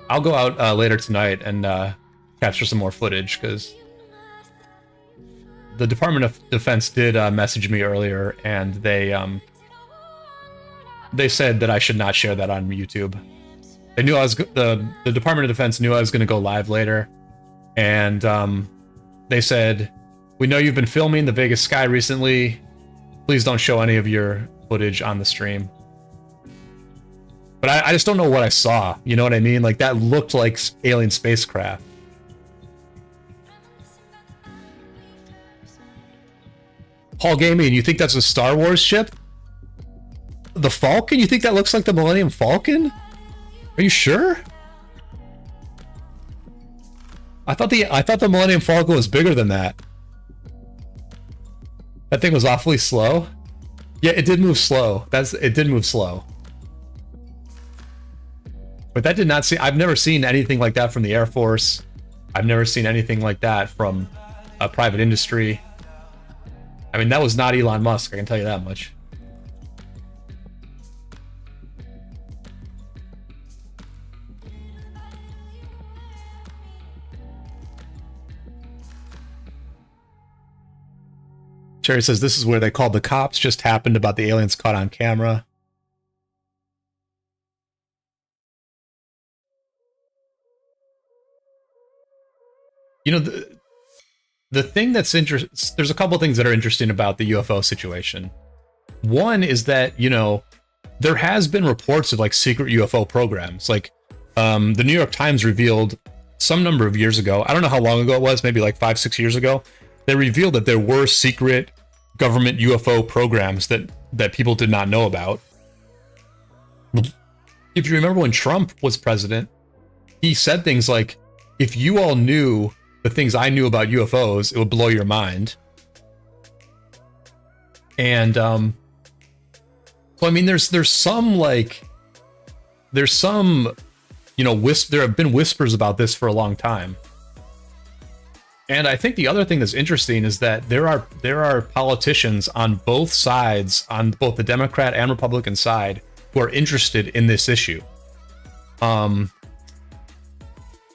I'll go out later tonight and capture some more footage, because the Department of Defense did message me earlier, and they said that I should not share that on YouTube. They knew I was the Department of Defense knew I was going to go live later, and they said, "We know you've been filming the Vegas sky recently. Please don't show any of your footage on the stream." But I just don't know what I saw. You know what I mean? Like, that looked like alien spacecraft. Paul Gaming, you think that's a Star Wars ship? The Falcon? You think that looks like the Millennium Falcon? Are you sure? I thought the Millennium Falcon was bigger than that. That thing was awfully slow. Yeah, it did move slow. It did move slow. But that did not see. I've never seen anything like that from the Air Force. I've never seen anything like that from a private industry. I mean, that was not Elon Musk, I can tell you that much. Cherry says this is where they called the cops. Just happened about the aliens caught on camera. You know, the thing that's interesting, there's a couple things that are interesting about the UFO situation. One is that, you know, there has been reports of like secret UFO programs. Like the New York Times revealed some number of years ago, I don't know how long ago it was, maybe like 5-6 years ago, they revealed that there were secret government UFO programs that people did not know about. If you remember when Trump was president, he said things like, if you all knew the things I knew about UFOs, it would blow your mind. And so I mean, there's some you know, there have been whispers about this for a long time. And I think the other thing that's interesting is that there are politicians on both sides, on both the Democrat and Republican side, who are interested in this issue.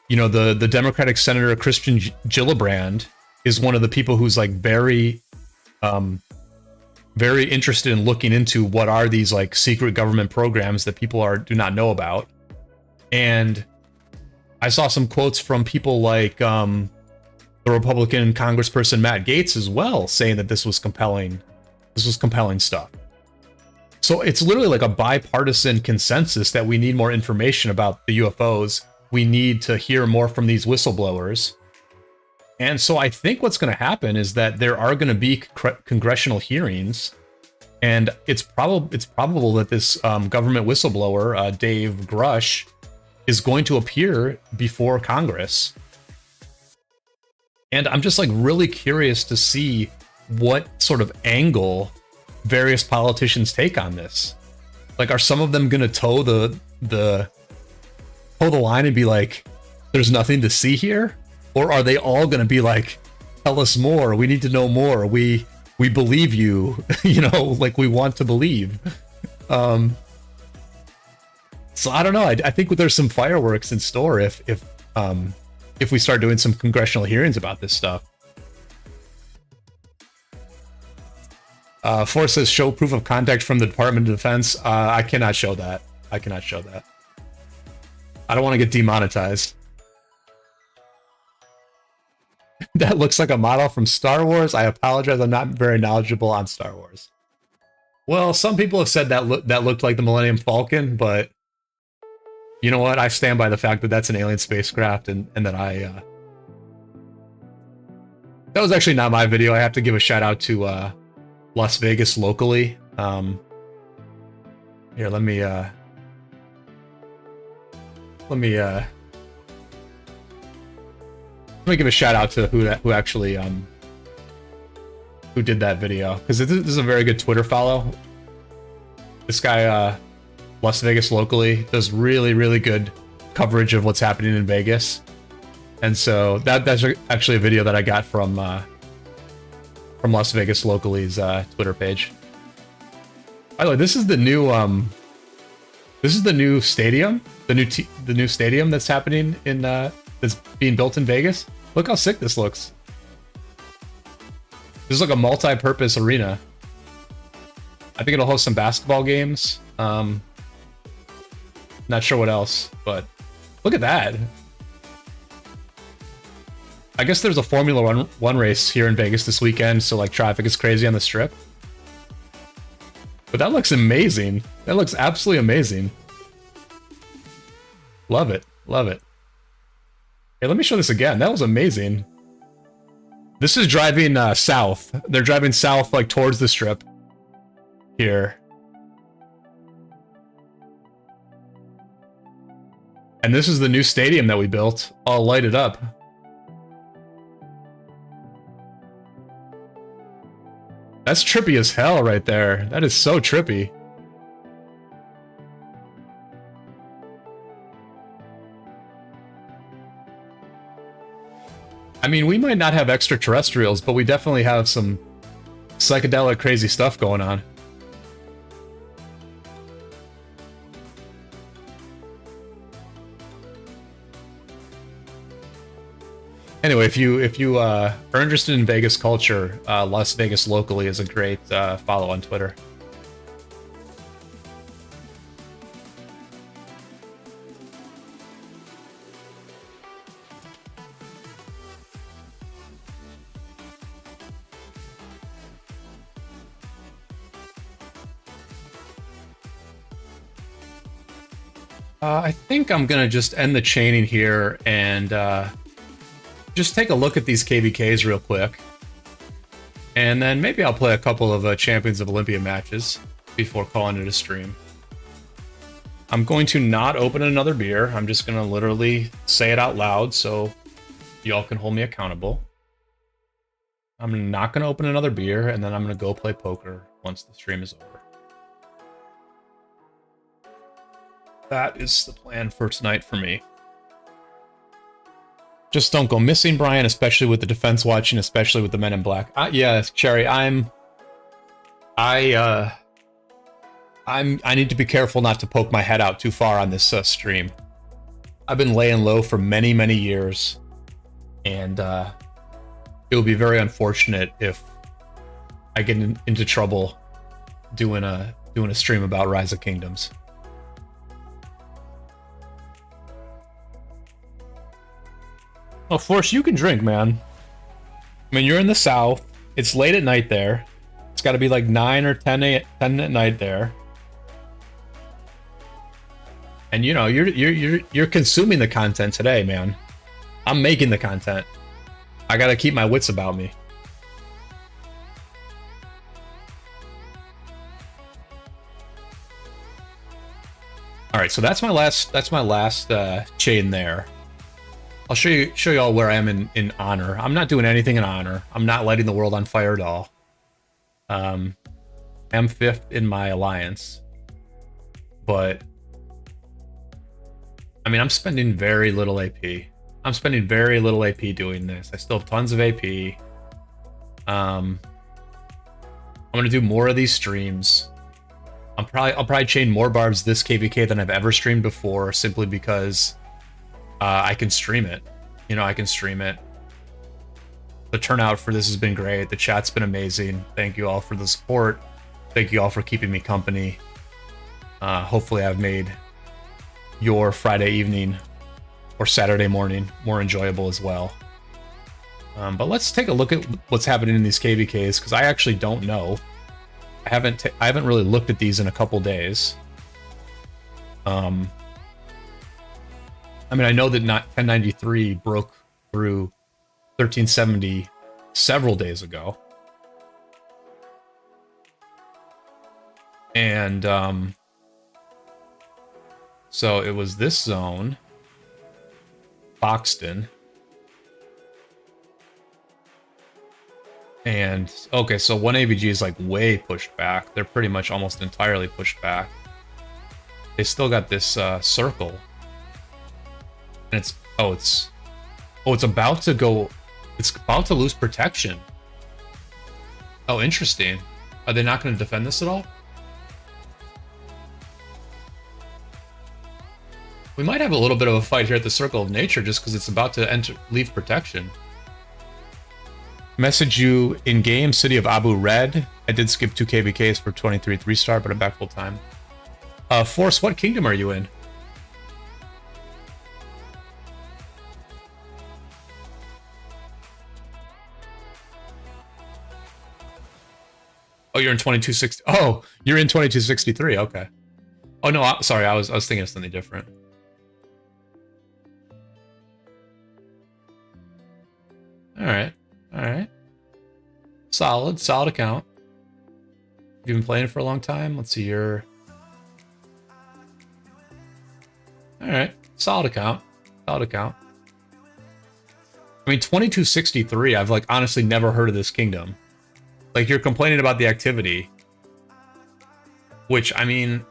You know, the Democratic Senator Christian Gillibrand is one of the people who's like very interested in looking into what are these like secret government programs that people do not know about. And I saw some quotes from people like the Republican Congressperson Matt Gaetz as well, saying that this was compelling stuff. So it's literally like a bipartisan consensus that we need more information about the UFOs. We need to hear more from these whistleblowers. And so I think what's going to happen is that there are going to be congressional hearings, and it's probable that this government whistleblower, Dave Grush, is going to appear before Congress. And I'm just like really curious to see what sort of angle various politicians take on this. Like, are some of them going to toe the line and be like, there's nothing to see here? Or are they all going to be like, tell us more, we need to know more, we believe you, you know, like we want to believe. So I don't know. I think there's some fireworks in store if we start doing some congressional hearings about this stuff. Force says show proof of contact from the Department of Defense. I cannot show that. I don't want to get demonetized. That looks like a model from Star Wars. I apologize, I'm not very knowledgeable on Star Wars. Well, some people have said that looked like the Millennium Falcon, but you know what? I stand by the fact that that's an alien spacecraft, and that That was actually not my video. I have to give a shout out to Las Vegas locally. Here, let me give a shout out to who actually who did that video, because this is a very good Twitter follow. This guy, Las Vegas locally, does really good coverage of what's happening in Vegas, and so that's actually a video that I got from Las Vegas locally's Twitter page. By the way, this is the new stadium, the new stadium that's happening in that's being built in Vegas. Look how sick this looks. This is like a multi-purpose arena. I think it'll host some basketball games. Not sure what else, but look at that. I guess there's a Formula 1 race here in Vegas this weekend, so like traffic is crazy on the strip. But that looks amazing. That looks absolutely amazing. Love it. Love it. Hey, let me show this again. That was amazing. This is driving south. They're driving south, like towards the strip here. And this is the new stadium that we built, all lighted up. That's trippy as hell right there. That is so trippy. I mean, we might not have extraterrestrials, but we definitely have some psychedelic crazy stuff going on. Anyway, if you are interested in Vegas culture, Las Vegas locally is a great follow on Twitter. I think I'm gonna just end the chaining here and just take a look at these KVKs real quick. And then maybe I'll play a couple of Champions of Olympia matches before calling it a stream. I'm going to not open another beer. I'm just gonna literally say it out loud so y'all can hold me accountable. I'm not gonna open another beer, and then I'm gonna go play poker once the stream is over. That is the plan for tonight for me. Just don't go missing, Brian, especially with the defense watching, especially with the Men in Black. Yeah, Cherry, I need to be careful not to poke my head out too far on this stream. I've been laying low for many years, and it would be very unfortunate if I get into trouble doing a stream about Rise of Kingdoms. Oh, Force, you can drink, man. I mean, you're in the South. It's late at night there. It's got to be like 9 or 10 at night there. And you know, you're consuming the content today, man. I'm making the content. I got to keep my wits about me. All right, so that's my last chain there. I'll show you all where I am in honor. I'm not doing anything in honor. I'm not lighting the world on fire at all. I'm 5th in my alliance, but I mean, I'm spending very little AP. I'm spending very little AP doing this. I still have tons of AP. I'm gonna do more of these streams. I'll probably chain more barbs this KVK than I've ever streamed before, simply because I can stream it. You know, I can stream it. The turnout for this has been great. The chat's been amazing. Thank you all for the support. Thank you all for keeping me company. Hopefully I've made your Friday evening or Saturday morning more enjoyable as well. But let's take a look at what's happening in these KVKs, because I actually don't know. I haven't really looked at these in a couple days. I mean, I know that 1093 broke through 1370 several days ago. And so it was this zone, Foxton. And okay, so 1 AVG is like way pushed back. They're pretty much almost entirely pushed back. They still got this circle. And it's about to go, it's about to lose protection. Oh, interesting. Are they not going to defend this at all? We might have a little bit of a fight here at the Circle of Nature just because it's about to leave protection. Message you in game, City of Abu Red. I did skip 2 KVKs for 23 3-star, but I'm back full time. Force, what kingdom are you in? Oh, you're in 2260. Oh, you're in 2263. Okay. Oh no, sorry, I was thinking of something different. All right. Solid account. You've been playing for a long time. Let's see your. All right, solid account. I mean, 2263. I've like honestly never heard of this kingdom. Like you're complaining about the activity, which I mean,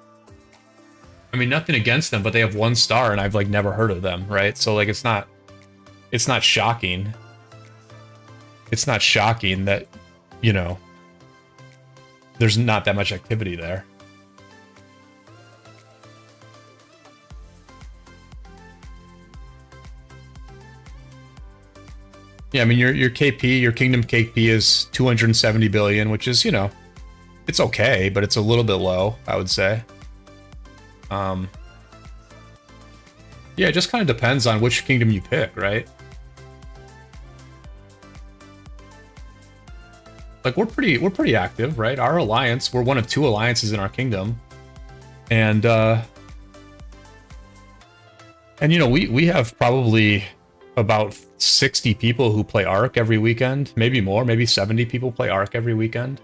nothing against them, but they have 1 star, and I've like never heard of them, right? So like it's not shocking. It's not shocking that, you know, there's not that much activity there. Yeah, I mean, your KP, your Kingdom KP is 270 billion, which is, you know, it's okay, but it's a little bit low, I would say. Yeah, it just kind of depends on which kingdom you pick, right? Like we're pretty active, right? Our alliance, we're one of 2 alliances in our kingdom. And you know, we have probably about 60 people who play Arc every weekend, maybe more, maybe 70 people play Arc every weekend.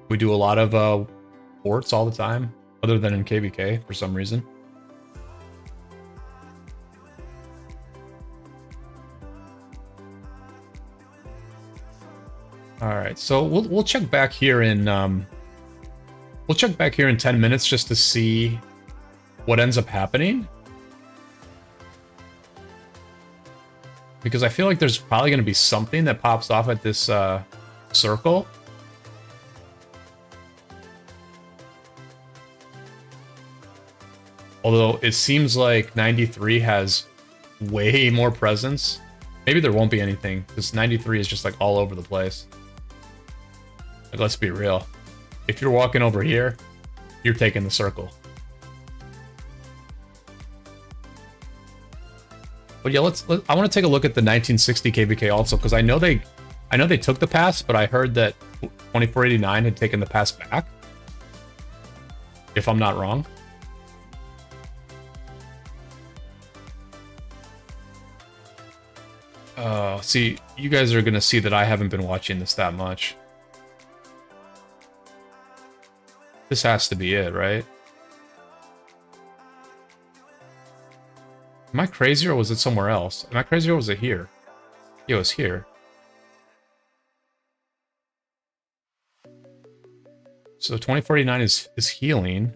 We do a lot of ports all the time, other than in KVK for some reason. All right, so we'll check back here in 10 minutes just to see what ends up happening, because I feel like there's probably going to be something that pops off at this circle. Although it seems like 93 has way more presence. Maybe there won't be anything, because 93 is just like all over the place. Like, let's be real. If you're walking over here, you're taking the circle. But yeah, I want to take a look at the 1960 KVK also, because I know they took the pass, but I heard that 2489 had taken the pass back. If I'm not wrong. See, you guys are gonna see that I haven't been watching this that much. This has to be it, right? Am I crazy, or was it somewhere else? Am I crazy, or was it here? Yeah, it was here. So 2049 is healing.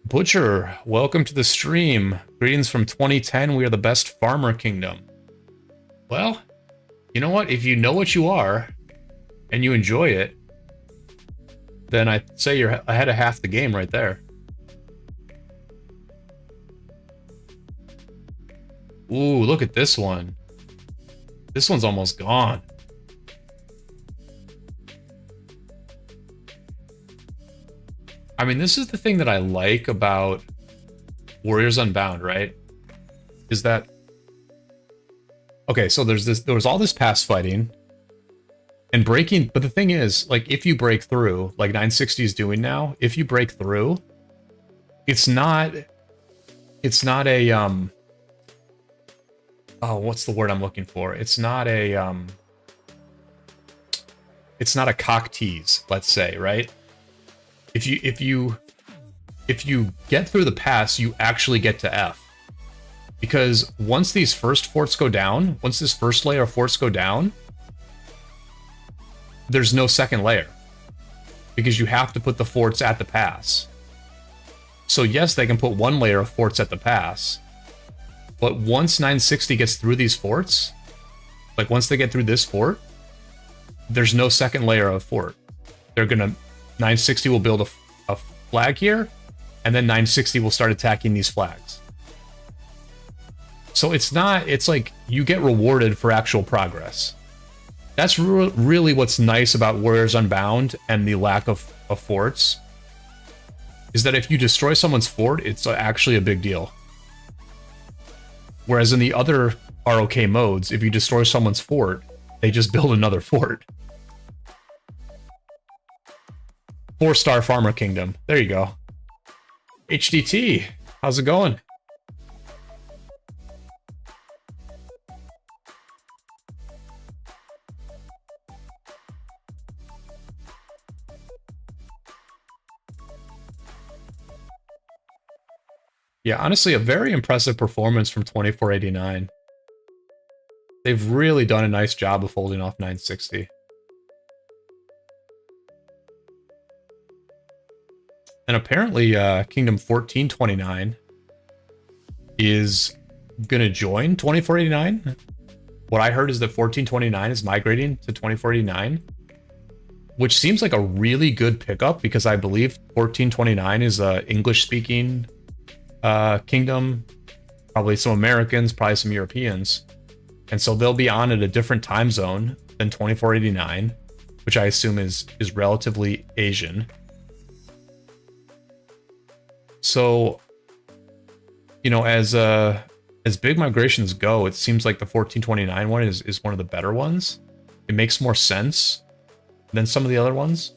Butcher, welcome to the stream. Greetings from 2010. We are the best farmer kingdom. Well, you know what? If you know what you are, and you enjoy it, then I'd say you're ahead of half the game right there. Ooh, look at this one. This one's almost gone. I mean, this is the thing that I like about Warriors Unbound, right? Is that... Okay, so there was all this pass fighting and breaking, but the thing is, like, if you break through, like 960 is doing now, if you break through, it's not a oh, what's the word I'm looking for? It's not a cock tease, let's say, right? If you get through the pass, you actually get to F. Because once these first forts go down, once this first layer of forts go down, there's no second layer. Because you have to put the forts at the pass. So yes, they can put one layer of forts at the pass. But once 960 gets through these forts, like once they get through this fort, there's no second layer of fort. They're gonna, 960 will build a flag here, and then 960 will start attacking these flags. So it's like you get rewarded for actual progress. That's really what's nice about Warriors Unbound and the lack of forts, is that if you destroy someone's fort, it's actually a big deal. Whereas in the other ROK modes, if you destroy someone's fort, they just build another fort. 4-star Farmer Kingdom. There you go. HDT, how's it going? Yeah, honestly, a very impressive performance from 2489. They've really done a nice job of holding off 960. And apparently, Kingdom 1429 is going to join 2489. What I heard is that 1429 is migrating to 2489, which seems like a really good pickup because I believe 1429 is a English-speaking kingdom, probably some Americans, probably some Europeans. And so they'll be on at a different time zone than 2489, which I assume is relatively Asian. So, you know, as big migrations go, it seems like the 1429 one is one of the better ones. It makes more sense than some of the other ones.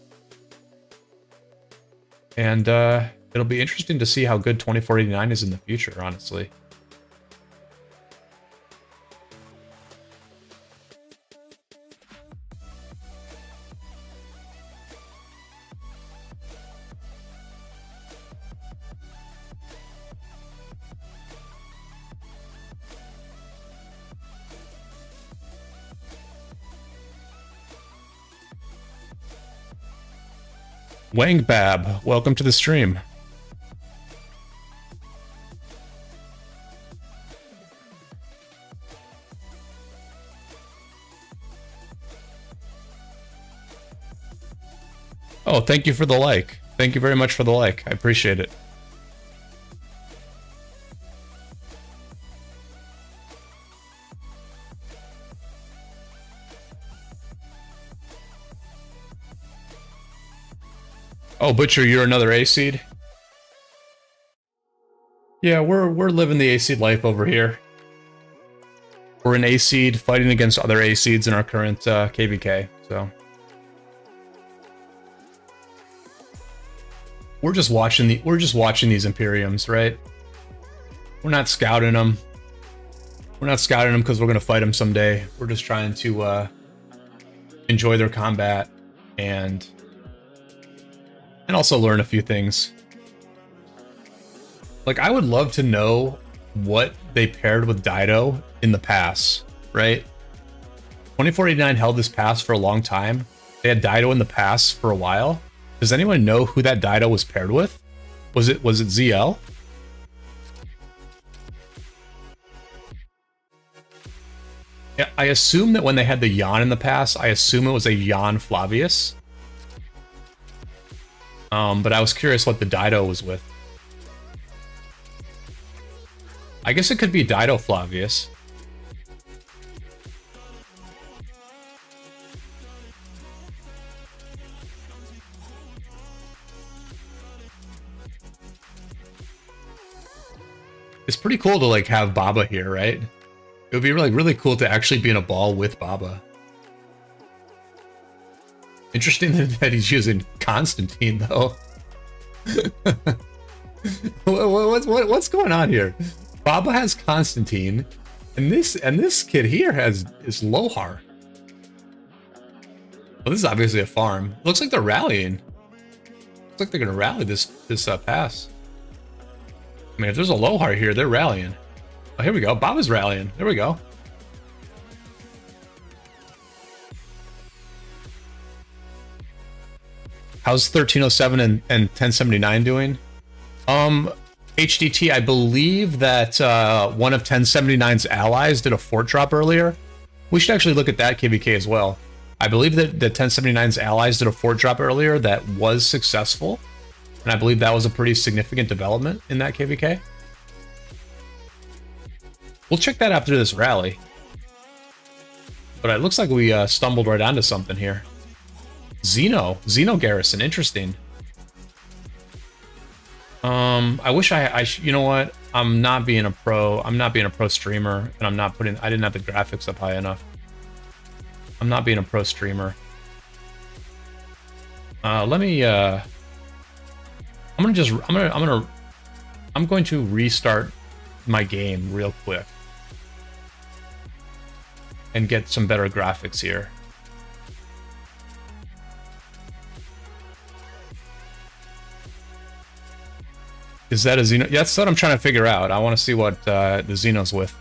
And it'll be interesting to see how good 2489 is in the future, honestly. Wangbab, welcome to the stream. Oh, thank you for the like. Thank you very much for the like. I appreciate it. Oh, Butcher, you're another A seed? Yeah, we're living the A seed life over here. We're an A seed fighting against other A seeds in our current KVK, so. We're just watching these Imperiums, right? We're not scouting them. We're not scouting them because we're gonna fight them someday. We're just trying to enjoy their combat and also learn a few things. Like, I would love to know what they paired with Dido in the pass, right? 2489 held this pass for a long time. They had Dido in the pass for a while. Does anyone know who that Dido was paired with? Was it ZL? Yeah, I assume that when they had the Jan in the pass, I assume it was a Jan Flavius. But I was curious what the Dido was with. I guess it could be Dido Flavius. It's pretty cool to like have Baba here, right? It would be really cool to actually be in a ball with Baba. Interesting that he's using Constantine, though. What's going on here? Baba has Constantine. And this kid here is Lohar. Well, this is obviously a farm. Looks like they're rallying. Looks like they're gonna rally this pass. I mean, if there's a Lohar here, they're rallying. Oh, here we go. Bob is rallying. There we go. How's 1307 and 1079 doing? HDT, I believe that one of 1079's allies did a fort drop earlier. We should actually look at that KVK as well. I believe that the 1079's allies did a fort drop earlier that was successful. And I believe that was a pretty significant development in that KVK. We'll check that after this rally. But it looks like we stumbled right onto something here. Xeno garrison, interesting. I wish you know what? I'm not being a pro streamer, and I didn't have the graphics up high enough. I'm not being a pro streamer. I'm going to restart my game real quick and get some better graphics here. Is that a Xeno? Yeah, that's what I'm trying to figure out. I want to see what the Xeno's with.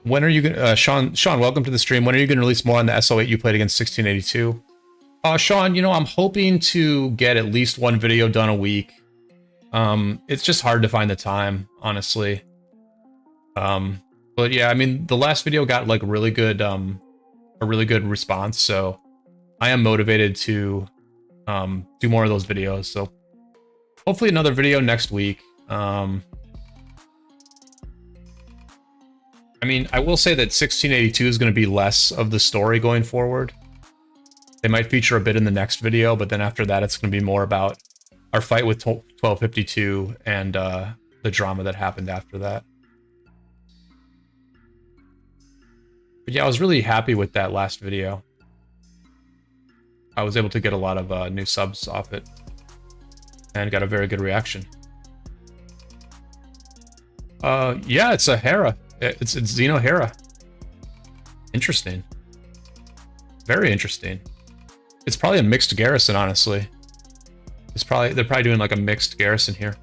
When are you gonna, Sean, welcome to the stream. When are you going to release more on the SO8 you played against 1682? Sean, you know, I'm hoping to get at least one video done a week. It's just hard to find the time, honestly. But yeah, I mean, the last video got like a really good response, so I am motivated to do more of those videos. So hopefully another video next week. I mean, I will say that 1682 is going to be less of the story going forward. They might feature a bit in the next video, but then after that, it's going to be more about our fight with 1252 and the drama that happened after that. But yeah, I was really happy with that last video. I was able to get a lot of new subs off it and got a very good reaction. Yeah, it's a Hera. It's Xeno Hera. Interesting. Very interesting. It's probably a mixed garrison, honestly. They're probably doing like a mixed garrison here.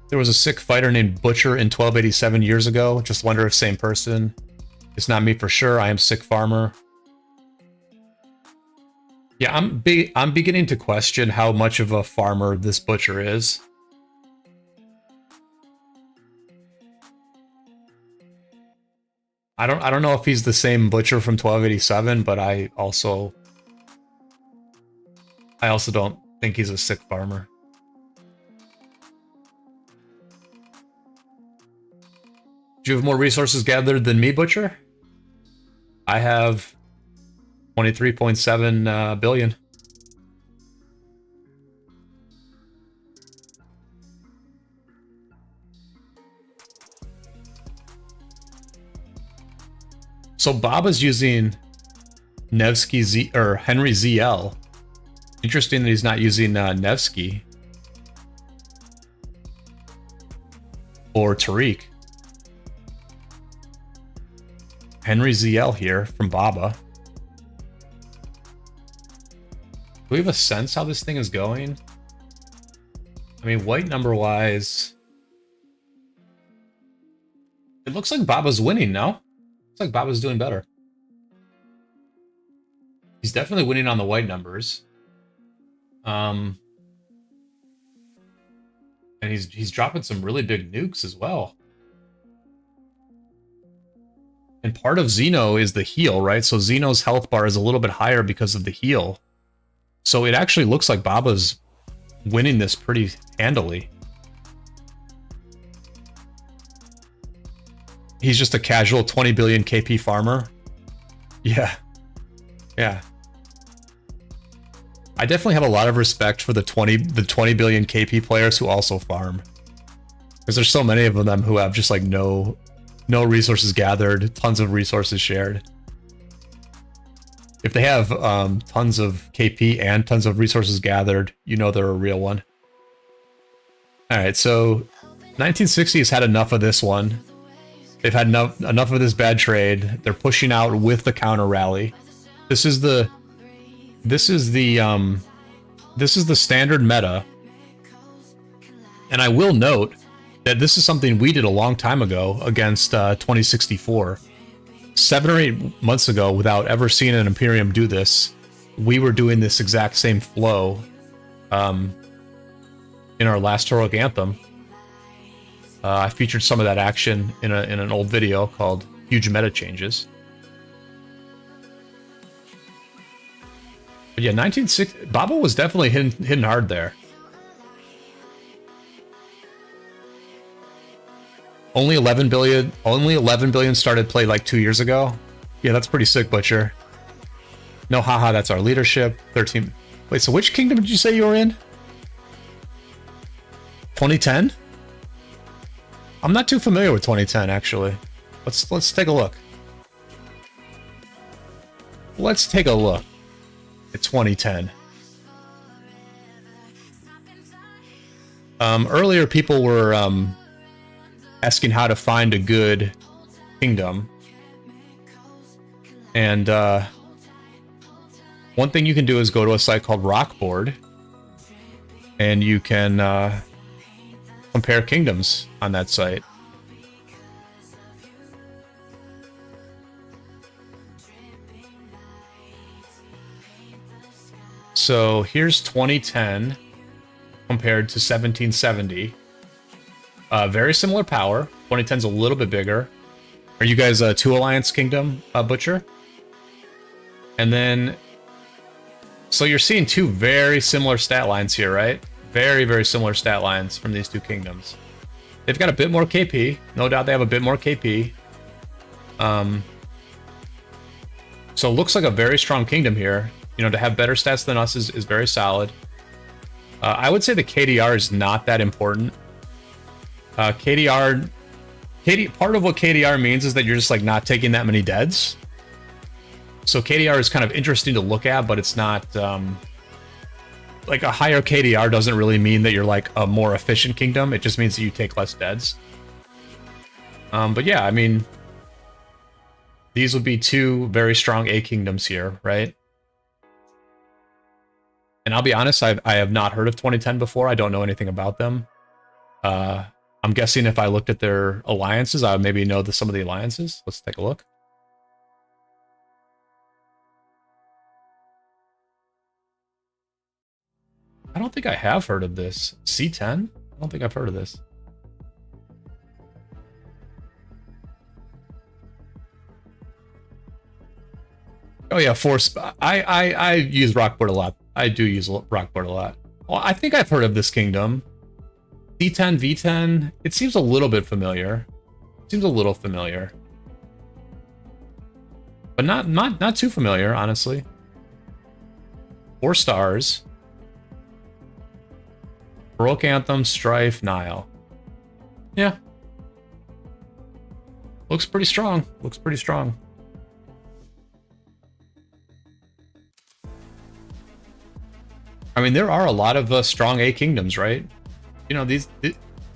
There was a sick fighter named Butcher in 1287 years ago. Just wonder if same person. It's not me for sure. I am sick farmer. Yeah, I'm beginning to question how much of a farmer this Butcher is. I don't know if he's the same Butcher from 1287, but I also don't think he's a sick farmer. Do you have more resources gathered than me, Butcher? I have 23.7 billion. So Baba's using Nevsky or Henry ZL. Interesting that he's not using Nevsky or Tariq. Henry ZL here from Baba. Do we have a sense how this thing is going? I mean, white number wise, it looks like Baba's winning, no? Looks like Baba's doing better. He's definitely winning on the white numbers. And he's dropping some really big nukes as well. And part of Xeno is the heal, right? So Xeno's health bar is a little bit higher because of the heal. So it actually looks like Baba's winning this pretty handily. He's just a casual 20 billion KP farmer. Yeah. Yeah. I definitely have a lot of respect for the 20 billion KP players who also farm. Because there's so many of them who have just like no resources gathered, tons of resources shared. If they have tons of KP and tons of resources gathered, you know they're a real one. All right, so 1960 has had enough of this one. They've had enough of this bad trade. They're pushing out with the counter rally. This is the standard meta. And I will note that this is something we did a long time ago against 2064. 7 or 8 months ago, without ever seeing an Imperium do this, we were doing this exact same flow in our last Heroic Anthem. I featured some of that action in an old video called Huge Meta Changes. But yeah, 1960, Baba was definitely hitting hard there. Only 11 billion started play like 2 years ago. Yeah, that's pretty sick, Butcher. No, haha, that's our leadership. 13. Wait, so which kingdom did you say you were in? 2010? I'm not too familiar with 2010, actually. Let's take a look. Let's take a look at 2010. Earlier, people were asking how to find a good kingdom. And one thing you can do is go to a site called Rockboard, and you can compare kingdoms on that site. So here's 2010 compared to 1770. Very similar power. 2010's a little bit bigger. Are you guys a 2 Alliance kingdom, Butcher? And then, so you're seeing 2 very similar stat lines here, right? Very, very similar stat lines from these 2 kingdoms. They've got a bit more KP. No doubt they have a bit more KP. So it looks like a very strong kingdom here. You know, to have better stats than us is very solid. I would say the KDR is not that important. Part of what KDR means is that you're just like not taking that many deads. So KDR is kind of interesting to look at, but it's not like a higher KDR doesn't really mean that you're like a more efficient kingdom. It just means that you take less deads. But yeah, I mean, these would be 2 very strong A kingdoms here, right? And I'll be honest, I have not heard of 2010 before. I don't know anything about them. I'm guessing if I looked at their alliances, I would maybe know some of the alliances. Let's take a look. I don't think I have heard of this. C10? I don't think I've heard of this. Oh yeah, Force. I use Rockboard a lot. I do use Rockboard a lot. Well, I think I've heard of this kingdom. C10, V10. It seems a little bit familiar. Seems a little familiar. But not too familiar, honestly. 4 stars. Heroic Anthem, Strife, Nile. Yeah. Looks pretty strong. Looks pretty strong. I mean, there are a lot of strong A kingdoms, right? You know, this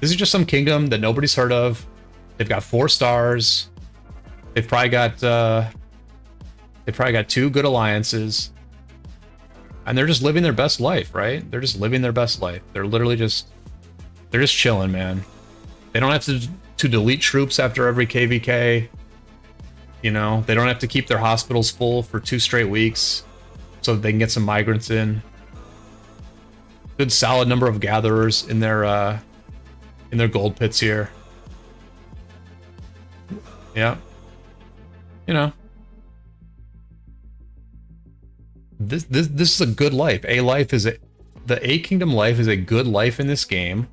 is just some kingdom that nobody's heard of. They've got 4 stars. They've probably got 2 good alliances. And they're just living their best life, right? They're just living their best life. They're literally just chilling, man. They don't have to delete troops after every KVK. You know, they don't have to keep their hospitals full for 2 straight weeks so that they can get some migrants in. Good solid number of gatherers in their gold pits here. Yeah. You know. This is a good life. The A Kingdom life is a good life in this game.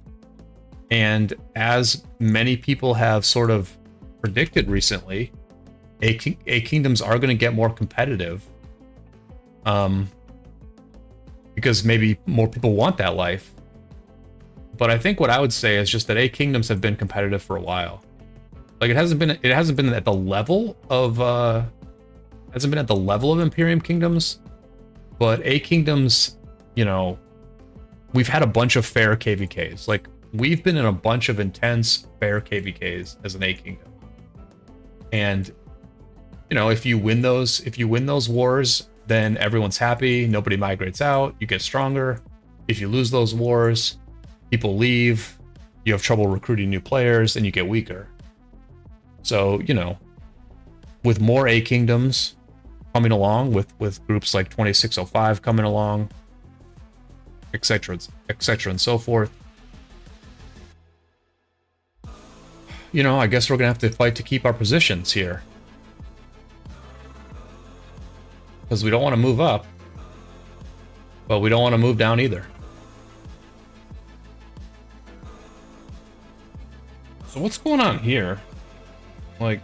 And as many people have sort of predicted recently, A Kingdoms are going to get more competitive. Because maybe more people want that life. But I think what I would say is just that A Kingdoms have been competitive for a while. Like it hasn't been at the level of Imperium Kingdoms, but A Kingdoms, you know, we've had a bunch of fair KVKs. Like we've been in a bunch of intense fair KVKs as an A kingdom. And you know, if you win those wars, then everyone's happy, nobody migrates out, you get stronger. If you lose those wars, people leave, you have trouble recruiting new players, and you get weaker. So, you know, with more A kingdoms coming along, with groups like 2605 coming along, etc., and so forth, you know, I guess we're gonna have to fight to keep our positions here. Because we don't want to move up, but we don't want to move down either. So what's going on here? Like,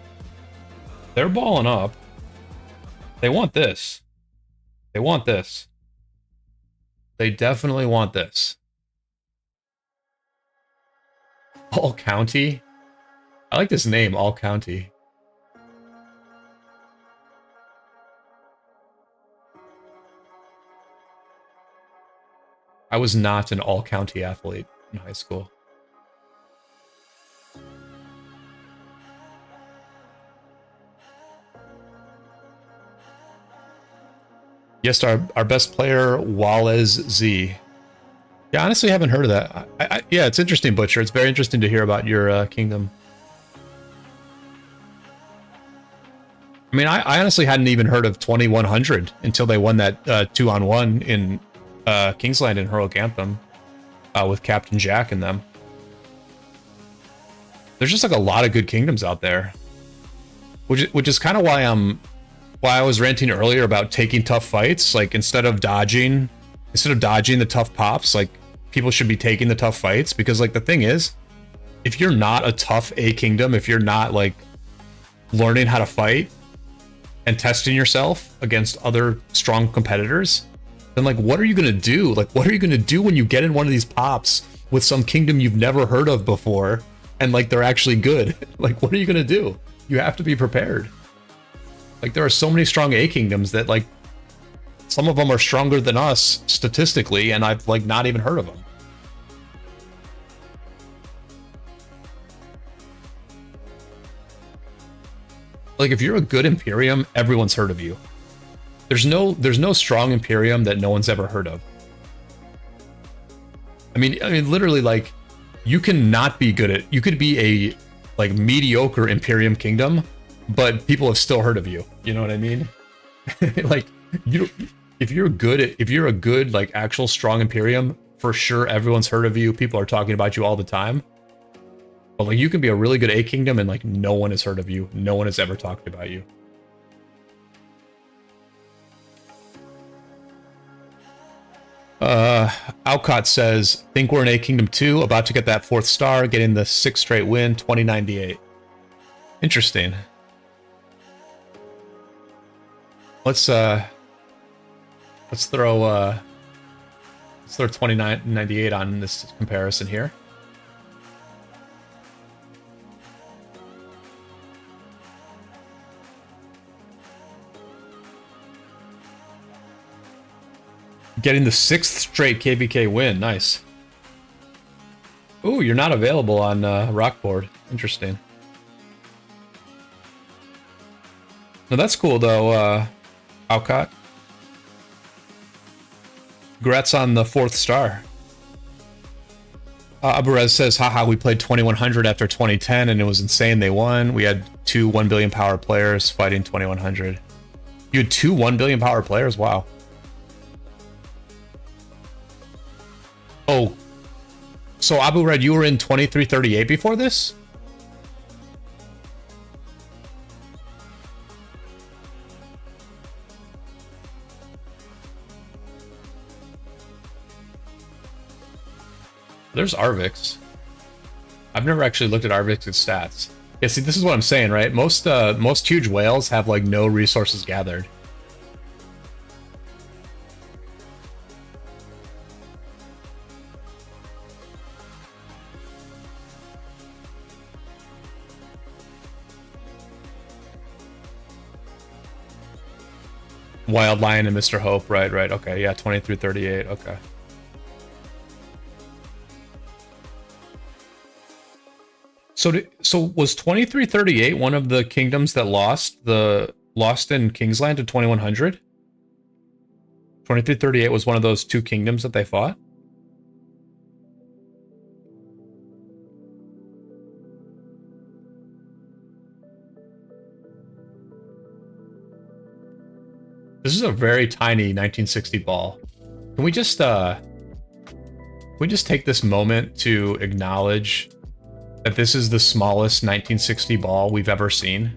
they're balling up. They want this. They want this. They definitely want this. All County? I like this name, All County. I was not an all-county athlete in high school. Yes, our best player, Wallace Z. Yeah, honestly, I haven't heard of that. Yeah, it's interesting, Butcher. It's very interesting to hear about your kingdom. I mean, I honestly hadn't even heard of 2100 until they won that 2-on-1 in Kingsland and Heroic Anthem with Captain Jack and them. There's just like a lot of good kingdoms out there, which is kind of why I was ranting earlier about taking tough fights. Like, instead of dodging the tough pops, like, people should be taking the tough fights, because like the thing is, if you're not a tough A kingdom, if you're not like learning how to fight and testing yourself against other strong competitors, then like, what are you gonna do? Like, what are you gonna do when you get in one of these pops with some kingdom you've never heard of before, and like they're actually good? Like, what are you gonna do? You have to be prepared. Like, there are so many strong A kingdoms that like, some of them are stronger than us statistically, and I've like not even heard of them. Like, if you're a good Imperium, everyone's heard of you. There's no strong Imperium that no one's ever heard of. I mean, literally, like, you can not be good at. You could be a like mediocre Imperium kingdom, but people have still heard of you. You know what I mean? Like, if you're a good like actual strong Imperium, for sure everyone's heard of you. People are talking about you all the time. But like, you can be a really good A kingdom and like no one has heard of you. No one has ever talked about you. Alcott says, think we're in A kingdom too, about to get that 4th star, getting the 6th straight win, 2098. Interesting. Let's throw 2098 on this comparison here. Getting the 6th straight KVK win, nice. Ooh, you're not available on Rockboard. Interesting. No, that's cool though, Alcott. Congrats on the 4th star. Aburez says, haha, we played 2100 after 2010 and it was insane. They won. We had 2 1 billion power players fighting 2100. You had 2 1 billion power players? Wow. Oh, so Abu Red, you were in 2338 before this? There's Arvix. I've never actually looked at Arvix's stats. Yeah, see, this is what I'm saying, right? Most huge whales have like no resources gathered. Wild Lion and Mr. Hope, right, okay, yeah, 2338, okay. So was 2338 one of the kingdoms that lost in Kingsland to 2100? 2338 was one of those two kingdoms that they fought? This is a very tiny 1960 ball. Can we just take this moment to acknowledge that this is the smallest 1960 ball we've ever seen?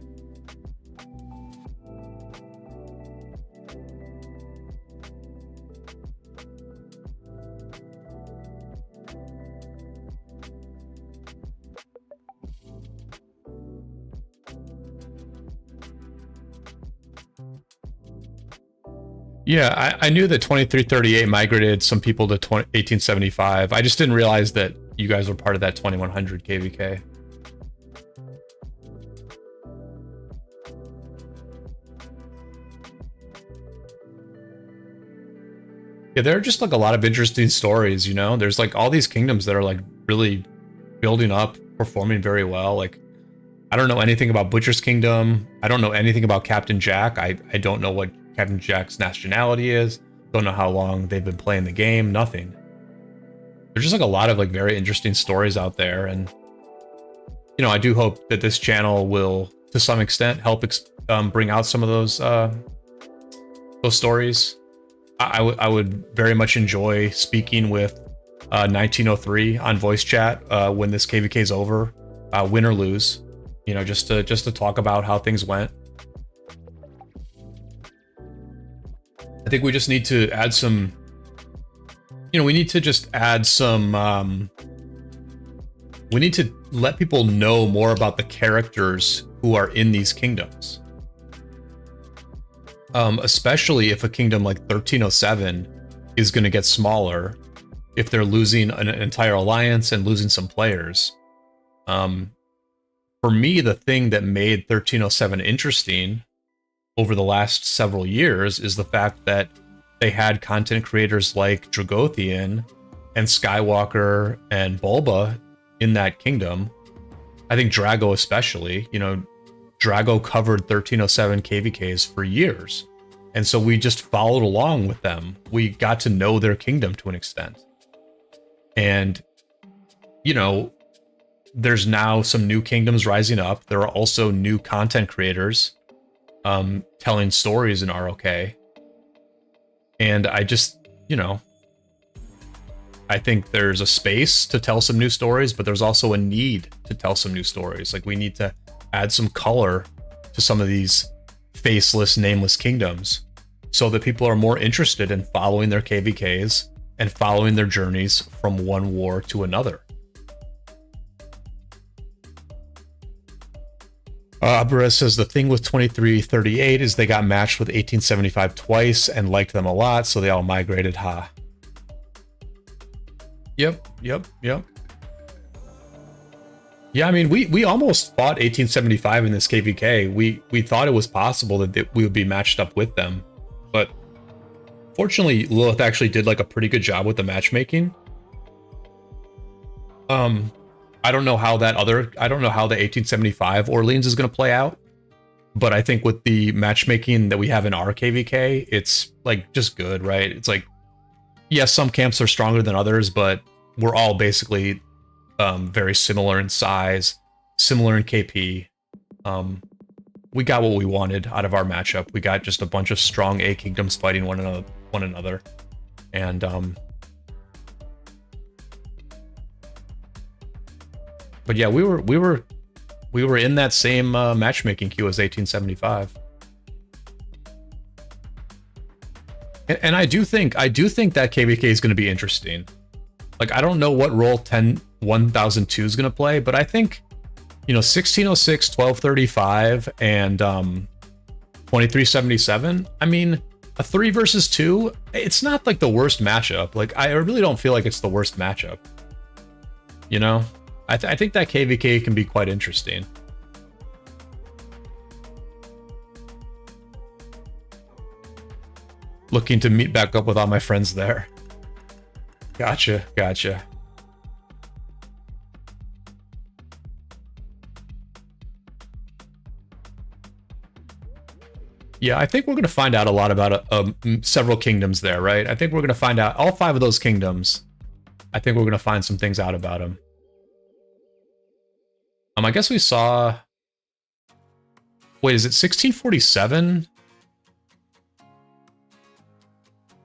Yeah, I knew that 2338 migrated some people to 1875. I just didn't realize that you guys were part of that 2100 KVK. Yeah, there are just like a lot of interesting stories, you know? There's like all these kingdoms that are like really building up, performing very well. Like, I don't know anything about Butcher's Kingdom. I don't know anything about Captain Jack. I don't know what Captain Jack's nationality is. Don't know how long they've been playing the game. Nothing. There's just like a lot of like very interesting stories out there, and you know, I do hope that this channel will, to some extent, help bring out some of those stories. I would very much enjoy speaking with 1903 on voice chat when this KVK is over, win or lose. You know, just to talk about how things went. I think we just need to add some, you know, we need to just add some, we need to let people know more about the characters who are in these kingdoms. Especially if a kingdom like 1307 is going to get smaller, if they're losing an entire alliance and losing some players. For me, the thing that made 1307 interesting over the last several years is the fact that they had content creators like Dragothian and Skywalker and Bulba in that kingdom. I think Drago especially, you know, Drago covered 1307 KVKs for years. And so we just followed along with them. We got to know their kingdom to an extent. And, you know, there's now some new kingdoms rising up. There are also new content creators telling stories in ROK. And I just, you know, I think there's a space to tell some new stories, but there's also a need to tell some new stories. Like, we need to add some color to some of these faceless, nameless kingdoms so that people are more interested in following their KVKs and following their journeys from one war to another. Abarez says the thing with 2338 is they got matched with 1875 twice and liked them a lot, so they all migrated. Ha. Yep. Yeah, I mean, we almost fought 1875 in this KVK. We thought it was possible that we would be matched up with them, but fortunately, Lilith actually did like a pretty good job with the matchmaking. I don't know how the 1875 Orleans is going to play out, but I think with the matchmaking that we have in our KVK, it's like just good, right? It's like, yes, some camps are stronger than others, but we're all basically very similar in size, similar in KP. We got what we wanted out of our matchup. We got just a bunch of strong A kingdoms fighting one another, and but yeah, we were in that same matchmaking queue as 1875, and I do think that KVK is going to be interesting. Like, I don't know what role 1002 is going to play, but I think, you know, 1606, 1235, and 2377. I mean, a 3 versus 2. It's not like the worst matchup. Like, I really don't feel like it's the worst matchup. You know, I think that KVK can be quite interesting. Looking to meet back up with all my friends there. Gotcha. Yeah, I think we're going to find out a lot about several kingdoms there, right? I think we're going to find out all 5 of those kingdoms. I think we're going to find some things out about them. I guess we saw... Wait, is it 1647?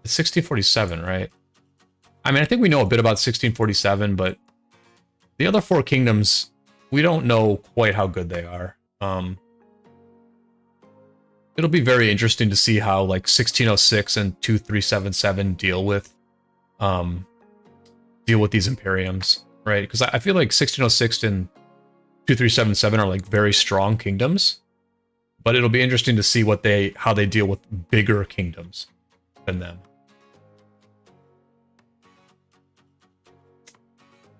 It's 1647, right? I mean, I think we know a bit about 1647, but the other 4 kingdoms, we don't know quite how good they are. It'll be very interesting to see how, like, 1606 and 2377 deal with these Imperiums, right? Because I feel like 1606 and 2377 are, like, very strong kingdoms, but it'll be interesting to see how they deal with bigger kingdoms than them.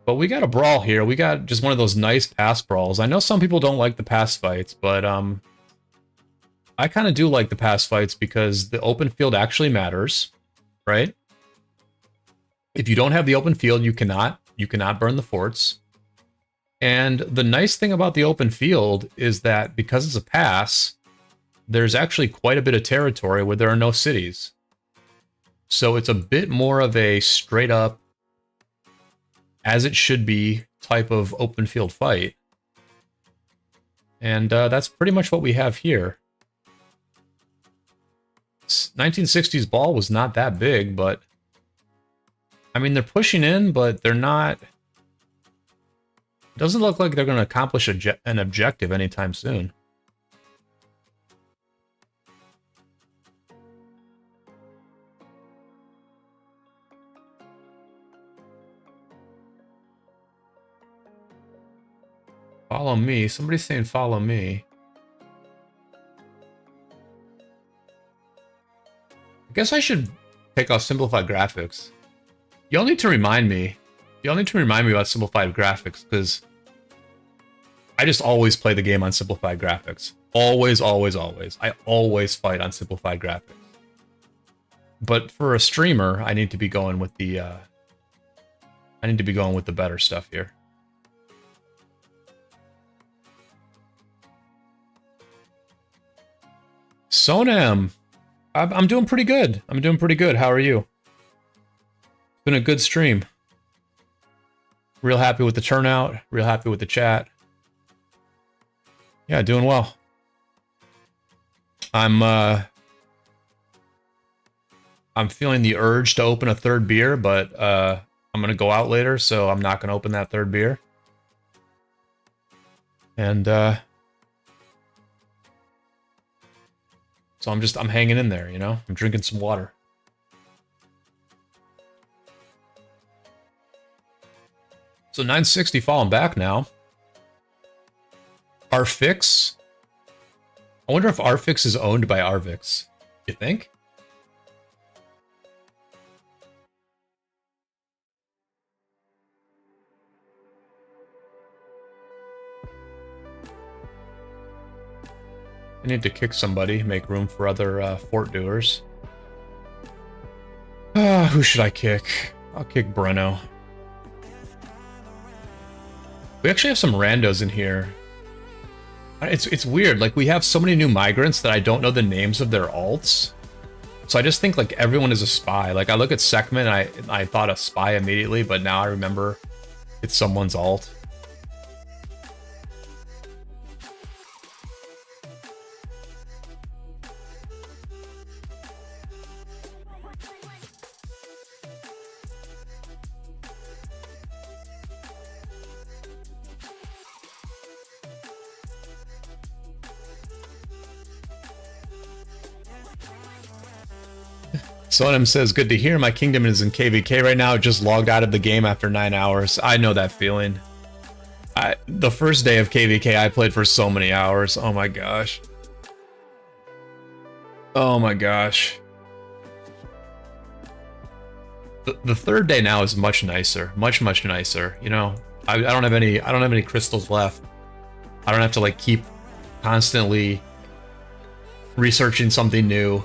But we got a brawl here. We got just one of those nice pass brawls. I know some people don't like the pass fights, but I kind of do like the pass fights because the open field actually matters, right? If you don't have the open field, you cannot burn the forts. And the nice thing about the open field is that because it's a pass, there's actually quite a bit of territory where there are no cities. So it's a bit more of a straight up, as it should be, type of open field fight. And that's pretty much what we have here. 1960s ball was not that big, but I mean, they're pushing in, but they're not... It doesn't look like they're going to accomplish an objective anytime soon. Follow me. Somebody's saying follow me. I guess I should take off simplified graphics. Y'all need to remind me. Y'all need to remind me about simplified graphics, because I just always play the game on simplified graphics. Always, always, always. I always fight on simplified graphics. But for a streamer, I need to be going with the better stuff here. Sonam, I'm doing pretty good. I'm doing pretty good. How are you? It's been a good stream. Real happy with the turnout. Real happy with the chat. Yeah, doing well. I'm feeling the urge to open a third beer, but I'm gonna go out later, so I'm not gonna open that third beer. And so I'm hanging in there, you know? I'm drinking some water. So 960 falling back now. Arfix? I wonder if Arfix is owned by Arvix. You think? I need to kick somebody, make room for other fort doers. Who should I kick? I'll kick Breno. We actually have some randos in here. It's weird, like we have so many new migrants that I don't know the names of their alts. So I just think like everyone is a spy. Like I look at Sekman and I thought a spy immediately, but now I remember it's someone's alt. Sonam says, good to hear. My kingdom is in KVK right now. Just logged out of the game after 9 hours. I know that feeling. The first day of KVK, I played for so many hours. Oh my gosh. Oh my gosh. The third day now is much nicer. Much nicer. You know, I don't have any crystals left. I don't have to like keep constantly researching something new.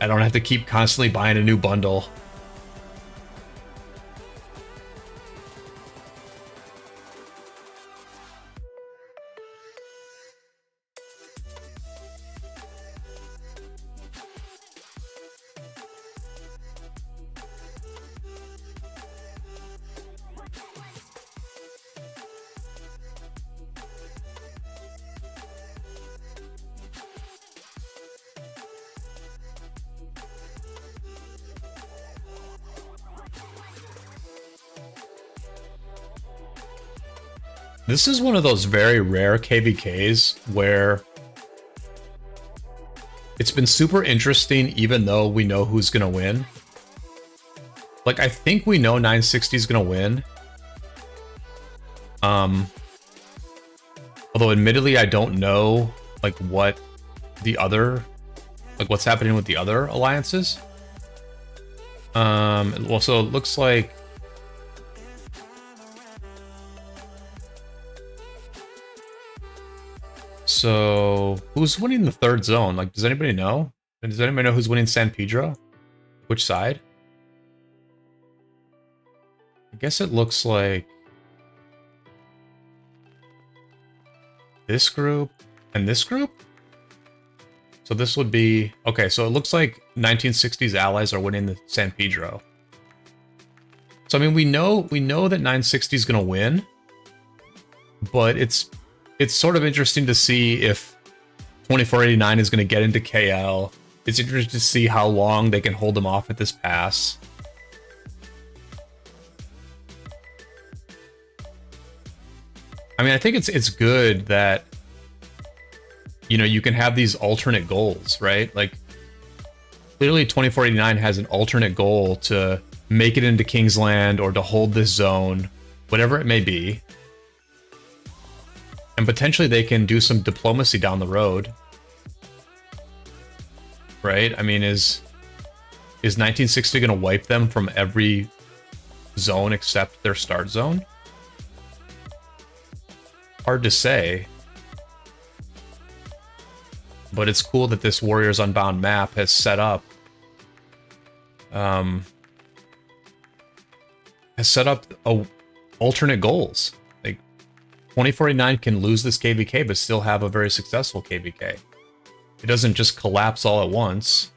I don't have to keep constantly buying a new bundle. This is one of those very rare KVKs where it's been super interesting even though we know who's going to win. Like, I think we know 960 is going to win. Although admittedly, I don't know, like, what the other, like, what's happening with the other alliances. Well, so it looks like so who's winning the third zone? Like, does anybody know? And does anybody know who's winning San Pedro? Which side? I guess it looks like this group and this group. So this would be okay. So it looks like 1960's allies are winning the San Pedro. So I mean, we know that 960 is going to win, but it's sort of interesting to see if 2489 is going to get into KL. It's interesting to see how long they can hold them off at this pass. I mean, I think it's good that, you know, you can have these alternate goals, right? Like, clearly 2489 has an alternate goal to make it into Kingsland or to hold this zone, whatever it may be. And potentially they can do some diplomacy down the road. Right? I mean, is 1960 going to wipe them from every zone except their start zone? Hard to say. But it's cool that this Warriors Unbound map has set up alternate goals. Like, 2049 can lose this KVK but still have a very successful KVK. It doesn't just collapse all at once,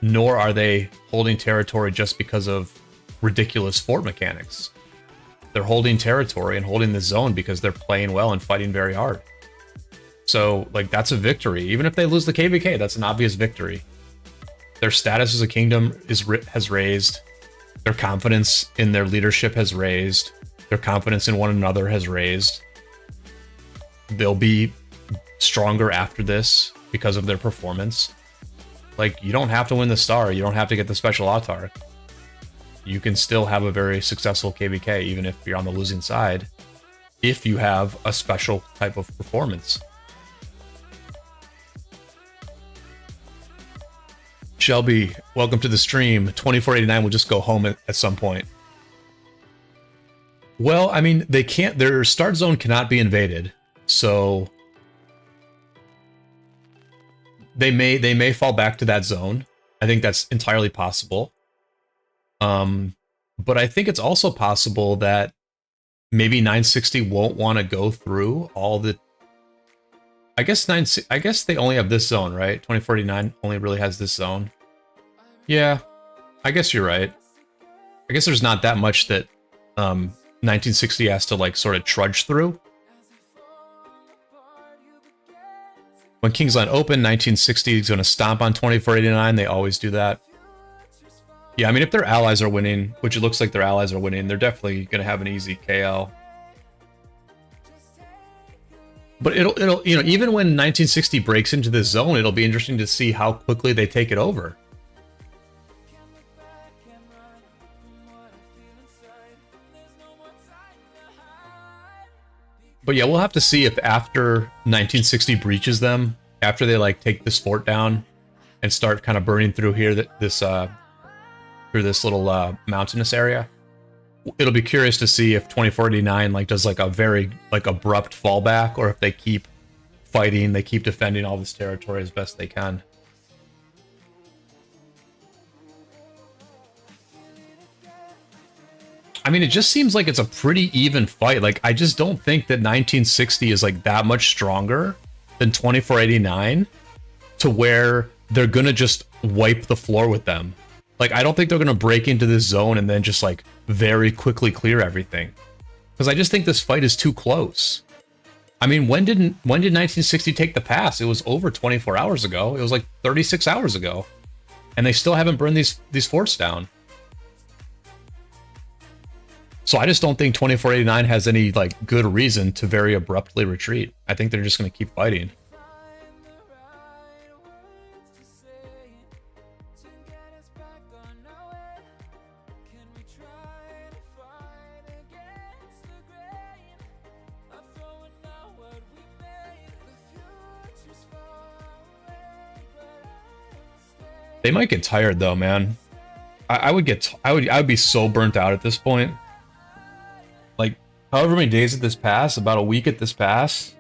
nor are they holding territory just because of ridiculous fort mechanics. They're holding territory and holding the zone because they're playing well and fighting very hard. So, like, that's a victory. Even if they lose the KVK, that's an obvious victory. Their status as a kingdom has raised. Their confidence in their leadership has raised. Their confidence in one another has raised. They'll be stronger after this because of their performance. Like, you don't have to win the star. You don't have to get the special autarch. You can still have a very successful KVK, even if you're on the losing side, if you have a special type of performance. Shelby, welcome to the stream. 2489 will just go home at some point. Well, I mean, they can't, their start zone cannot be invaded, so they may fall back to that zone. I think that's entirely possible. But I think it's also possible that maybe 960 won't want to go through all the. I guess they only have this zone, right? 2049 only really has this zone. Yeah, I guess you're right. I guess there's not that much that 1960 has to, like, sort of trudge through. When Kingsland opened, 1960 is going to stomp on 2489. They always do that. Yeah, I mean, if their allies are winning, which it looks like their allies are winning, they're definitely going to have an easy KL. But it'll, you know, even when 1960 breaks into this zone, it'll be interesting to see how quickly they take it over. But yeah, we'll have to see if after 1960 breaches them, after they, like, take this fort down and start kind of burning through here, through this little mountainous area. It'll be curious to see if 2489, like, does, like, a very, like, abrupt fallback, or if they keep fighting, they keep defending all this territory as best they can. I mean, it just seems like it's a pretty even fight. Like, I just don't think that 1960 is, like, that much stronger than 2489 to where they're gonna just wipe the floor with them. Like, I don't think they're gonna break into this zone and then just, like, very quickly clear everything. Because I just think this fight is too close. I mean, when did 1960 take the pass? It was over 24 hours ago. It was like 36 hours ago. And they still haven't burned these forts down. So I just don't think 2489 has any like good reason to very abruptly retreat. I think they're just going to keep fighting. They might get tired though, man. I would be so burnt out at this point. Like, however many days at this pass, about a week at this pass,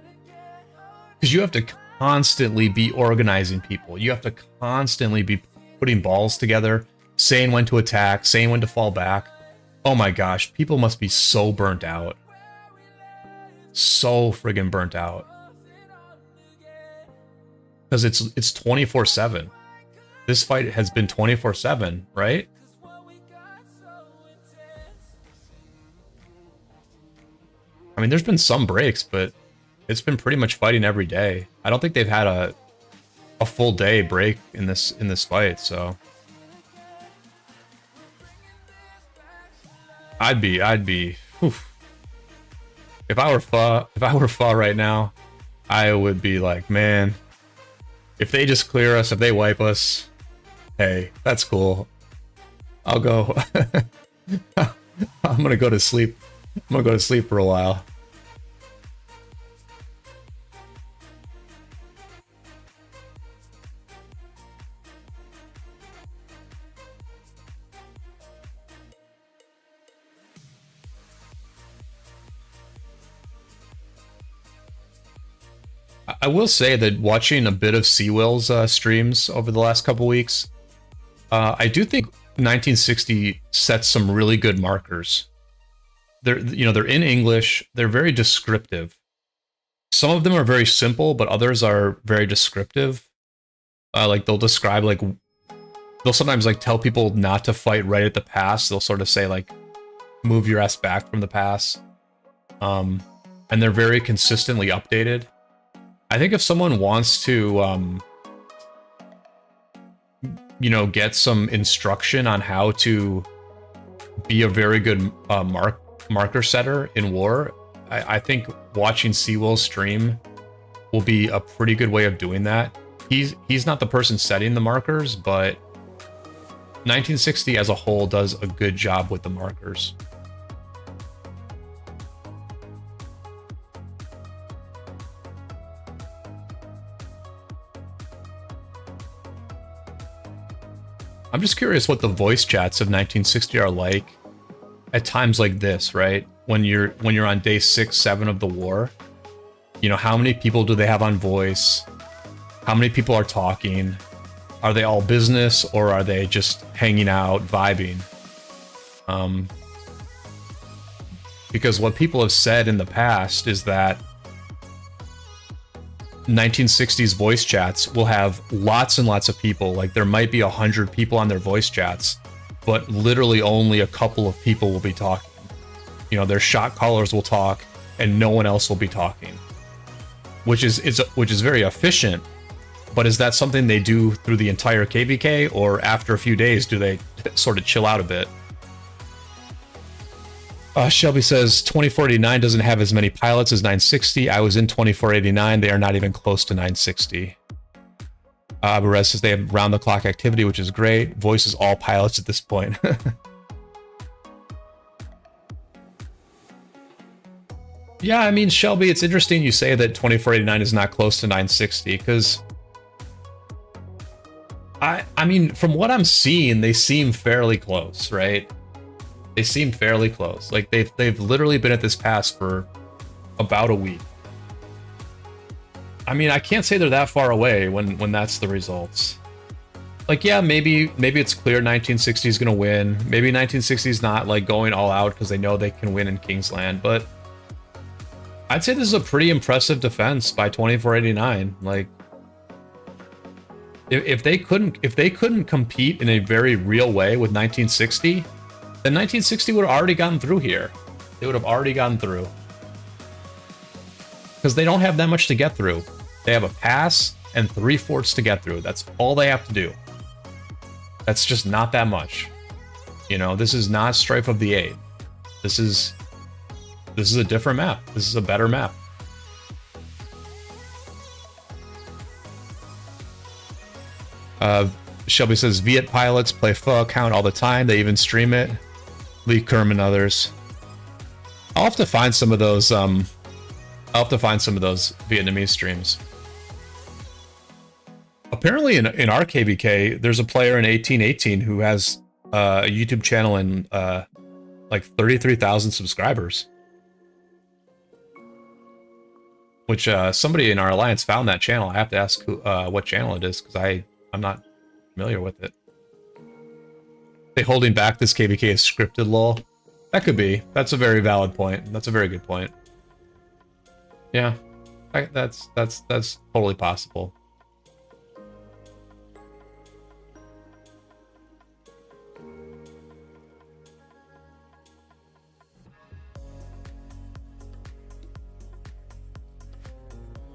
because you have to constantly be organizing people. You have to constantly be putting balls together, saying when to attack, saying when to fall back. Oh my gosh, people must be so burnt out. So friggin' burnt out. Because it's 24/7. This fight has been 24/7, right? I mean, there's been some breaks, but it's been pretty much fighting every day. I don't think they've had a full day break in this fight, so I'd be oof. If I were Fa right now, I would be like, man, if they just clear us, if they wipe us, hey, that's cool. I'll go. I'm gonna go to sleep. I'm gonna go to sleep for a while. I will say that watching a bit of Seawill's streams over the last couple weeks, I do think 1960 sets some really good markers. They're in English. They're very descriptive. Some of them are very simple, but others are very descriptive. Like they'll describe they'll sometimes like tell people not to fight right at the pass. They'll sort of say like, move your ass back from the pass. And they're very consistently updated. I think if someone wants to, get some instruction on how to be a very good marker setter in war, I think watching Seawill's stream will be a pretty good way of doing that. He's not the person setting the markers, but 1960 as a whole does a good job with the markers. I'm just curious what the voice chats of 1960 are like at times like this, right? When you're on day 6, 7 of the war. How many people do they have on voice? How many people are talking? Are they all business or are they just hanging out, vibing? Because what people have said in the past is that 1960s voice chats will have lots and lots of people. Like there might be 100 people on their voice chats, but literally only a couple of people will be talking. Their shot callers will talk and no one else will be talking, which is very efficient. But is that something they do through the entire KVK, or after a few days do they sort of chill out a bit? Shelby says 2489 doesn't have as many pilots as 960. I was in 2489. They are not even close to 960. Perez says they have round-the-clock activity, which is great. Voice is all pilots at this point. Yeah, I mean, Shelby, it's interesting you say that 2489 is not close to 960, because I mean, from what I'm seeing, they seem fairly close, right? They seem fairly close. Like they've literally been at this pass for about a week. I mean, I can't say they're that far away when that's the results. Like, yeah, maybe it's clear 1960 is gonna win. Maybe 1960 is not like going all out because they know they can win in Kingsland, but I'd say this is a pretty impressive defense by 2489. Like, if they couldn't compete in a very real way with 1960. Then 1960 would have already gotten through here. They would have already gotten through. Because they don't have that much to get through. They have a pass and 3 forts to get through. That's all they have to do. That's just not that much. This is not Strife of the 8. This is a different map. This is a better map. Shelby says Viet pilots play Pho account all the time. They even stream it. Lee Kerm and others. I'll have to find some of those. I'll have to find some of those Vietnamese streams. Apparently, in our KVK, there's a player in 1818 who has a YouTube channel and like 33,000 subscribers. Which somebody in our alliance found that channel. I have to ask who, what channel it is because I'm not familiar with it. They holding back this KVK is scripted, lol. That could be. That's a very valid point. That's a very good point. Yeah, that's totally possible.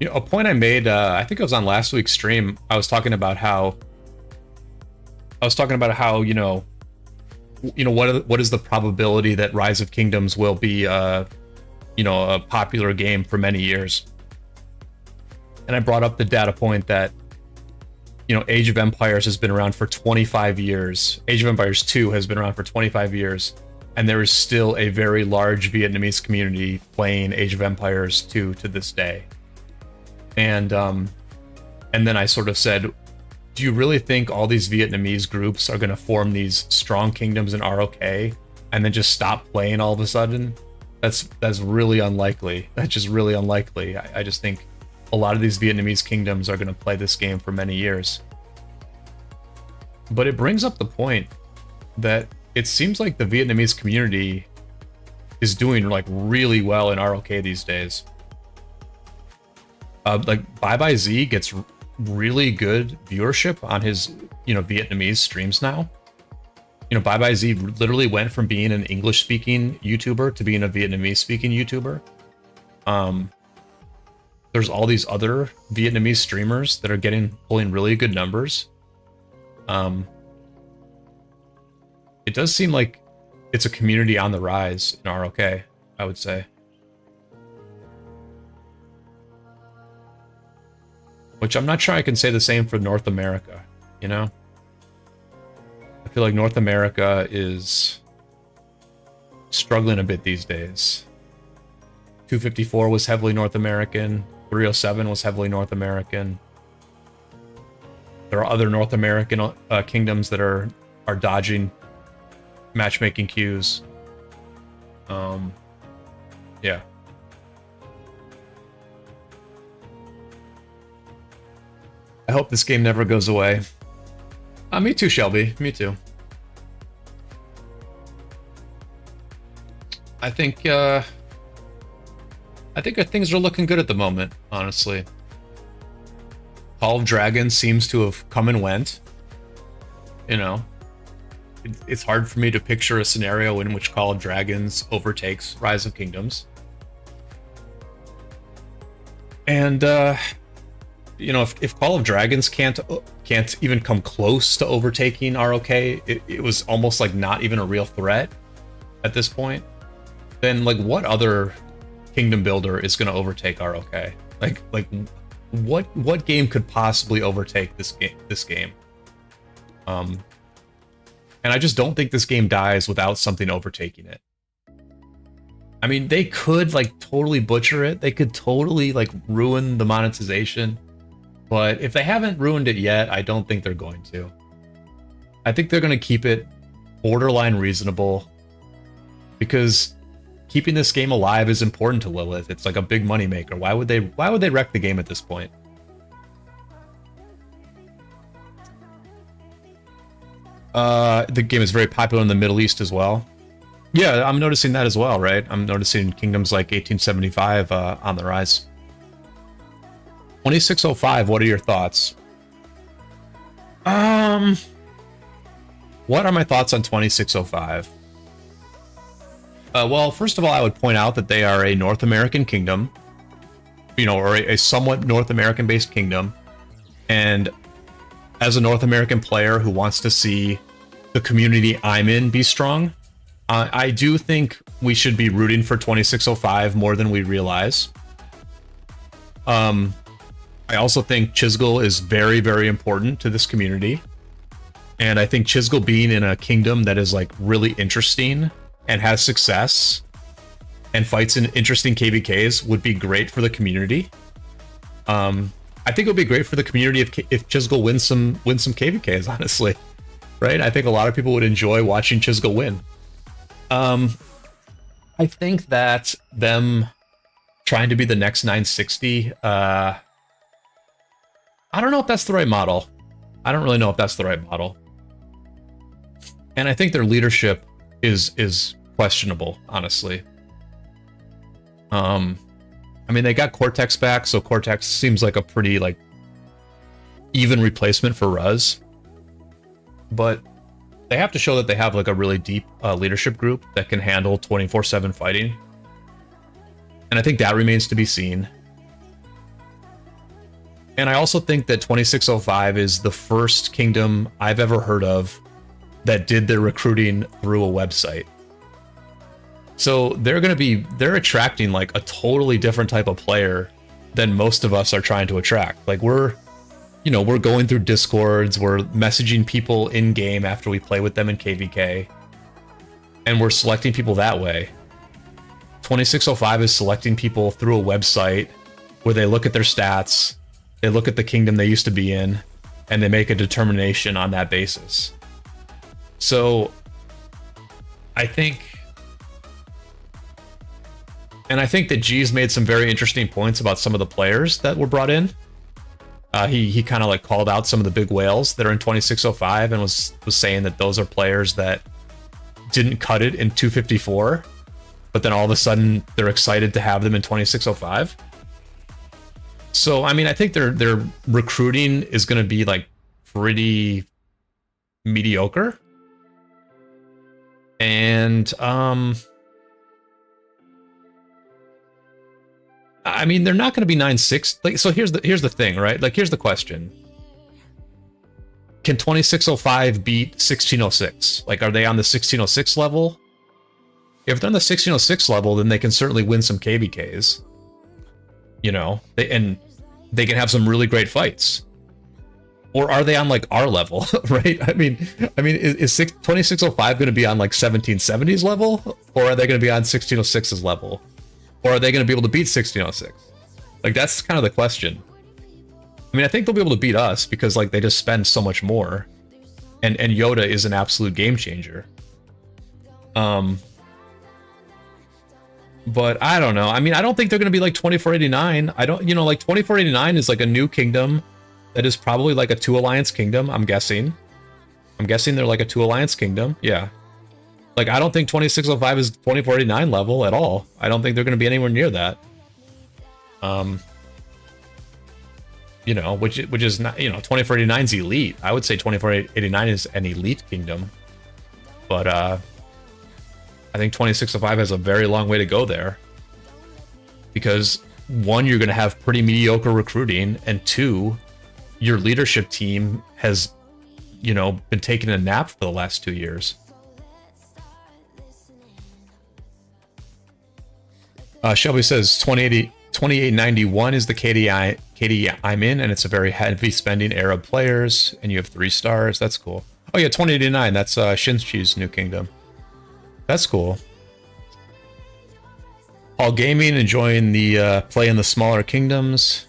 You know, a point I made, I think it was on last week's stream. I was talking about how, you know, what is the probability that Rise of Kingdoms will be, you know, a popular game for many years. And I brought up the data point that, you know, Age of Empires has been around for 25 years. Age of Empires 2 has been around for 25 years. And there is still a very large Vietnamese community playing Age of Empires 2 to this day. And then I sort of said, do you really think all these Vietnamese groups are going to form these strong kingdoms in ROK and then just stop playing all of a sudden? That's really unlikely. That's just really unlikely. I just think a lot of these Vietnamese kingdoms are going to play this game for many years. But it brings up the point that it seems like the Vietnamese community is doing like really well in ROK these days. Like Bye Bye Z gets really good viewership on his, you know, Vietnamese streams now. You know, Bye Bye Z literally went from being an English-speaking YouTuber to being a Vietnamese-speaking YouTuber. There's all these other Vietnamese streamers that are pulling really good numbers. It does seem like it's a community on the rise in ROK, I would say. Which I'm not sure I can say the same for North America, you know? I feel like North America is struggling a bit these days. 254 was heavily North American. 307 was heavily North American. There are other North American kingdoms that are dodging matchmaking queues. Yeah. I hope this game never goes away. Me too, Shelby. Me too. I think things are looking good at the moment, honestly. Call of Dragons seems to have come and went. You know, it's hard for me to picture a scenario in which Call of Dragons overtakes Rise of Kingdoms. And you know, if Call of Dragons can't even come close to overtaking ROK, it was almost like not even a real threat at this point, then like what other kingdom builder is going to overtake ROK? Like what game could possibly overtake this game? And I just don't think this game dies without something overtaking it. I mean, they could like totally butcher it. They could totally like ruin the monetization. But if they haven't ruined it yet, I don't think they're going to. I think they're going to keep it borderline reasonable because keeping this game alive is important to Lilith. It's like a big moneymaker. Why would they wreck the game at this point? The game is very popular in the Middle East as well. Yeah, I'm noticing that as well, right? I'm noticing kingdoms like 1875 on the rise. 2605, what are your thoughts? What are my thoughts on 2605? Well, first of all, I would point out that they are a North American kingdom, you know, or a somewhat North American-based kingdom. And as a North American player who wants to see the community I'm in be strong, I do think we should be rooting for 2605 more than we realize. I also think Chisgul is very, very important to this community. And I think Chisgul being in a kingdom that is like really interesting and has success and fights in interesting KVKs would be great for the community. I think it would be great for the community if Chisgul wins some KVKs, honestly. Right? I think a lot of people would enjoy watching Chisgul win. I think that them trying to be the next 960, I don't know if that's the right model. I don't really know if that's the right model. And I think their leadership is questionable, honestly. I mean, they got Cortex back, so Cortex seems like a pretty like even replacement for Ruz. But they have to show that they have like a really deep leadership group that can handle 24/7 fighting. And I think that remains to be seen. And I also think that 2605 is the first kingdom I've ever heard of that did their recruiting through a website. So they're attracting like a totally different type of player than most of us are trying to attract. Like we're going through Discords, we're messaging people in game after we play with them in KVK, and we're selecting people that way. 2605 is selecting people through a website where they look at their stats, they look at the kingdom they used to be in, and they make a determination on that basis. So I think that G's made some very interesting points about some of the players that were brought in. He kind of like called out some of the big whales that are in 2605 and was saying that those are players that didn't cut it in 254, but then all of a sudden they're excited to have them in 2605. So I mean, I think their recruiting is going to be like pretty mediocre. And I mean, they're not going to be 9-6. Like, so here's the thing, right? Like, here's the question: can 2605 beat 1606? Like, are they on the 1606 level? If they're on the 1606 level, then they can certainly win some KVKs. You know, they can have some really great fights. Or are they on like our level, right? I mean, is 2605 going to be on like 1770's level, or are they going to be on 1606's level? Or are they going to be able to beat 1606? Like, that's kind of the question. I mean, I think they'll be able to beat us because, like, they just spend so much more. And Yoda is an absolute game changer. But I don't know. I mean, I don't think they're going to be like 2489. I don't, like 2489 is like a new kingdom that is probably like a 2 alliance kingdom, I'm guessing. I'm guessing they're like a 2 alliance kingdom. Yeah. Like, I don't think 2605 is 2489 level at all. I don't think they're going to be anywhere near that. Which is not, 2489 is elite. I would say 2489 is an elite kingdom. But I think 2605 has a very long way to go there. Because 1, you're going to have pretty mediocre recruiting, and 2, your leadership team has, been taking a nap for the last 2 years. Shelby says 2891 is the KD I'm in, and it's a very heavy spending era of players, and you have 3 stars. That's cool. Oh yeah, 2089. That's Shinshi's new kingdom. That's cool. All gaming, enjoying the play in the smaller kingdoms.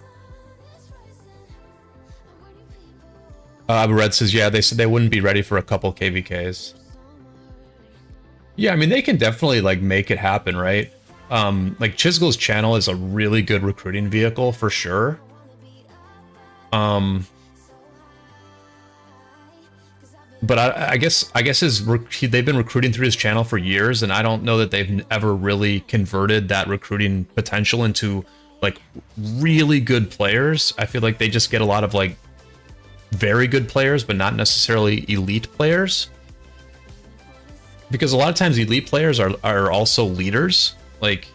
Red says, yeah, they said they wouldn't be ready for a couple KVKs. Yeah, I mean, they can definitely like make it happen, right? Like Chisgul's channel is a really good recruiting vehicle for sure. But I guess they've been recruiting through his channel for years, and I don't know that they've ever really converted that recruiting potential into like really good players. I feel like they just get a lot of like very good players, but not necessarily elite players. Because a lot of times elite players are also leaders. Like,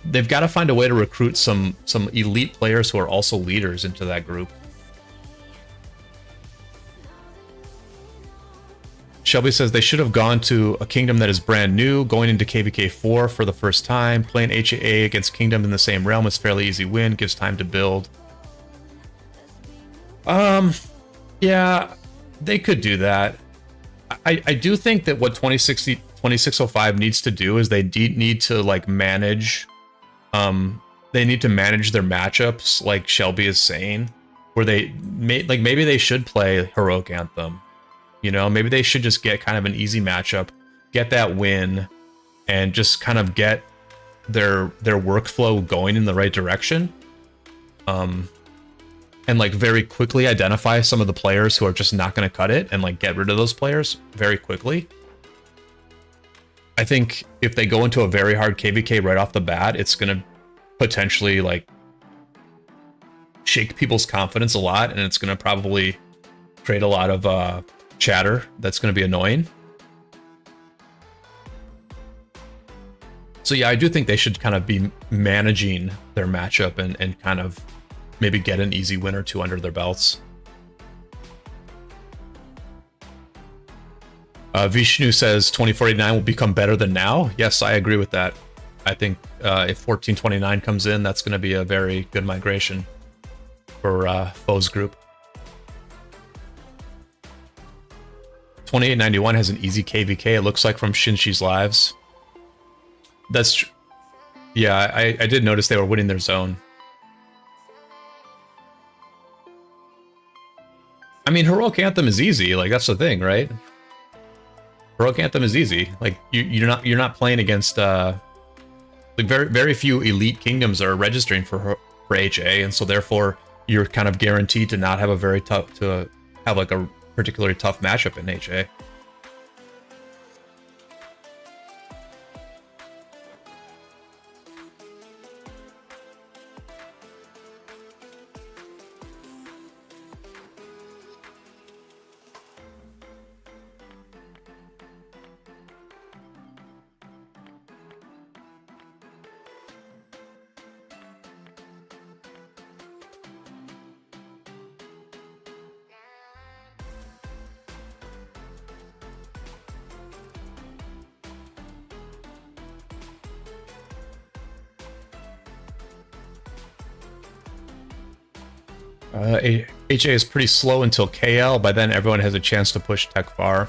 they've got to find a way to recruit some elite players who are also leaders into that group. Shelby says they should have gone to a kingdom that is brand new, going into KVK 4 for the first time. Playing HAA against kingdom in the same realm is fairly easy win, gives time to build. Yeah, they could do that. I do think that what 2605 needs to do is they need to like manage, they need to manage their matchups, like Shelby is saying, where they maybe they should play Heroic Anthem. You know, maybe they should just get kind of an easy matchup, get that win, and just kind of get their workflow going in the right direction. And like very quickly identify some of the players who are just not going to cut it and like get rid of those players very quickly. I think if they go into a very hard KVK right off the bat, it's going to potentially like shake people's confidence a lot, and it's going to probably create a lot of chatter that's going to be annoying. So yeah, I do think they should kind of be managing their matchup and kind of maybe get an easy win or two under their belts. Vishnu says 2049 will become better than now. Yes, I agree with that. I think if 1429 comes in, that's going to be a very good migration for Foes group. 2891 has an easy KVK, it looks like, from Shinshi's lives. That's yeah, I did notice they were winning their zone. I mean, Heroic Anthem is easy, like that's the thing, right? Heroic Anthem is easy. Like you're not playing against like very few elite kingdoms are registering for HA, and so therefore you're kind of guaranteed to not have a very tough to have like a particularly tough matchup in HA. HA is pretty slow until KL. By then, everyone has a chance to push tech far.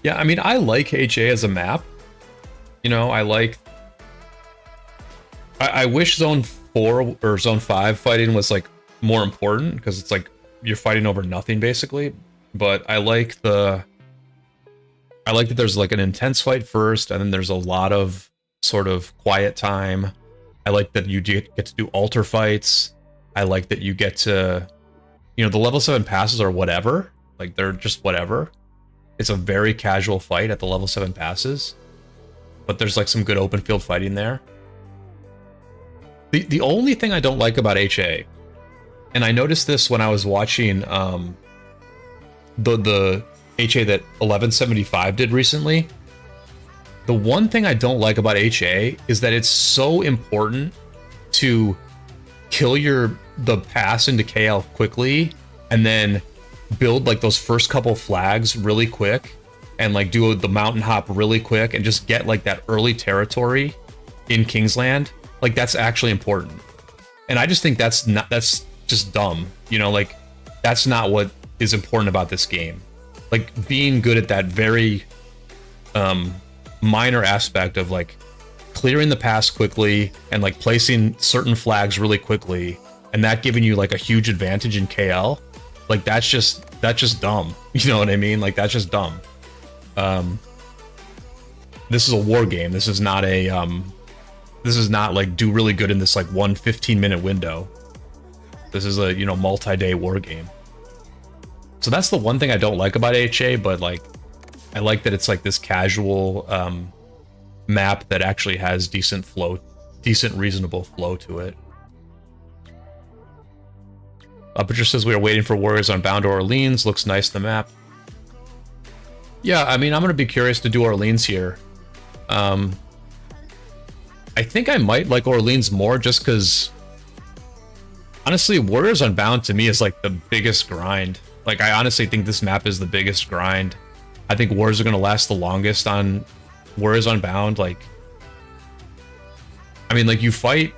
Yeah, I mean, I like HA as a map. You know, I wish Zone 4 or Zone 5 fighting was like more important, because it's like you're fighting over nothing basically. But I like that there's like an intense fight first, and then there's a lot of sort of quiet time. I like that you get to do altar fights. I like that you get to, you know, the level 7 passes are whatever. Like, they're just whatever. It's a very casual fight at the level 7 passes. But there's like some good open field fighting there. The only thing I don't like about HA, and I noticed this when I was watching the HA that 1175 did recently. The one thing I don't like about HA is that it's so important to kill the pass into KL quickly, and then build like those first couple flags really quick, and like do the mountain hop really quick, and just get like that early territory in Kingsland. Like, that's actually important. And I just think that's just dumb. You know, like, that's not what is important about this game. Like, being good at that very minor aspect of like clearing the pass quickly and like placing certain flags really quickly, and that giving you like a huge advantage in KL, like that's just dumb. You know what I mean? Like, that's just dumb. This is a war game. This is not like do really good in this like 15-minute window. This is a, you know, multi-day war game. So that's the one thing I don't like about HA, but like I like that it's like this casual map that actually has decent reasonable flow to it. Butcher says we are waiting for warriors on Bound to Orleans. Looks nice, the map. Yeah, I mean, I'm gonna be curious to do Orleans here. I think I might like Orleans more just because Honestly, Warriors Unbound to me is like the biggest grind. Like, I honestly think this map is the biggest grind. I think wars are going to last the longest on Warriors Unbound. Like, I mean, like you fight,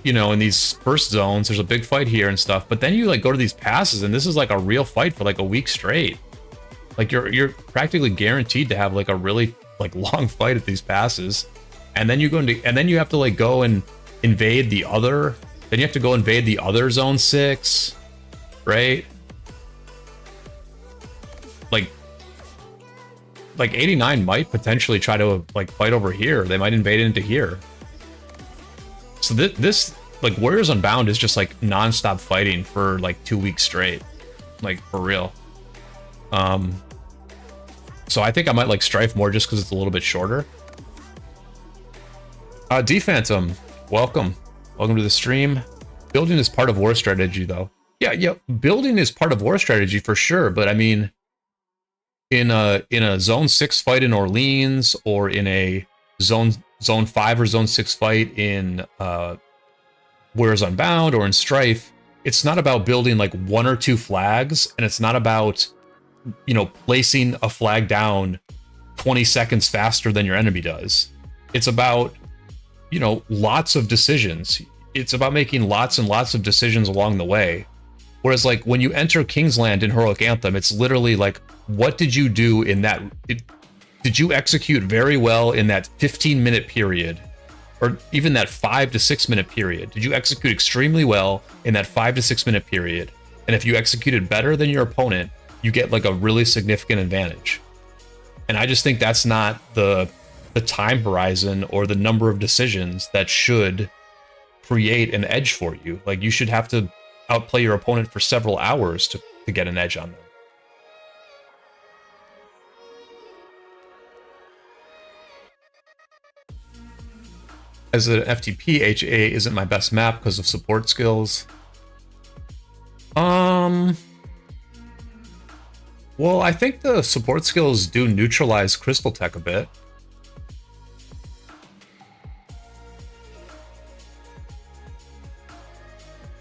you know, in these first zones, there's a big fight here and stuff, but then you like go to these passes and this is like a real fight for like a week straight. Like you're practically guaranteed to have like a really like long fight at these passes. And then you go into, and then you have to like go and invade the other, then you have to go invade the other zone 6, right? Like 89 might potentially try to like fight over here. They might invade into here. So this like Warriors Unbound is just like non-stop fighting for like 2 weeks straight, like for real. So I think I might like Strife more just because it's a little bit shorter. D Phantom, welcome to the stream. Building is part of war strategy, though. Yeah, building is part of war strategy for sure. But I mean, in a Zone 6 fight in Orleans, or in a Zone 5 or Zone 6 fight in Warriors Unbound or in Strife, it's not about building like 1 or 2 flags, and it's not about, you know, placing a flag down 20 seconds faster than your enemy does. It's about, you know, lots of decisions. It's about making lots and lots of decisions along the way. Whereas like when you enter Kingsland in Heroic Anthem, it's literally like, what did you do in that? Did you execute very well in that 15-minute period? Or even that 5 to 6 minute period? Did you execute extremely well in that 5 to 6 minute period? And if you executed better than your opponent, you get like a really significant advantage. And I just think that's not the time horizon or the number of decisions that should create an edge for you. Like, you should have to outplay your opponent for several hours to get an edge on them. As an FTP, HA isn't my best map because of support skills. Well, I think the support skills do neutralize Crystal Tech a bit.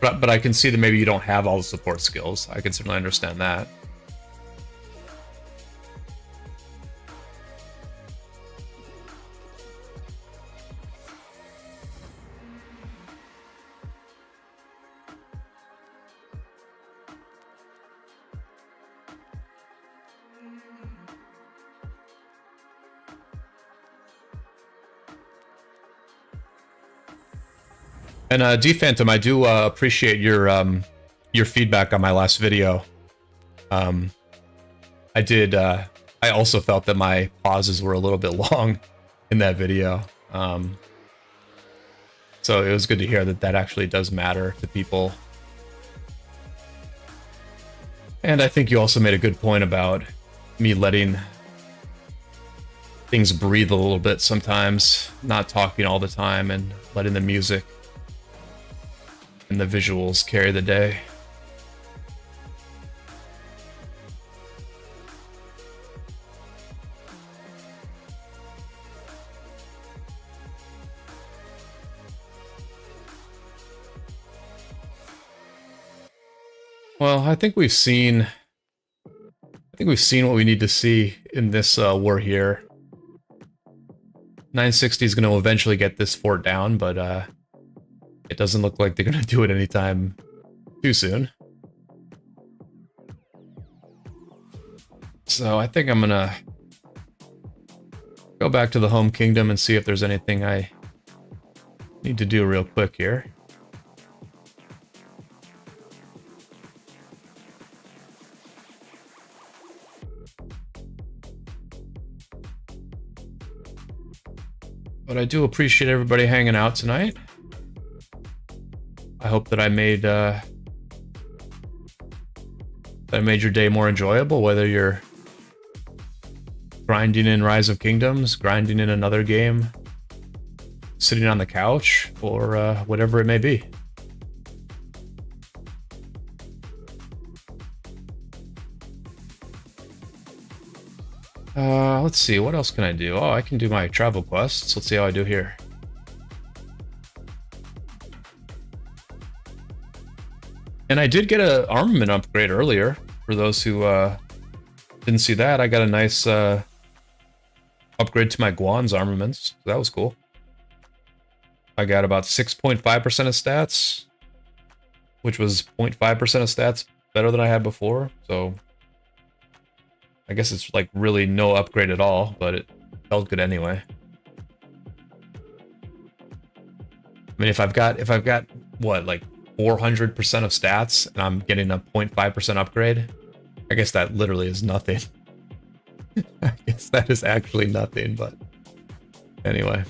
But I can see that maybe you don't have all the support skills. I can certainly understand that. And D Phantom, I do appreciate your feedback on my last video. I also felt that my pauses were a little bit long in that video. So it was good to hear that that actually does matter to people. And I think you also made a good point about me letting things breathe a little bit sometimes, not talking all the time, and letting the music and the visuals carry the day. Well, I think we've seen what we need to see in this war here. 960 is going to eventually get this fort down, but it doesn't look like they're going to do it anytime too soon. So I think I'm going to go back to the home kingdom and see if there's anything I need to do real quick here. But I do appreciate everybody hanging out tonight. I hope that I made your day more enjoyable, whether you're grinding in Rise of Kingdoms, grinding in another game, sitting on the couch, or whatever it may be. Let's see, what else can I do? Oh, I can do my travel quests. Let's see how I do here. And I did get an armament upgrade earlier. For those who didn't see that, I got a nice upgrade to my Guan's armaments. That was cool. I got about 6.5% of stats, which was 0.5% of stats better than I had before. So I guess it's like really no upgrade at all, but it felt good anyway. I mean, if I've got what, like 400% of stats and I'm getting a 0.5% upgrade, I guess that literally is nothing. I guess that is actually nothing, but anyway.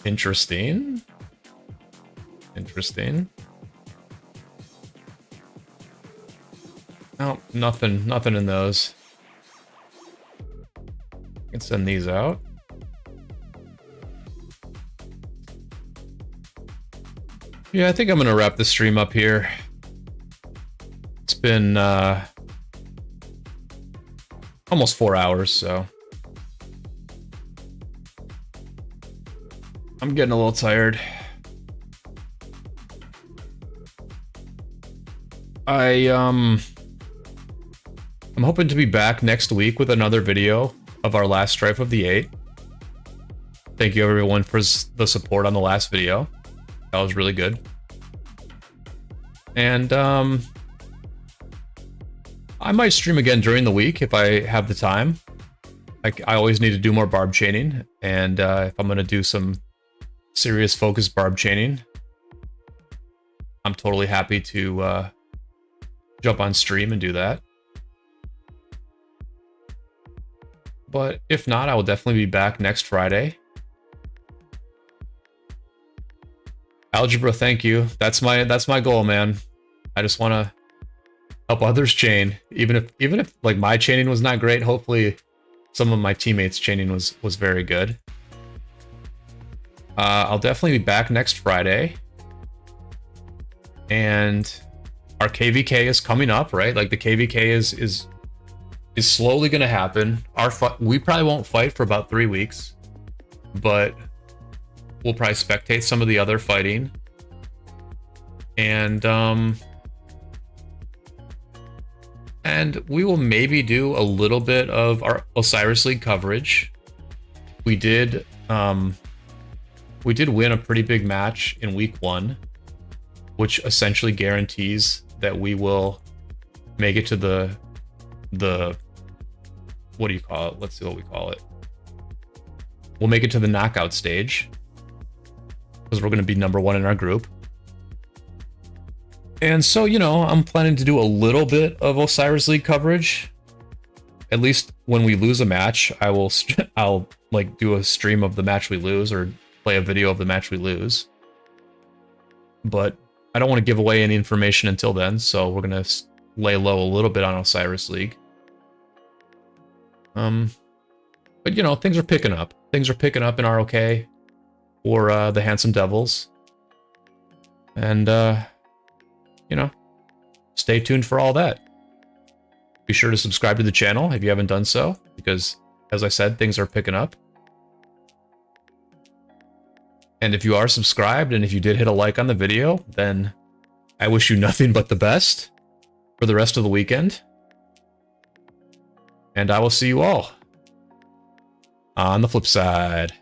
Interesting. Interesting. Oh, nothing in those. I can send these out. Yeah, I think I'm gonna wrap the stream up here. It's been almost 4 hours, so I'm getting a little tired. I'm hoping to be back next week with another video of our last Strife of the 8. Thank you everyone for the support on the last video. That was really good. And I might stream again during the week if I have the time. I always need to do more barb chaining, and if I'm going to do some serious focused barb chaining, I'm totally happy to jump on stream and do that. But if not, I will definitely be back next Friday. Algebra, thank you. That's my goal, man. I just want to help others chain, even if like my chaining was not great. Hopefully, some of my teammates' chaining was very good. I'll definitely be back next Friday, and our KVK is coming up, right? Like the KVK is slowly going to happen. We probably won't fight for about 3 weeks, but we'll probably spectate some of the other fighting, and we will maybe do a little bit of our Osiris League coverage. We did win a pretty big match in week 1, which essentially guarantees that we will make it to the what do you call it? Let's see what we call it. We'll make it to the knockout stage, because we're going to be #1 in our group. And so, you know, I'm planning to do a little bit of Osiris League coverage. At least when we lose a match, I'll like do a stream of the match we lose, or play a video of the match we lose. But I don't want to give away any information until then, so we're going to lay low a little bit on Osiris League. But you know, things are picking up. Things are picking up in ROK for the Handsome Devils. And you know, stay tuned for all that. Be sure to subscribe to the channel if you haven't done so, because, as I said, things are picking up. And if you are subscribed, and if you did hit a like on the video, then I wish you nothing but the best for the rest of the weekend. And I will see you all on the flip side.